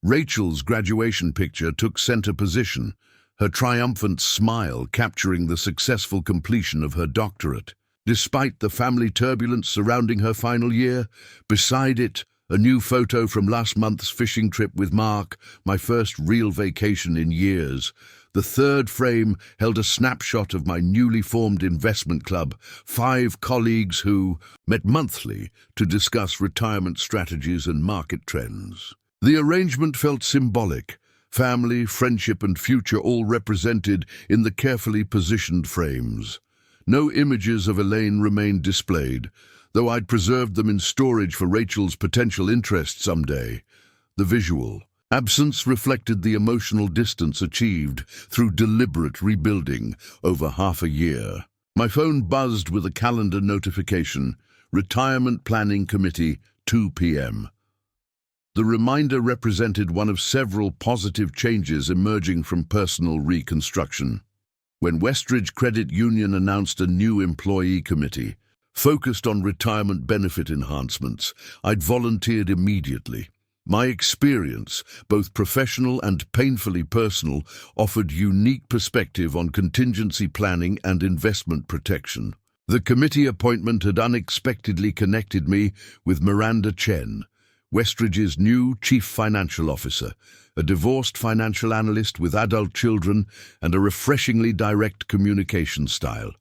Rachel's graduation picture took center position, her triumphant smile capturing the successful completion of her doctorate. Despite the family turbulence surrounding her final year, beside it, a new photo from last month's fishing trip with Mark, my first real vacation in years. The third frame held a snapshot of my newly formed investment club, 5 colleagues who met monthly to discuss retirement strategies and market trends. The arrangement felt symbolic, family, friendship, and future all represented in the carefully positioned frames. No images of Elaine remained displayed, though I'd preserved them in storage for Rachel's potential interest someday. The visual absence reflected the emotional distance achieved through deliberate rebuilding over half a year. My phone buzzed with a calendar notification, Retirement Planning Committee, 2 p.m. The reminder represented one of several positive changes emerging from personal reconstruction. When Westridge Credit Union announced a new employee committee, focused on retirement benefit enhancements, I'd volunteered immediately. My experience, both professional and painfully personal, offered unique perspective on contingency planning and investment protection. The committee appointment had unexpectedly connected me with Miranda Chen, Westridge's new Chief Financial Officer, a divorced financial analyst with adult children and a refreshingly direct communication style.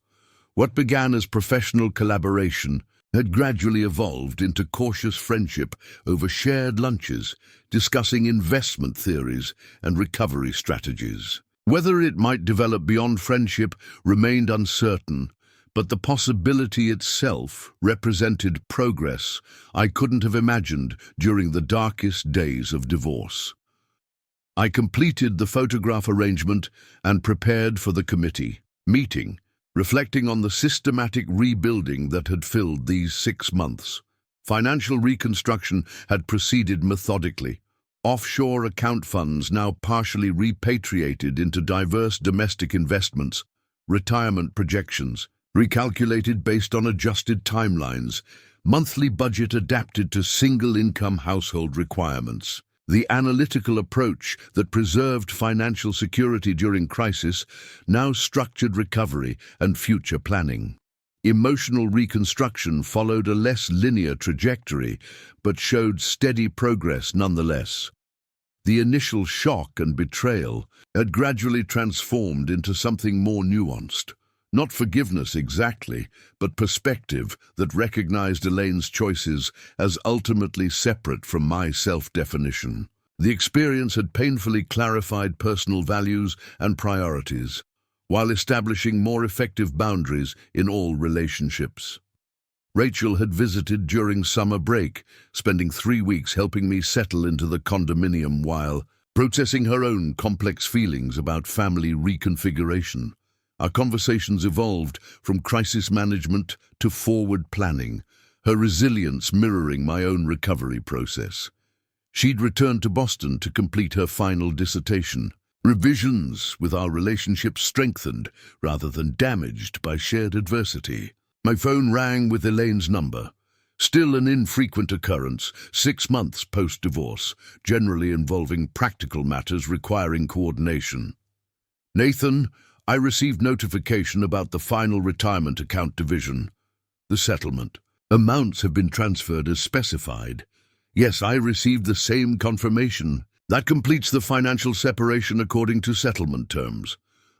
What began as professional collaboration had gradually evolved into cautious friendship over shared lunches, discussing investment theories and recovery strategies. Whether it might develop beyond friendship remained uncertain, but the possibility itself represented progress I couldn't have imagined during the darkest days of divorce. I completed the photograph arrangement and prepared for the committee meeting, reflecting on the systematic rebuilding that had filled these 6 months. Financial reconstruction had proceeded methodically. Offshore account funds now partially repatriated into diverse domestic investments, retirement projections, recalculated based on adjusted timelines, monthly budget adapted to single-income household requirements. The analytical approach that preserved financial security during crisis now structured recovery and future planning. Emotional reconstruction followed a less linear trajectory, but showed steady progress nonetheless. The initial shock and betrayal had gradually transformed into something more nuanced. Not forgiveness exactly, but perspective that recognized Elaine's choices as ultimately separate from my self-definition. The experience had painfully clarified personal values and priorities, while establishing more effective boundaries in all relationships. Rachel had visited during summer break, spending 3 weeks helping me settle into the condominium while processing her own complex feelings about family reconfiguration. Our conversations evolved from crisis management to forward planning, her resilience mirroring my own recovery process. She'd returned to Boston to complete her final dissertation. Revisions with our relationship strengthened rather than damaged by shared adversity. My phone rang with Elaine's number. Still an infrequent occurrence, 6 months post-divorce, generally involving practical matters requiring coordination. Nathan, I received notification about the final retirement account division. The settlement. Amounts have been transferred as specified. Yes, I received the same confirmation. That completes the financial separation according to settlement terms.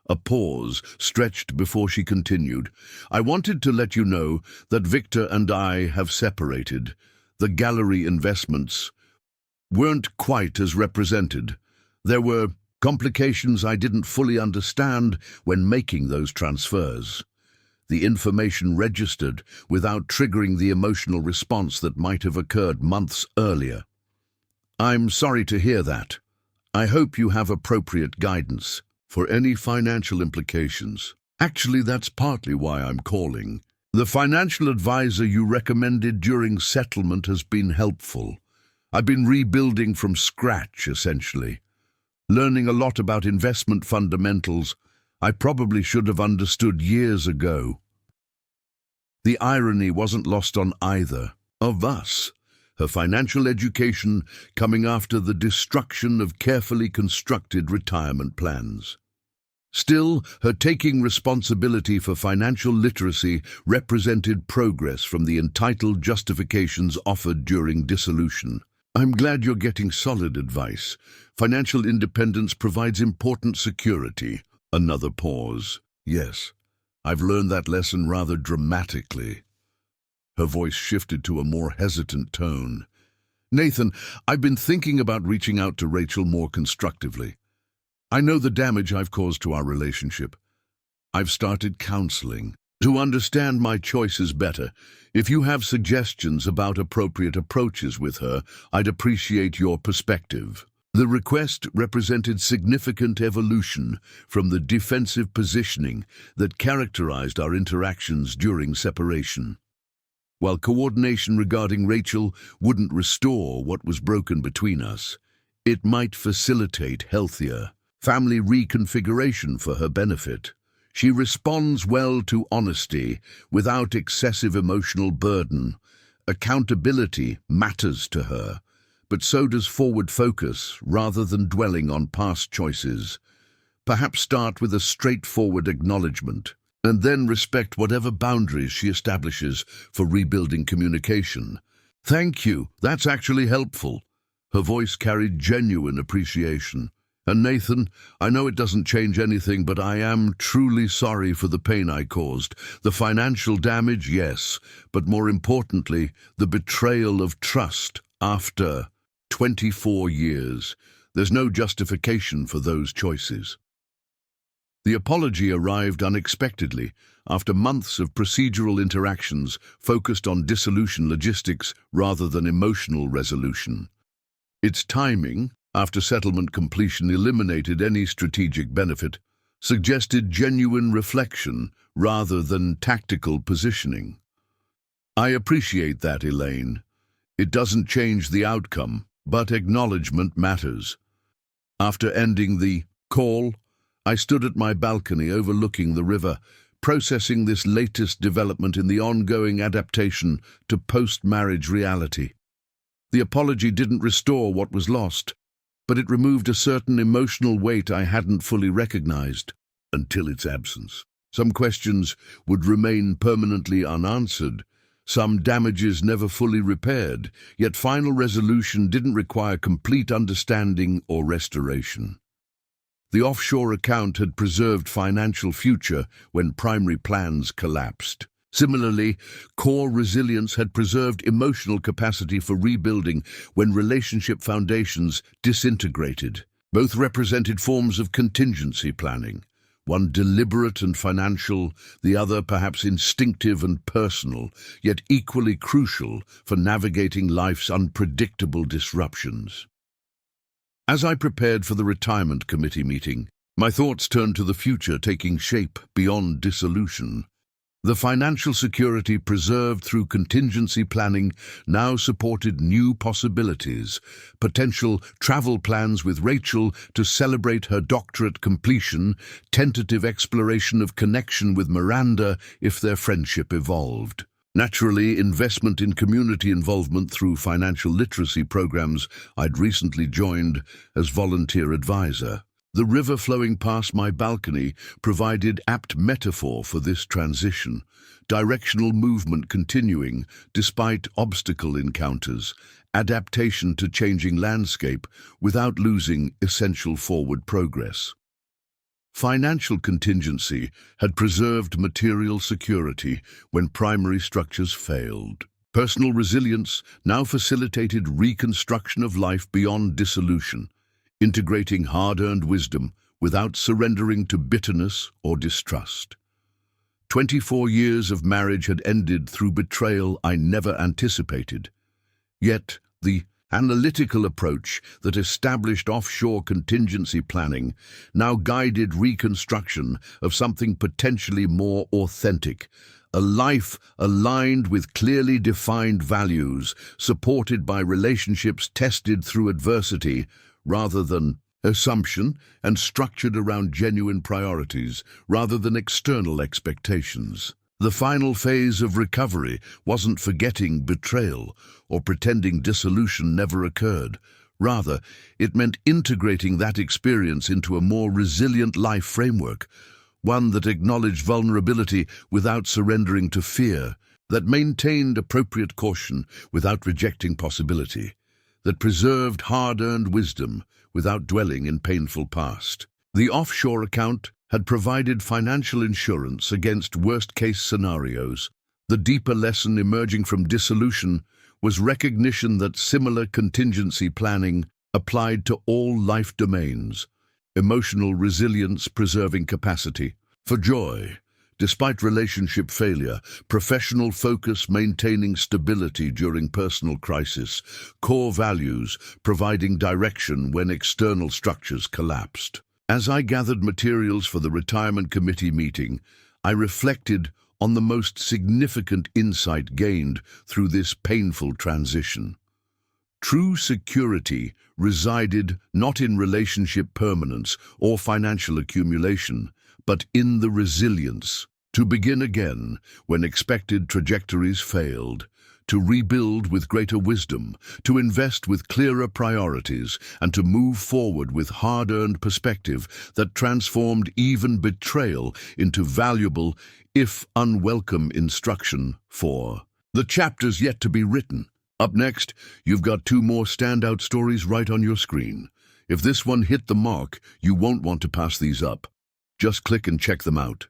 A pause stretched before she continued. I wanted to let you know that Victor and I have separated. The gallery investments weren't quite as represented. There were complications I didn't fully understand when making those transfers. The information registered without triggering the emotional response that might have occurred months earlier. I'm sorry to hear that. I hope you have appropriate guidance for any financial implications. Actually, that's partly why I'm calling. The financial advisor you recommended during settlement has been helpful. I've been rebuilding from scratch, essentially. Learning a lot about investment fundamentals I probably should have understood years ago. The irony wasn't lost on either of us. Her financial education coming after the destruction of carefully constructed retirement plans. Still, her taking responsibility for financial literacy represented progress from the entitled justifications offered during dissolution. I'm glad you're getting solid advice. Financial independence provides important security. Another pause. Yes, I've learned that lesson rather dramatically. Her voice shifted to a more hesitant tone. Nathan, I've been thinking about reaching out to Rachel more constructively. I know the damage I've caused to our relationship. I've started counseling to understand my choices better. If you have suggestions about appropriate approaches with her, I'd appreciate your perspective. The request represented significant evolution from the defensive positioning that characterized our interactions during separation. While coordination regarding Rachel wouldn't restore what was broken between us, it might facilitate healthier family reconfiguration for her benefit. She responds well to honesty without excessive emotional burden. Accountability matters to her, but so does forward focus rather than dwelling on past choices. Perhaps start with a straightforward acknowledgement, and then respect whatever boundaries she establishes for rebuilding communication. Thank you, that's actually helpful. Her voice carried genuine appreciation. And Nathan, I know it doesn't change anything, but I am truly sorry for the pain I caused. The financial damage, yes, but more importantly, the betrayal of trust after 24 years. There's no justification for those choices. The apology arrived unexpectedly after months of procedural interactions focused on dissolution logistics rather than emotional resolution. Its timing, after settlement completion eliminated any strategic benefit, suggested genuine reflection rather than tactical positioning. I appreciate that, Elaine. It doesn't change the outcome, but acknowledgement matters. After ending the call, I stood at my balcony overlooking the river, processing this latest development in the ongoing adaptation to post-marriage reality. The apology didn't restore what was lost, but it removed a certain emotional weight I hadn't fully recognized until its absence. Some questions would remain permanently unanswered, some damages never fully repaired, yet final resolution didn't require complete understanding or restoration. The offshore account had preserved financial future when primary plans collapsed. Similarly, core resilience had preserved emotional capacity for rebuilding when relationship foundations disintegrated. Both represented forms of contingency planning, one deliberate and financial, the other perhaps instinctive and personal, yet equally crucial for navigating life's unpredictable disruptions. As I prepared for the retirement committee meeting, my thoughts turned to the future taking shape beyond dissolution. The financial security preserved through contingency planning now supported new possibilities, potential travel plans with Rachel to celebrate her doctorate completion, tentative exploration of connection with Miranda if their friendship evolved. Naturally, investment in community involvement through financial literacy programs I'd recently joined as volunteer advisor. The river flowing past my balcony provided apt metaphor for this transition, directional movement continuing despite obstacle encounters, adaptation to changing landscape without losing essential forward progress. Financial contingency had preserved material security when primary structures failed. Personal resilience now facilitated reconstruction of life beyond dissolution, integrating hard-earned wisdom without surrendering to bitterness or distrust. 24 years of marriage had ended through betrayal I never anticipated. Yet, the analytical approach that established offshore contingency planning now guided reconstruction of something potentially more authentic, a life aligned with clearly defined values, supported by relationships tested through adversity, rather than assumption, and structured around genuine priorities rather than external expectations. The final phase of recovery wasn't forgetting betrayal or pretending dissolution never occurred. Rather, it meant integrating that experience into a more resilient life framework, one that acknowledged vulnerability without surrendering to fear, that maintained appropriate caution without rejecting possibility, that preserved hard-earned wisdom without dwelling in painful past. The offshore account had provided financial insurance against worst-case scenarios. The deeper lesson emerging from dissolution was recognition that similar contingency planning applied to all life domains, emotional resilience preserving capacity for joy, despite relationship failure, professional focus maintaining stability during personal crisis, core values providing direction when external structures collapsed. As I gathered materials for the retirement committee meeting, I reflected on the most significant insight gained through this painful transition. True security resided not in relationship permanence or financial accumulation, but in the resilience to begin again when expected trajectories failed, to rebuild with greater wisdom, to invest with clearer priorities, and to move forward with hard-earned perspective that transformed even betrayal into valuable, if unwelcome, instruction for the chapters yet to be written. Up next, you've got 2 more standout stories right on your screen. If this one hit the mark, you won't want to pass these up. Just click and check them out.